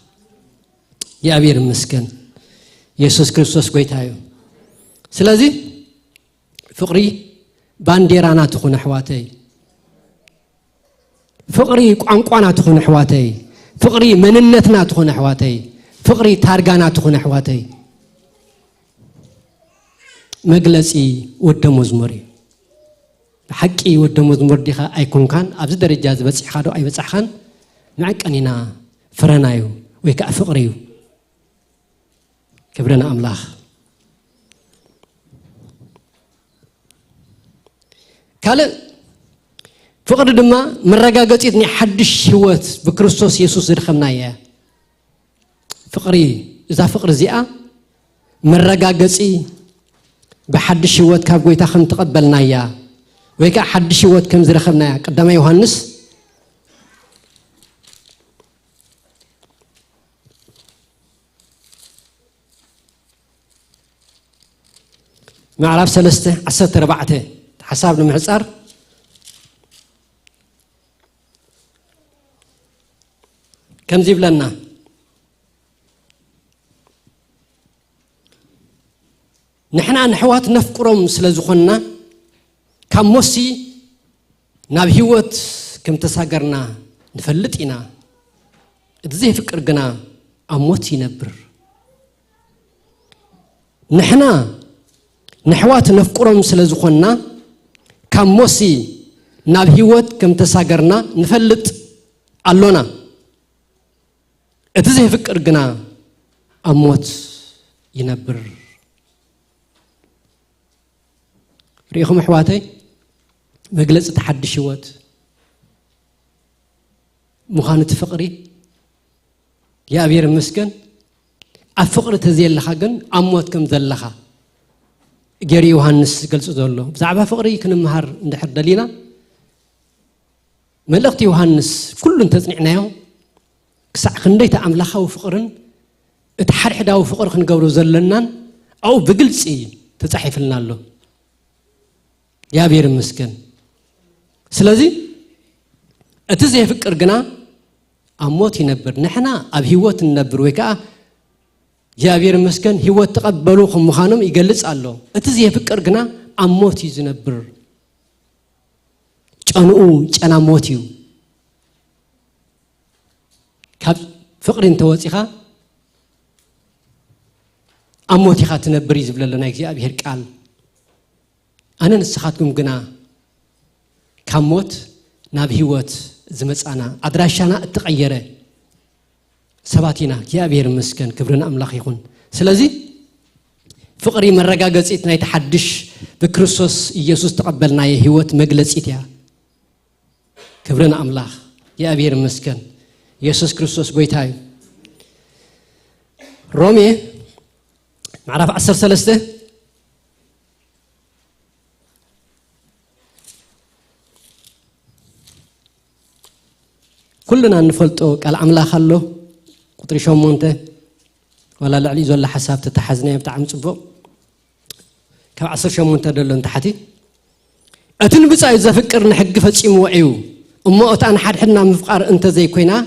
يا أبير المسكن يسوع كريستوس قويتايو سلازي فقري بانديرانا تخون حواتي فقري قانقوانا تخون حواتي فقري مننتنا تخون حواتي فقري تارغانا تخون حواتي مجلسي ودم مزمري حقي ودم مزمر ديخا أيكون كان أبز درجة بس حادو أي بس خان معك أنينا فرنايو ويك فقريو كبرنا أملاخ كله فقر دما مرجع قصيتني حدش هوت بكريستوس يسوع رخمنا يا فقري إذا فقر زيئة مرجع قصي بحدش هوت كابوي تخن تقبلنا يا ويك حدش هوت كم زرخمنا يا قدام يوحنس معرف سلسته عسات ربعته حسابنا محصار كم زيب لنا نحنا نحوات نفكرهم سلازخنا كم موسي نابهوت كم تساقرنا نفلتنا اتزي فكر قنا أموتي نبر نحنا نحوات نفكرهم سلازخنا كم موسي نابهوت كم تساقرنا نفلت اللونا اتزي فكر قنا أموت ينبر ريخم حواتي مجلس تحدي شوات مخانة فقري يا أبير المسكن أفقر تزيل لها جن أموت كم ذلها جري يوحنس قال سؤاله زعبها فقري كن مهار ندحر دلينا ملقت يوحنس كل تزنعناه كسع خنديت أملاخه وفقرن اتحر حدا وفقر خن جورو زلنا أو بقلسي تزحف لنا له يا بير المسكن سلازي اتزي فكر قنا أموت ينبر نحنا أب هيوت النبر ويكا يا بير المسكن هيوت تقبلوا خم مخانم يقلص الله اتزي فكر قنا أموت يزنبر جانو جانا موتيو كاب فقر انت وصيخا أموتي خا تنبر يزبل لنا يا أبي قال أنا نسخاتكم قنا كموت ناب هيوت زمصانا أدراشانا تغيره سباتينا يا أبير مسكن كبرنا أملاخ يكون سلازي فقري مرغاغصيتنا يتحدش بكريستوس يسوع تقبلنا هيوت مغلصيتيا كبرنا أملاخ يا أبير مسكن يسوع كريستوس بيتاي رومي معرف 10:3 كلنا نفلطو قال أملاخ الله قطر شمونته ولا لعلي زول حساب تتحزني بتاع مصبو كعصر شمونته دلو تحتي أتن بس إذا فكر نحق فشيم وعيو أما أتان حد حدنا مفقار أنت زي كوينا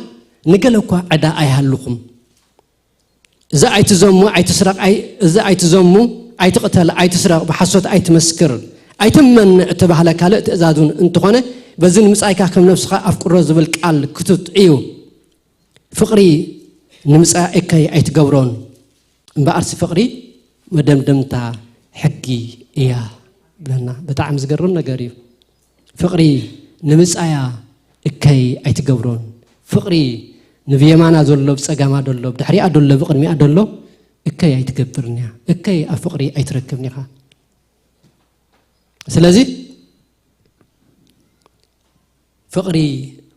نقلكوا عداء هاللقم إذا أي تزمو أي تسرق أي إذا أي تزمو أي تقتل أي تسرق بحصوت أي تمسكر أي تمن تبع لك على تزادون أنت خانة بزين مسأيك كم نفسك أفكر رزبلك على كتوت أيو فقري نمسأيك أي تجورون بأرس فقري مدام دمتا حقي إياه لنا بتعم زجرنا قريب فقري نمسأيا إكي أي تجورون فقري نبي ما نازلوا بسجامة دلوا بتحري أدلوا بقر مي أدلوا إكي أي تكبرني إكي أفقري أي تركبني خا سلازي فقري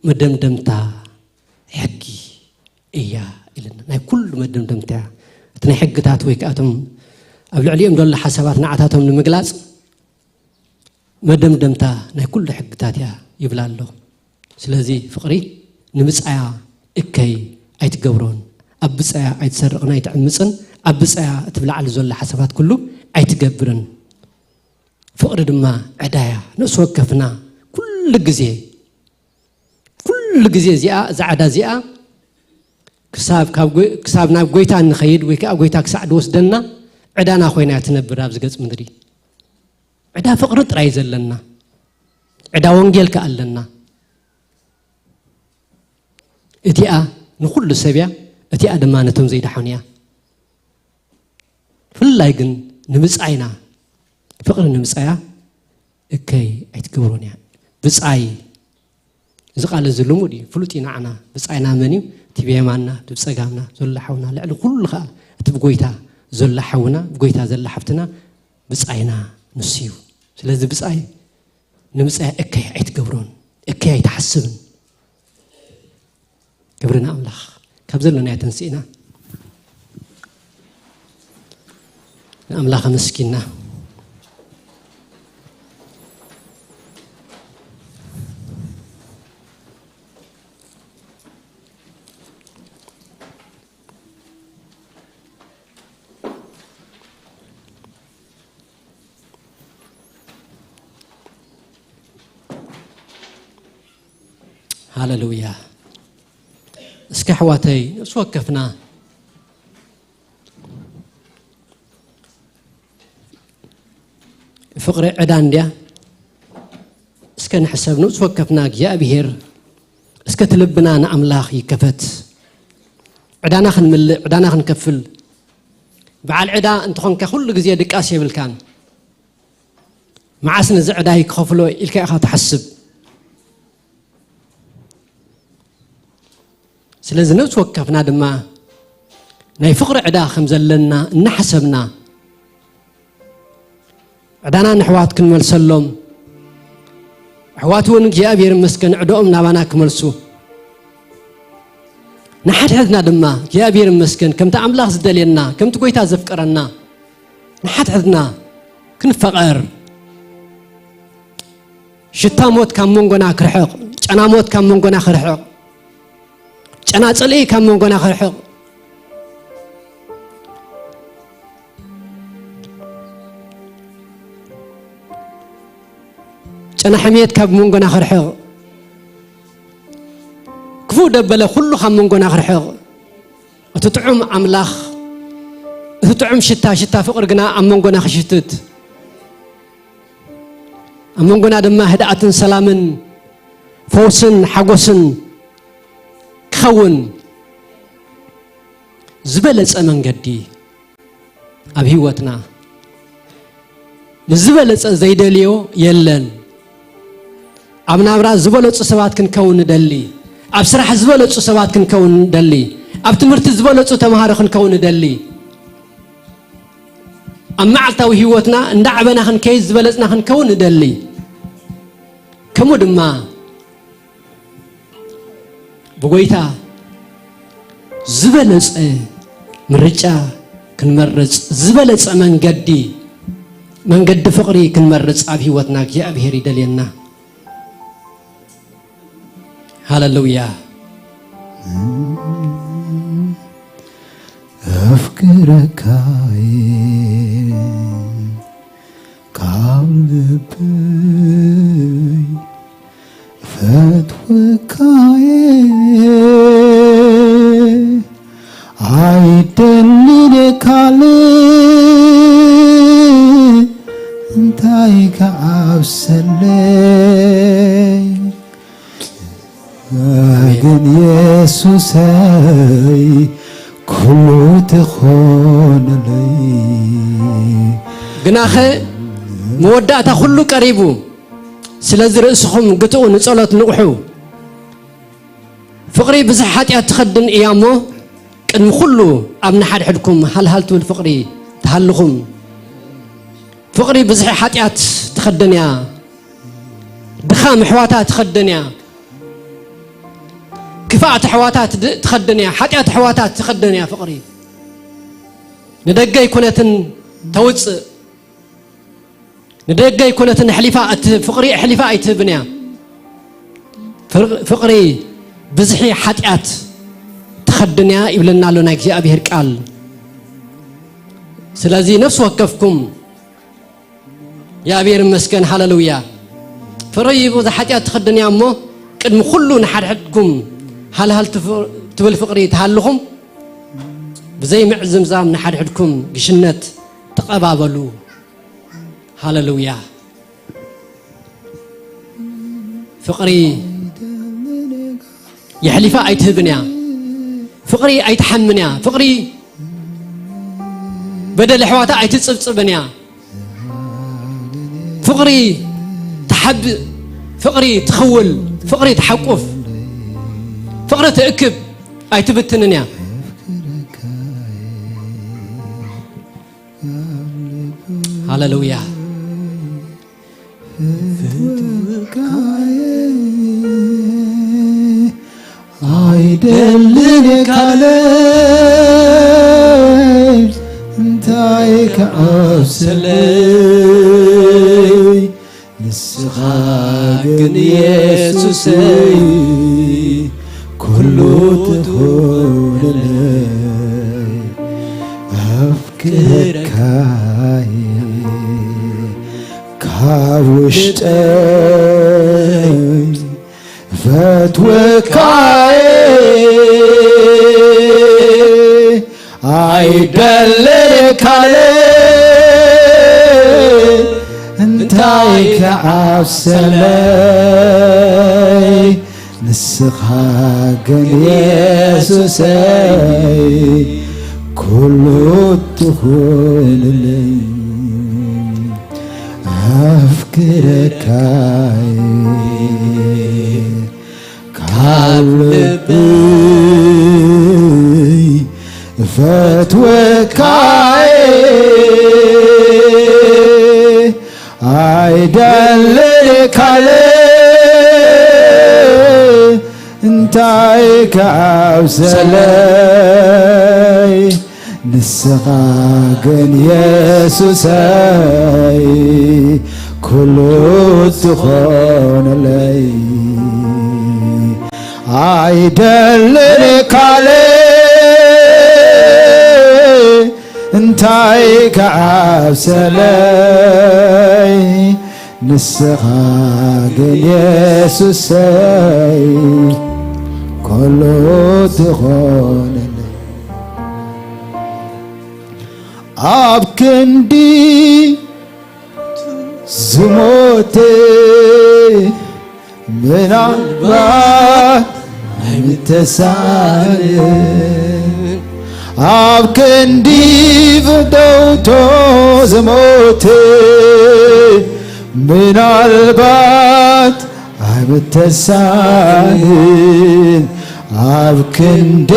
مدام دمتا حقي إياه إلنا ناي كل مدام دمتا تني حق تاتويك أتم قبل عليهم دول حسابات نعتاتهم المجلس مدام دمتا ناي كل حق تاتيا يبلع له سلازي فقري نمسعيا إكي أي تجورون أبسعيا أي تسرقنا أي تعمسن أبسعيا تبلع على زول حسابات كله أي تجبرن فقر دما عدايا نسوقفنا كل جزء زيا زعدا زيا كسابنا بقيتا نخيد ويكا بقيتا كسعد وسدنا عدانا خوينا تنبر أبز جزء مدري عدا فقر ترايز لنا عدا وانجيل كألنا اتيا نقول السبيا اتيا دمانتهم زي دحونيا فلايقن نمسعينا فقر نمسعيا اكي ايتكبرونيا بسعي إذا قال الزلمودي فلوتينا عنا بسعينا مني تبيه معنا تبسقامنا زل حونا لعل كل خا تبقيتها زل حونا بقيتها زل حفتنا بسعينا نسيو سلذ بسعي نمسعي اكي ايتكبرون اكي ايتحسبن كبرنا أملاخ كبزلنا يتنسينا أملاخ مسكيننا هاللويا اسكي حواتي سوقفنا فقر عدان ديا اسكن حسبنا سوقفنا يا بهير اسكت لبنا أملاخ يكفت عدانا عدانا خنكفل بعد عدا انت خنك كل جزية دكاسي بالكان مع سن زعدا يكفلو الكي اخا تحسب سلازم نتوقفنا دما ناي فقر عدا خمزلنا نحسبنا عدانا نحوات كنمل سلم حواتون جابير مسكن عدوم نابانا كملسو نحد حدنا دما جابير مسكن كم تعملاخ زدلينا كم تقويتا زفقرنا نحد حدنا كنفقر شتا موت كم منغنا كرحق جنا موت كم منغنا كرحق جنا صلي كم منغنا كرحق جنا حميت كم منغنا كرحق كفو دبل كله كم منغنا كرحق وتطعم أملاخ تطعم شتا فقرنا أمونغنا خشتت أمونغنا دم هدأة سلامن فوسن حقوسن كون زبلت أمن قدي أبي واتنا زبلت زيد اليو يلن أبنا برا زبلت سوات كن كون دلي أبصراحة زبلت سوات كن كون دلي أبتمرت زبلت تمهار كن كون دلي أما عطاو هيوتنا ندعبنا خن كيز زبلتنا خن كون دلي كمو دما بقويتا زبلت مرجع كنمرج زبلت من قد فقري كنمرج أب هيوتنا يا أبي هري دلينا هاللويا أفكركاي قلبي فتوكاي عيدلك علي انتايك عبسلي أجن يسوسي كله تخون لي جناخه مودعتا كله قريبو سلازي رأسكم قطعوا نصلات نقحو فقري بزحات يتخدن ايامو قدم كله ابن حد حدكم هل تول فقري تهلكم فقري بزحات تخدن يا دخام حواتات تخدن يا كفاءة حواتات تخدن يا حتيات حواتات تخدن يا فقري ندقى يكونتن توص ندقى يكونتن حليفاء فقري حليفاء يتبنيا فقري بزحي حتيات تخدن يا يبلنا لنا እግዚአብሔር ቃል ስለዚህ ነፍስ ወከፍኩም ያብሔር መስከን ሃሌሉያ ፍቅሪ በዝሐቲያት ተخدن يا እሞ ቅድም ሁሉ ንሓድሕድኩም هل تبل فقري تهلكم بزي معزم زام نحد حدكم قشنت تقبابلو هاللويا فقري يحلفا اي تهبنيا فقري اي تحمنيا فقري بدل حواتا اي تصبصبنيا فقري تحب فقري تخول فقري تحقف فقرة تأكب أي تبتننيا هاللويا عيدلك عليك انتايك أبسلي نسخاقن يسوسي كله تهون لي أفكرك كاوشتي فتوكاي عيدلك علي انتايك عبسلي نسخاقن يسوسي كله تخون لي أفكرك كالبي فتوكاي عيدلك علي انتايك عبسلي نسخاقن يسوسي كله تخون لي عيدلك علي انتايك عبسلي نسخاقن يسوسي كله تخون لي أبكندي زموتي من عباد متسالين أبكندي فدوتو زموتي من عباد متسالين أبكندي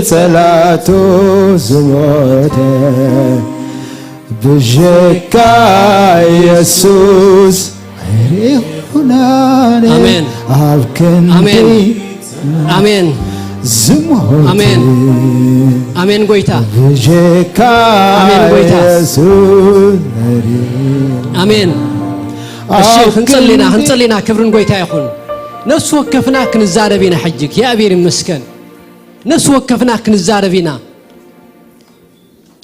صلاتو زموتي بجكا يسوس هناني آمين أبكندي آمين زموتي آمين آمين قويتا بجكا يسوس آمين الشيخ هنصلينا كبرن قويتا يخون نفس وكفنا كنزار بينا حجك يا أبير المسكن نفس وكفنا كنزاربينا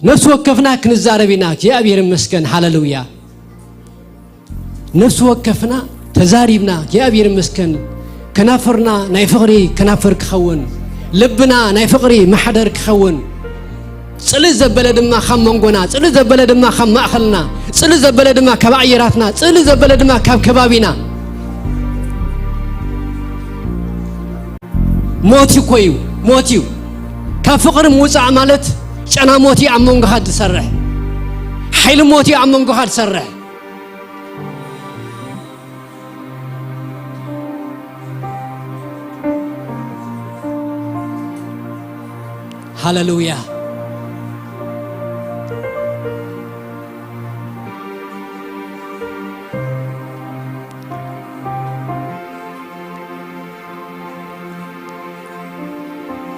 نفس وكفنا كنزاربينا يا أبي المسكن هاللويا نفس وكفنا تزاريبنا يا أبي المسكن كنافرنا نايفقري كنافر كخون لبنا نايفقري محدر كخون صل زبلد ما خم منغونا صل زبلد ما خم ماخلنا صل زبلد ما كبعيراتنا صل زبلد ما كبابينا موتي كويو موتيو كفقر موصع مالت ጨና ሞቲ አመንጎ ሀድ ሰረህ ኃይል ሞቲ አመንጎ ሀድ ሰረህ ሃሌሉያ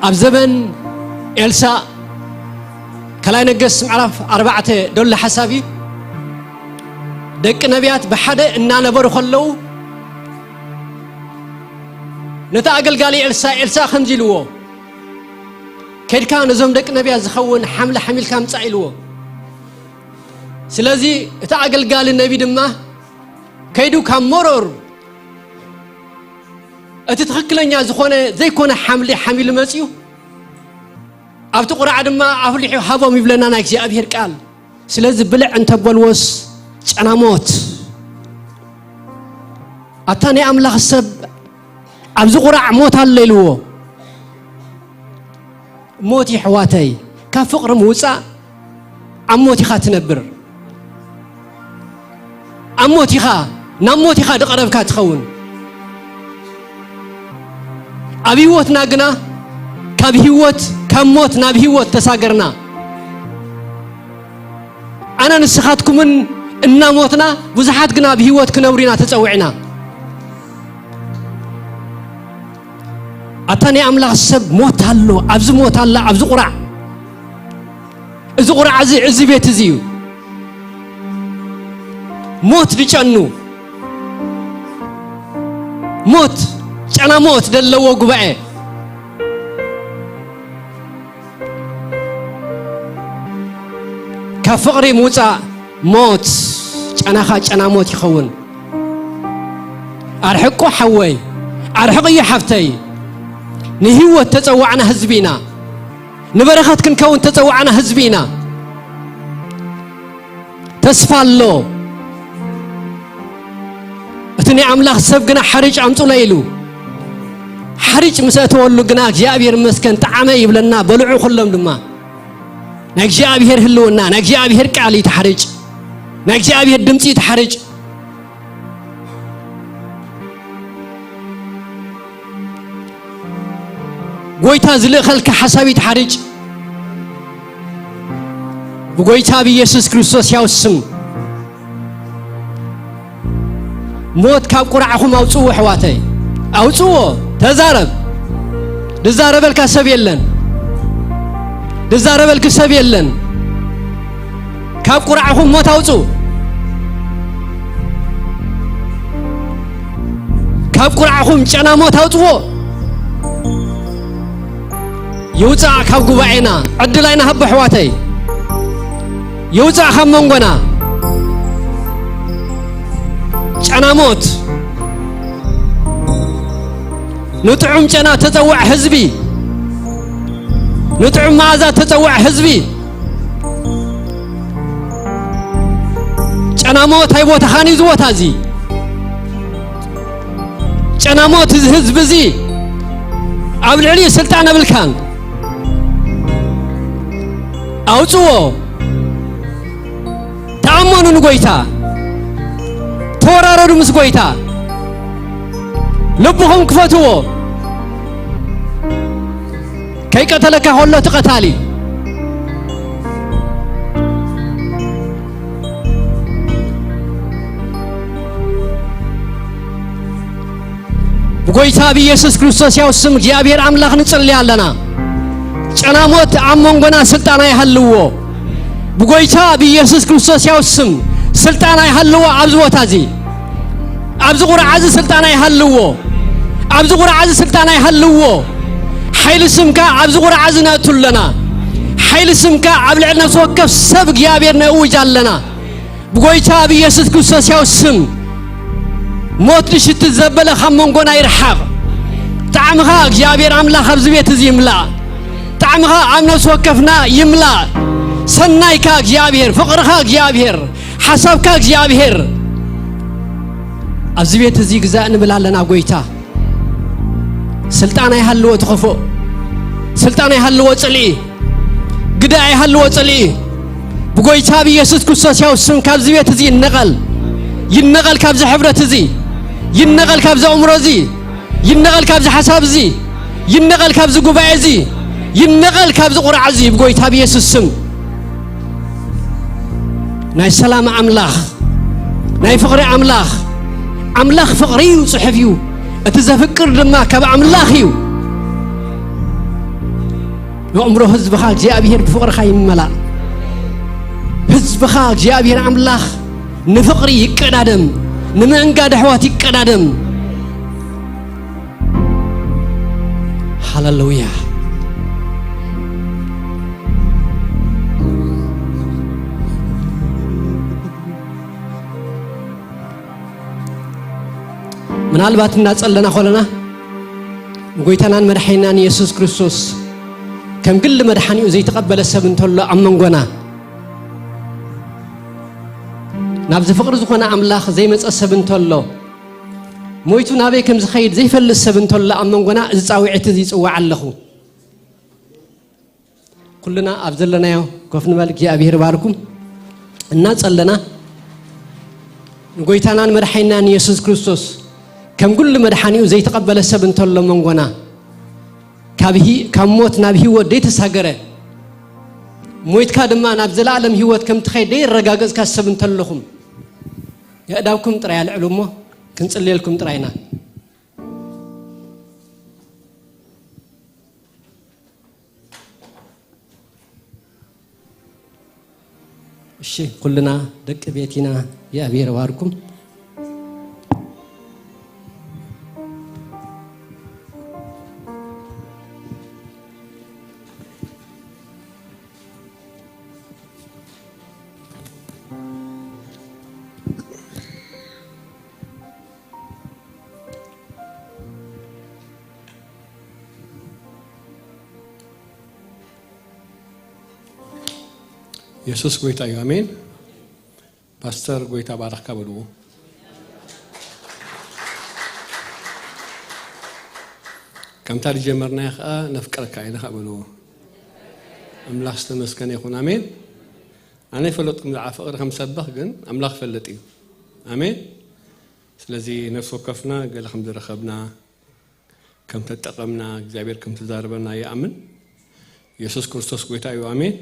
ኣብ ዘመን ኤልሳ كلاي نجس معرف 4 دول حسابي دق نبيات بحدا إن أنا بروخلو نتأجل قالي إلسا خنجلوه كيد كان نزوم دق نبيات زخون حمل كام تعيلوه سلازي تأجل قال النبي دمه كيدو كام مرور أتتخكلني زخونه زي كونه حمل مسيو أبت قرأ عدما أفلح هذا مبلنا ناكسي أبير قال سلز بلع أنت بولوس أنا موت أتاني أملاخ السب أبز قرأ موت هالليلو موتي حواتي كفقر موسى أموتي خا تنبر أموتي خا نموتي خا دقرب كاتخون أبي ووت ناقنا كابهيوت كموت نابهيوت تساقرنا أنا نسخاتكم إن موتنا وزحات قنا بهيوت كنورينا تتسوعنا أتاني أملاك السب موت هالو أبز موت هلا أبز قرع إذ قرع عزي بيت زيو موت بيشانو موت أنا موت دلوا قبعه كفقري موسى موت أنا موت يخون أرحقو حوي أرحقي حفتي نهيو تتوعنا هزبينا نبرخت كنكون تتوعنا هزبينا تسفالو أتني أملاخ سبقنا حرج أمتو ليلو حرج مسأتولو قناك جابير مسكن تعامي بلنا بلعو خلهم دما نجي أبيهر هلونا نجي أبيهر كالي تحرج نجي أبيهر دمتي تحرج قويتا زلي خلق حسابي تحرج بقويتا بيسوس كريستوس يوسم موت كاب قرعهم أوصوه حواتي أوصوه تزارب دزارب الكسب يلن دزارب الكسب يلن كاب قرعهم موت أوصوه كاب قرعهم جنا موت أوصوه يوزع كاب قبعنا عدلنا هب حواتي يوزع خمونغنا جنا موت نطعم جنا تتوع حزبي نطعم ماذا تتوع حزبي جنا موت هاي بوت خاني زوت هذي جنا موت حزب زي عبد العلي سلطان بالكان أوصوه تأمنوا نقويتا تورارو مسقويتا لبهم كفتوه كي قتلك هلا تقتالي بقويتا بيسوس كريستوس يوسم جابير أملاخ نصلي لنا جنا موت أمونغنا سلطانا يحلوه بقويتا بيسوس كريستوس يوسم سلطانا يحلوه عبزوت هذي عبز قرع عز سلطانا يحلوه عبز قرع عز سلطانا يحلوه حيل سمك عبز قرعزنا تلنا حيل سمك عبل عنا سوكف سبق يا بيرنا وجالنا بقويتا بيسد كسوس يا السم موت لشت الزبلة خمون قنا يرحق تعمها يا بير عملا خبز بيت يملا تعمها عمنا سوكفنا يملا سنايكا يا بير فقرها يا بير حسابك يا بير أزبيت زي جزاء نبلا لنا قويتا سلطان يحلو تخفو سلطان يحلو تصلي قداء يحلو تصلي بقويتا بيسوس كسوس يا السم كابزبيت زي ينقل كابز حبرة زي ينقل كابز عمره زي ينقل كابز حساب زي ينقل كابز قباع زي ينقل كابز قرع زي بقويتا بيسوس السم ناي سلام أملاخ ناي فقر أملاخ فقري وصحفيو أتذكر لما كبع أملاخيو وعمره هز بخاك جاء بير بفقر خايم ملا هز بخاك جاء بير أملاخ نفقري يقدادم نمنقاد حواتي يقدادم هاللويا من البات الناس لنا خلنا وقيتنا مدحينا يسوع كريستوس كم كل مدحني وزي تقبل السبن تلا أمن قنا نبذ فقر زخنا أملاخ زي ما السبن تلا مويتو نبي كم زخيد زي فل السبن تلا أمن قنا زاوي اعتزيز وعلخو كلنا أفضل لنا يا كفن مالك يا أبي رباركم الناس لنا وقيتنا مدحينا يسوع كريستوس كم كل مدحاني وزي تقبل السبن تلا من قنا كابه كموت نبيه وديت ساجره مويت كادما نبذل عالم هيوت كم تخيل دير رجاجز كالسبن تلهم يا داوكم ترى العلومه كنصلي لكم تراينا الشيء كلنا دق بيتنا يا أبي رواركم يسوس قويتا يومين باستر قويتا بارك بلو كم تاري جمرنا يخا نفكر كاينه قبلو أملاخ استمسكن يكون آمين أنا فلتكم العفقر خمسة بخجن أملاخ فلتي آمين ስለዚህ ነፍስ ወከፍና ገለ ከም ዝረኸብና ከም ተጠቀምና እግዚአብሔር ከም ተዛረበና ይአምን ኢየሱስ ክርስቶስ ጌታ እዩ አሜን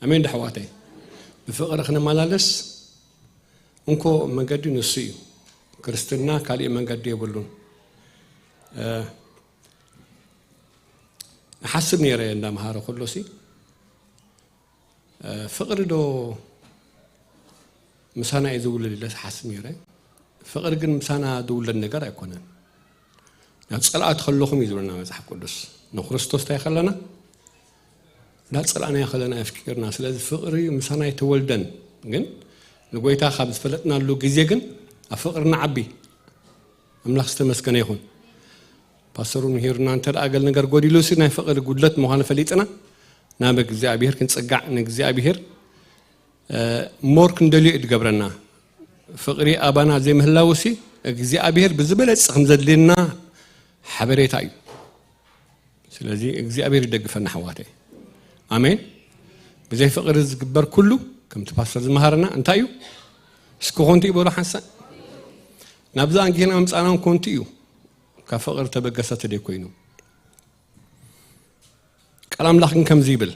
አሜን ደህዋታይ በፍቅር ክንመላለስ እንኮ መንገዱ ንሱ እዩ ክርስትና ካልእ መንገዲ የብሉን حسب نيرة عندما هارو خلصي فقر دو مسانا يزول لله حسب نيرة فقر جن مسانا دول النجار يكونن نتصلعت خلوهم يزولنا مزح قدس نخرستوس تيخلنا لا تصلعنا يخلنا يفكرنا سلاذ فقري مسانا يتولدن جن نقولي خبز فلتنا لو جزء جن فقرنا عبي أملاخ استمسكنا يخون باسرون هيرنا انتر اقل نجار غوديلوسي ناي فقر غدلت مخالفه ليطنا نابك እግዚአብሔር ክንጽጋዕ ንእግዚአብሔር ሞር ክንደልዩ ይድገብረና ፍቅሪ አባና ዘምህላውሲ እግዚአብሔር ብዝበለጽ ከምዘድልና ሓበሬታ እዩ ስለዚህ እግዚአብሔር ይደግፈና حواتي አሜን በዘይ ፍቅር ዝግበር ኩሉ ከም ተፋሰር ዝመሃርና እንታይ እዩ እስከ ኮንቲ ይበሉ ሓንሳ ናብዛ አንጊና ምጻናን ኮንቲ እዩ كفقر تبقسات ديكوينو كلام لكن كم زيبل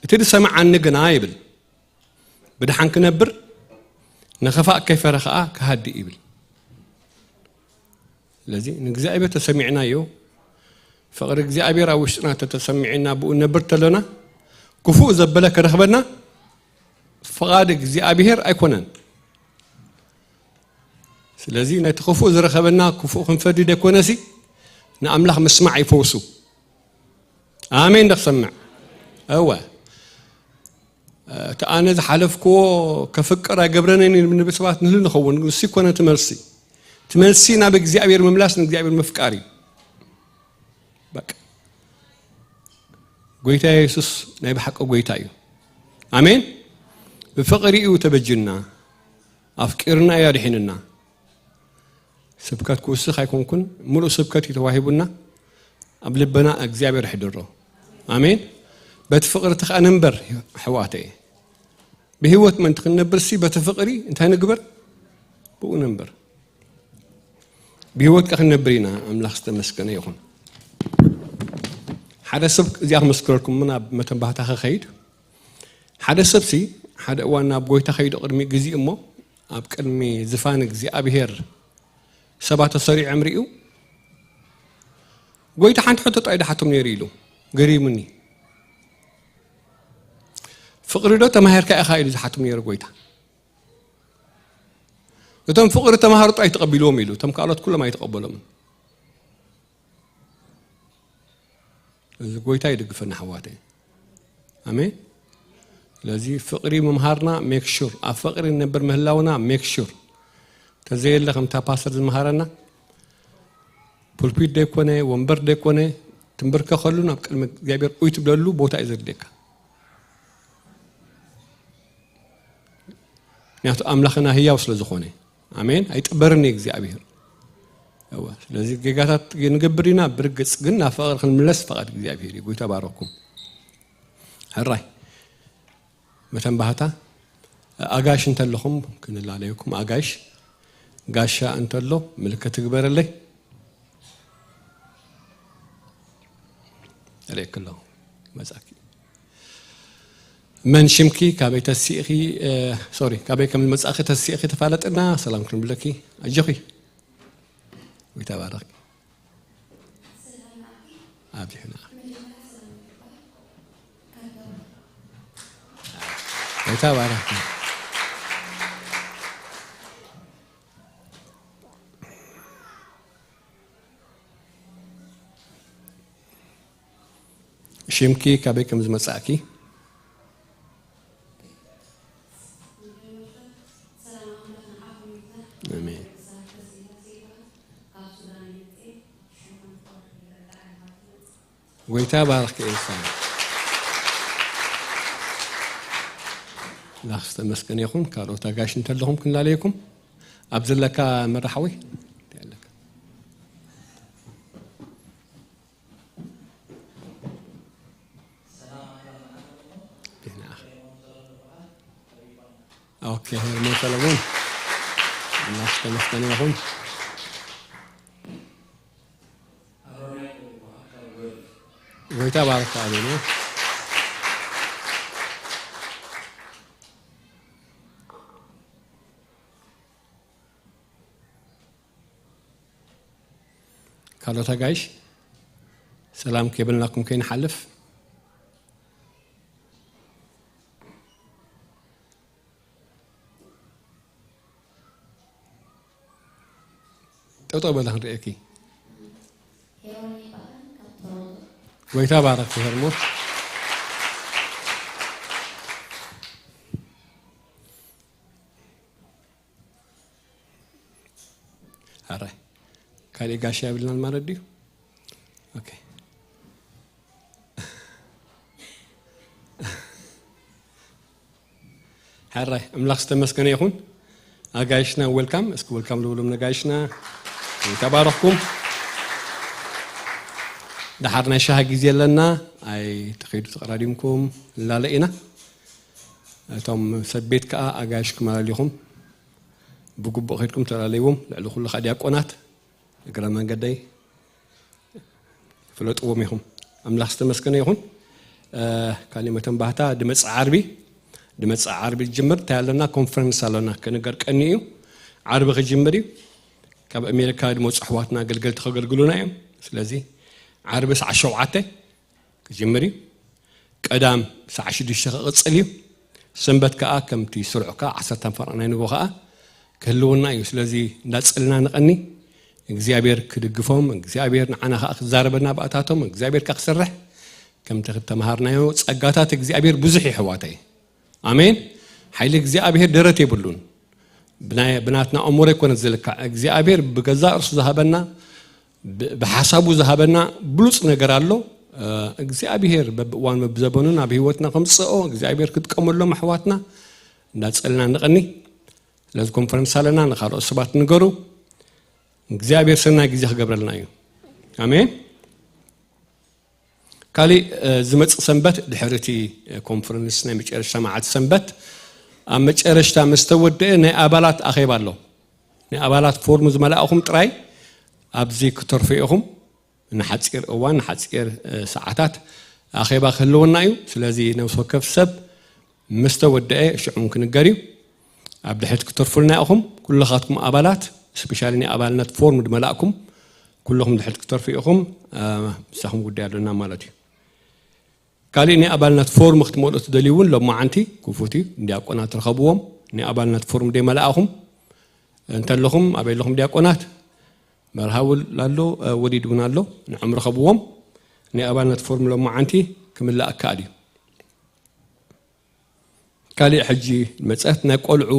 تدي سمع عن جنا يبل بدحن كنبر نخفاء كيف رخاء كهدي يبل الذي نجزائبه تسمعنا يو فقر جزائبه راوشنا تتسمعنا بو نبر تلنا كفو زبلك رخبنا فقاد جزائبه ايكونن الذي نتخفو زرخبنا كفو خنفدي ديكونسي نأملاخ مسمع يفوسو آمين دخسمع أوه تأنا إذا حلفكو كفكر أجبرني من بسبات نهل نخون نسي كنا تمرسي نابك زيابير مملاس نزيابير مفكاري بك قويتا يسوس نايب حق قويتايو آمين بفقري وتبجلنا أفكرنا يا رحيننا سبكات كوسخ هيكون كن ملو سبكات يتواهبنا قبل بنا أجزاء حدره آمين بتفقر تخ نمبر حواتي بهوت من تخنبر سي بتفقري انت هنقبر بو نمبر بهوت كخنبرينا أملاخ استمسكنا يخون حدا سبك زيار مسكركم منا متنبهتها خيد حدا سبسي حدا وانا بقويتا خيد قرمي جزي امو أبكرمي زفانك زي أبيهر سبعة صريع عمريو قويتا حانت حتى طايدة حتى منيريلو قريب مني فقر دو تمهر كأخايل زي حتى منير قويتا وتم فقر تمهر طاي تقبلوهم يلو تم قالت كل ما يتقبلهم قويتا يدق فن حواتي آمين لذي فقري ممهارنا ميك شور أفقري نبر مهلاونا ميك شور تزيل لكم تاباسر المهارنا بولبيت ديكونه ومبر ديكونه تمبرك خلونا بكلمة جابير قويت بلالو بوتا إزر ديك نحن أملاخنا هي وصل زخوني آمين هيتقبرني جابير أوه لذي جيجاتات نجبرينا برجس قلنا فقر خل ملس فقط جابير يقول تباركم هالراي مثلا بهتا أجاش أنت لهم كن الله عليكم أجاش قاشا أنت له ملكة تكبر لي عليك الله مزاكي من شمكي كابي تسيخي سوري كابي كم المزاخي تسيخي تفعلت أنا سلام كن بلكي أجوي ويتبارك أبي هنا ويتبارك شمكي كابي كم زمساكي آمين ويتبارك إنسان لا استمسكن يخون كارو تاجاش انت لهم كن عليكم أبذل لك مرحوي اوكي هرمون سلامون الله استمسكن يخون ويتبارك علينا قالوا تاجاش سلام كيبن لكم كين حلف توطب لها رأيكي ويتبارك في هرمون هراي كاري قاشي بالنا المردي اوكي هراي املاخ استمسكن يخون اغايشنا ويلكم اسكو ويلكم لولم نغايشنا تبارككم دحرنا شاه غيزي لنا اي تخيدو تقراديمكم لا لقينا توم سبيت كا اغاشكم عليكم بقبو خيدكم تراليوم لعلو كل خدياقونات اقرا منقداي فلطوم يهم املاح استمسكن يهم كلمه باهتا دمص عربي جمر تاعلنا كونفرنس علينا كنغر قنيو عربي خجمري كاب امريكا دمو صحواتنا غلغل تخغلغلونا يم سلازي عربي ساعه 7 كجمري قدام ساعه 6 قصليو سنبت كا كمتي سرعكا 10 فرقنا نغوخا كلونا يو سلازي نصلنا نقني እግዚአብሔር ክድግፎም እግዚአብሔር ንዓና ከዘርበና ባታቶም እግዚአብሔር ከክስረህ كم تمهرنايو ጸጋታት እግዚአብሔር ብዙሕ ይሕዋተይ አሜን ኃይል እግዚአብሔር ደረት ይብሉን ብናትና አሞረ ኮነ ዘልካ እግዚአብሔር በገዛ እርሱ ዘሃበና በሐሳቡ ዘሃበና ብሉጽ ነገር አለው እግዚአብሔር በዋን መብዘበኑና በህይወትና ከምጽኦ እግዚአብሔር ክትቀመሎም አሕዋትና እንዳጸልና ንቀኒ ለዚ ኮንፈረንስ አለና ንኻልኦ ሰባት ንገሩ እግዚአብሔር ሰና ጊዜ ይገብረልና እዩ አሜን ካሊ ዝመጽ ሰንበት ድሕርቲ ኮንፈረንስ ናይ መጨረሻ ማዓት ሰንበት ኣብ መጨረሻ መስተወደእ ናይ ኣባላት ኣኼባ ኣሎ ናይ ኣባላት ፎርም ዝመላእኹም ጥራይ ኣብዚ ክትርፉ ኢኹም ንሓፂር እዋን ንሓፂር ሰዓታት ኣኼባ ክህልወና እዩ ስለዚ ነብስ ወከፍ ሰብ መስተወደእ ሽዑም ክንገርዩ ኣብ ድሕት ክትርፉልና ኢኹም ኩልኻትኩም ኣባላት ስፔሻሊ ናይ ኣባልነት ፎርም ድመላእኩም ኩልኹም ድሕት ክትርፉ ኢኹም ንሳኹም ጉዳይ ኣለና ማለት እዩ ካሊ ናይ ኣባልነት ፎርም ክትመልኡ ትደልዩውን ሎማዓንቲ ክፉቲ ዲያቆናት ረኸብዎም ናይ ኣባልነት ፎርም ደመላእኹም እንተለኹም ኣበይለኹም ዲያቆናት መርሃውል ላሎ ወዲድውን ኣሎ ንዕም ረኸብዎም ናይ ኣባልነት ፎርም ሎማዓንቲ ክምላእ ካል እዩ ካሊ ሕጂ መጽት ናይ ቆልዑ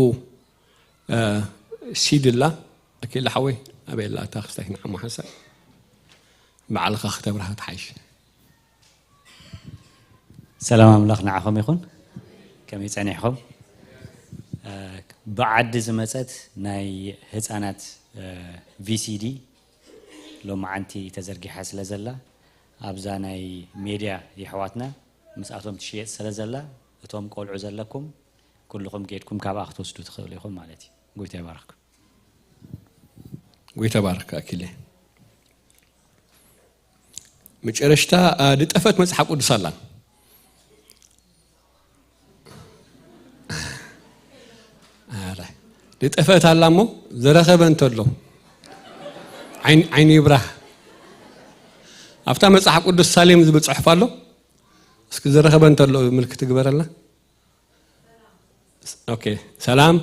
ሲድላ ኣኪላ ሓወይ ኣበይላ ታኽስታይ ንዓም ሓሳብ በዓልኻ ክተብረሃ ትሓይሽ سلام أملاك نعخم يكون كم يتصنعهم بعد زمانات ناي هتانات VCD لو ما عنتي تزرقي حاسل زلا أبزا ناي ميديا يحواتنا مسألتهم تشيء سلزلا توم قول عزلكم كلكم جيتكم كابا أختوس تدخلوا مالتي قوي تبارك أكيد مش أرشتا دتأفت مسحب ودسالان لتأفت على مو زرخة بنتلو عيني براه أفتح مسحق قد السالم زبط صحفالو اسك زرخة بنتلو ملك تقبر الله أوكي سلام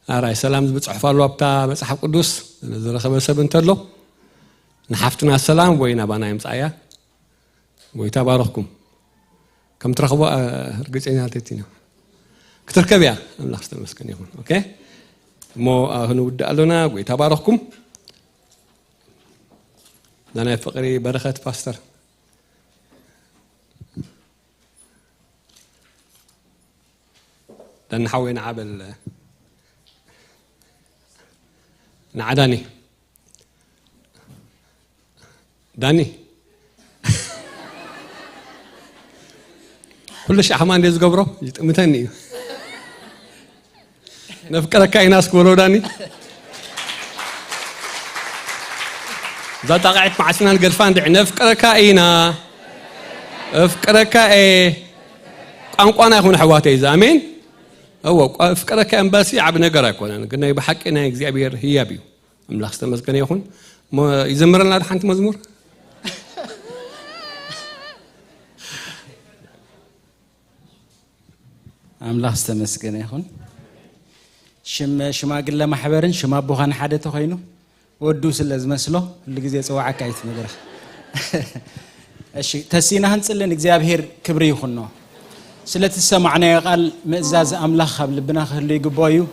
أراي سلام زبط صحفالو أفتح مسحق قدوس زرخة بنتلو نحفتنا السلام وين أبانا يمسعيا ويتبارككم كم ترخبوا رجعين هالتينا كتركبيا الله يستر مسكن يكون اوكي مو هنود قالونا ويتبارككم لنا فقري بركه باستر لان حوي نعبل نعداني داني كل شيء حمان ديز قبره يتمتني نفكرك أي ناس كولو داني ذات قاعد مع سنان قرفان دع نفكرك أينا أفكرك إيه أنا يكون حواتي زامين هو أفكرك أمباسي عبنا قرأك وأنا قلنا يبحق إنه إكزابير هي بيو أملاخ استمسكني يكون ما يزمرنا لحد حنت مزمور أملاخ استمسكني يكون شما قل ما حبرن شما بوخان حدث خينو ودوس اللازم مسلو اللي جزء سوا عكايت مدرخ الشيء تسينا هنسلن إجابير كبري يخنو سلت السمعنا قال مزاز أملاخ قبل بناخ اللي يجبايو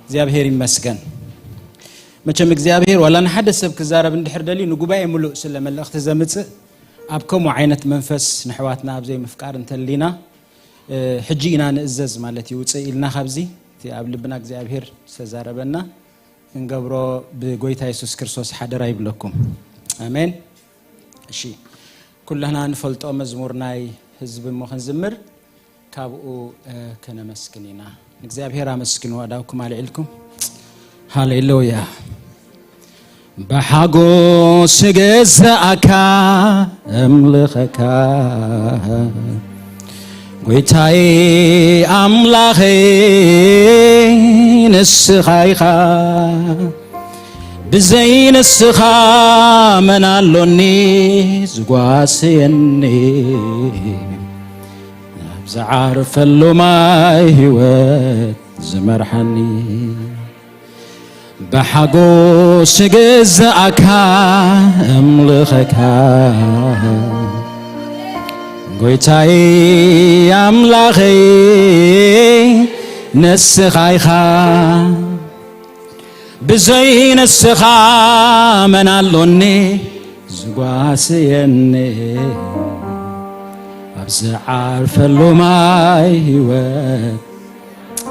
إجابير مسكن ما كم إجابير ولا نحدث بكزارة بندحر دليل نجوباي ملو سلم الأخت زمتس أبكم وعينة منفس نحواتنا بزي مفكار انتلينا حجينا نزز مالتي وتسئلنا خبزي قبل بنا إجابير سزاربنا نقبرو بقويتا يسوس كرسوس حدرا يبلكم آمين شيء كلنا نفلت مزمورناي حزب مخن زمر كابو كنا مسكنينا إجابير مسكنوا أداوكم على علكم هاليلويا بحاجو سجزاك أملخك قويتاي أملاخي نسخايخا بزين السخا من اللوني زقاسيني بزعار فلو ما هيوت زمرحني بحقو سجزاك أملخك ጎይታዬ አምላኼ ንስኻ ኢኻ ብዘይ ንስኻ መን ኣሎኒ ዝጓስየኒ ኣብ ዝዓርፈሉ ማይ ህይወት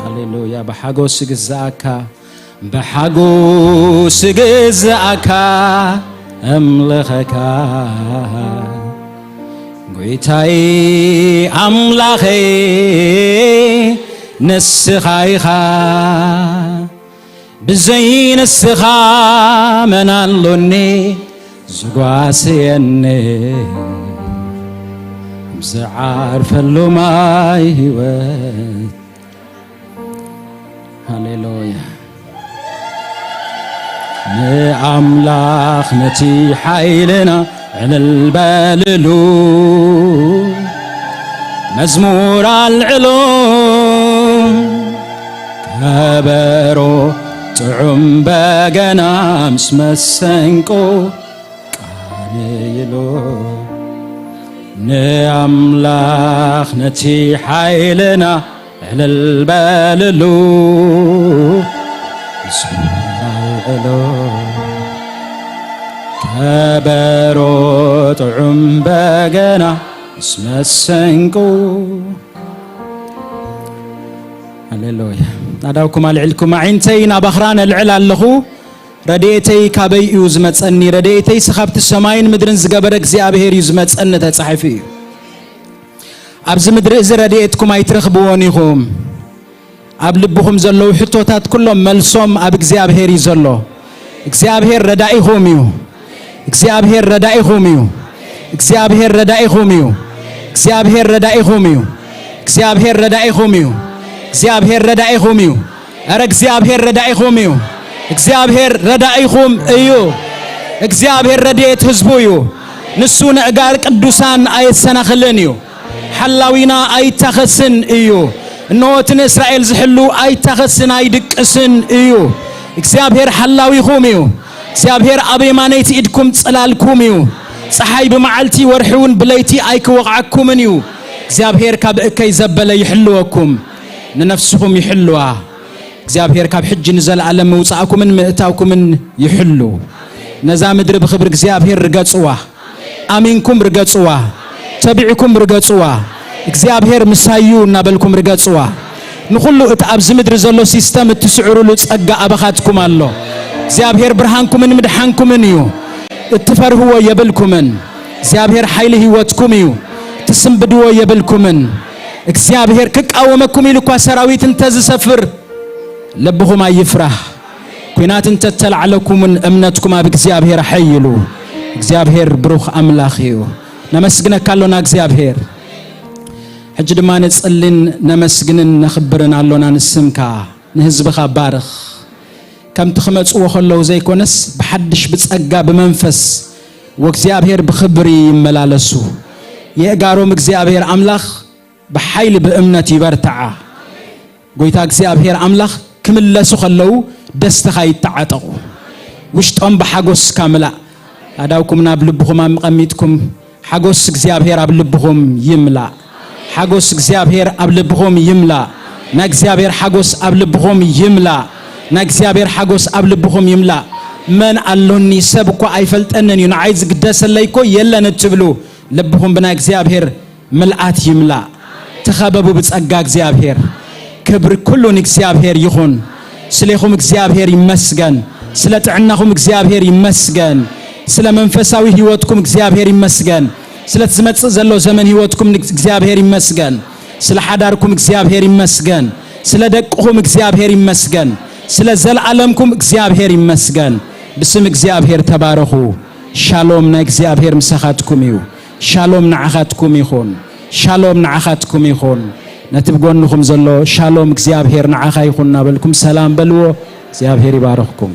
ሃሌሉያ ብሓጎስ ግዛእካ بحقوس جزاكا أملخكا قويتاي أملخي نسخايخا بزين السخا من اللوني زقواسيني بزعار فلو ماي هيوت هاليلويا أملاخ نتي حيلنا على الباللو مزمور العلوم كبرو طعم بقنا مسمسنكو قانيلو أملاخ نتي حيلنا على الباللو كبرو طعم بقنا اسم السنقو هللويا ناداوكم العلكم عينتين بخران العلال لخو رديتي كابي يوزمت أني رديتي سخبت السماين مدرن زقبرك زيابهير يوزمت أني تتصحفي أبز مدرز رديتكم يترخبونيهم أبلبهم زلوا حطوتات كلهم ملصوم أب እግዚአብሔር ይዘሎ እግዚአብሔር ረዳኢኹም እዩ እግዚአብሔር ረዳኢኹም እዩ እግዚአብሔር ረዳኢኹም እዩ እግዚአብሔር ረዳኢኹም እዩ እግዚአብሔር ረዳኢኹም እዩ እግዚአብሔር ረዳኢኹም እዩ አረ እግዚአብሔር ረዳኢኹም እዩ እግዚአብሔር ረዳኢኹም እዩ እግዚአብሔር ረድኤት ህዝቡ እዩ ንሱ ንዕጋር ቅዱሳን አይሰናኽልን እዩ ሐላዊና አይታኸስን እዩ نوتن إسرائيل زحلو أي تخسن أي دقسن إيو እግዚአብሔር حلاويكم إيو እግዚአብሔር أبي ما نيتي إدكم تسألالكم إيو صحي بمعلتي ورحون بليتي أي كوقعكم إيو እግዚአብሔር كاب إكي زبل يحلوكم ننفسهم يحلوها እግዚአብሔር كاب حج نزل على موصاكم من مئتاكم من يحلو نزام درب خبر እግዚአብሔር رقصوا آمينكم رقصوا تبعكم رقصوا እግዚአብሔር ምሳዩ እናበልኩም ርገጽዋ ንኹሉ እትአብዝ ምድር ዘሎ ሲስተም እትስዕሩሉ ጸጋ አበኻትኩም አሎ እግዚአብሔር ብርሃንኩምን ምድሓንኩምን እዩ እትፈርህዎ የብልኩምን እግዚአብሔር ኃይል ህይወትኩም እዩ ትስምብድዎ የብልኩምን እግዚአብሔር ክቃወመኩም ኢልኳ ሰራዊት እንተዝሰፍር ለብኹም አይፍራህ ኩናት እንተተላዕለኩምን እምነትኩም አብ እግዚአብሔር ኃይሉ እግዚአብሔር ብሩኽ አምላኽ እዩ ነመስግነካለና እግዚአብሔር حج ما نصلين نمسجنن نخبرن علونا نسمكا نهزبخا بارخ كم تخمصو خلو زي كونس بحدش بتصقا بمنفس واغزيابير بخبري يملالسو يغاروم اغزيابير املاخ بحيل بامنت يبرتعا غويتا اغزيابير املاخ كملسو خلو دستخا يتعاطو وشطم بحاغوس كاملا اداوكم نابلبكم امقميتكم حاغوس اغزيابير ابلبكم يملا حاجوس እግዚአብሔር አብልብኹም ይምላ ና እግዚአብሔር حاجوس አብልብኹም ይምላ ና እግዚአብሔር حاجوس አብልብኹም ይምላ من አሎኒ ሰብኮ አይፈልጠነን ይና አይዝ ግደሰለይኮ የለን ትብሉ ልብኹም ብና እግዚአብሔር መልአት ይምላ ተኸበቡ በጸጋ እግዚአብሔር ክብር ኩሉን እግዚአብሔር ይሁን ስለኹም እግዚአብሔር ይመስገን ስለ ጥዕናኹም እግዚአብሔር ይመስገን ስለ መንፈሳዊ ህይወትኩም እግዚአብሔር ይመስገን ስለ ተዝመጽ ዘሎ ዘመን ህይወትኩም እግዚአብሔር ይመስገን ስለ ሐዳርኩም እግዚአብሔር ይመስገን ስለ ደቅኹም እግዚአብሔር ይመስገን ስለ ዘላለም እግዚአብሔር ይመስገን بسم እግዚአብሔር ተባረኹ ሻሎም ና እግዚአብሔር ምሰኻትኩም እዩ ሻሎም ንዓኻትኩም ይኹን ሻሎም ንዓኻትኩም ይኹን ነትብጎንኩም ዘሎ ሻሎም እግዚአብሔር ንዓኻ ይኹን ናበልኩም ሰላም በልዎ እግዚአብሔር ይባረኽኩም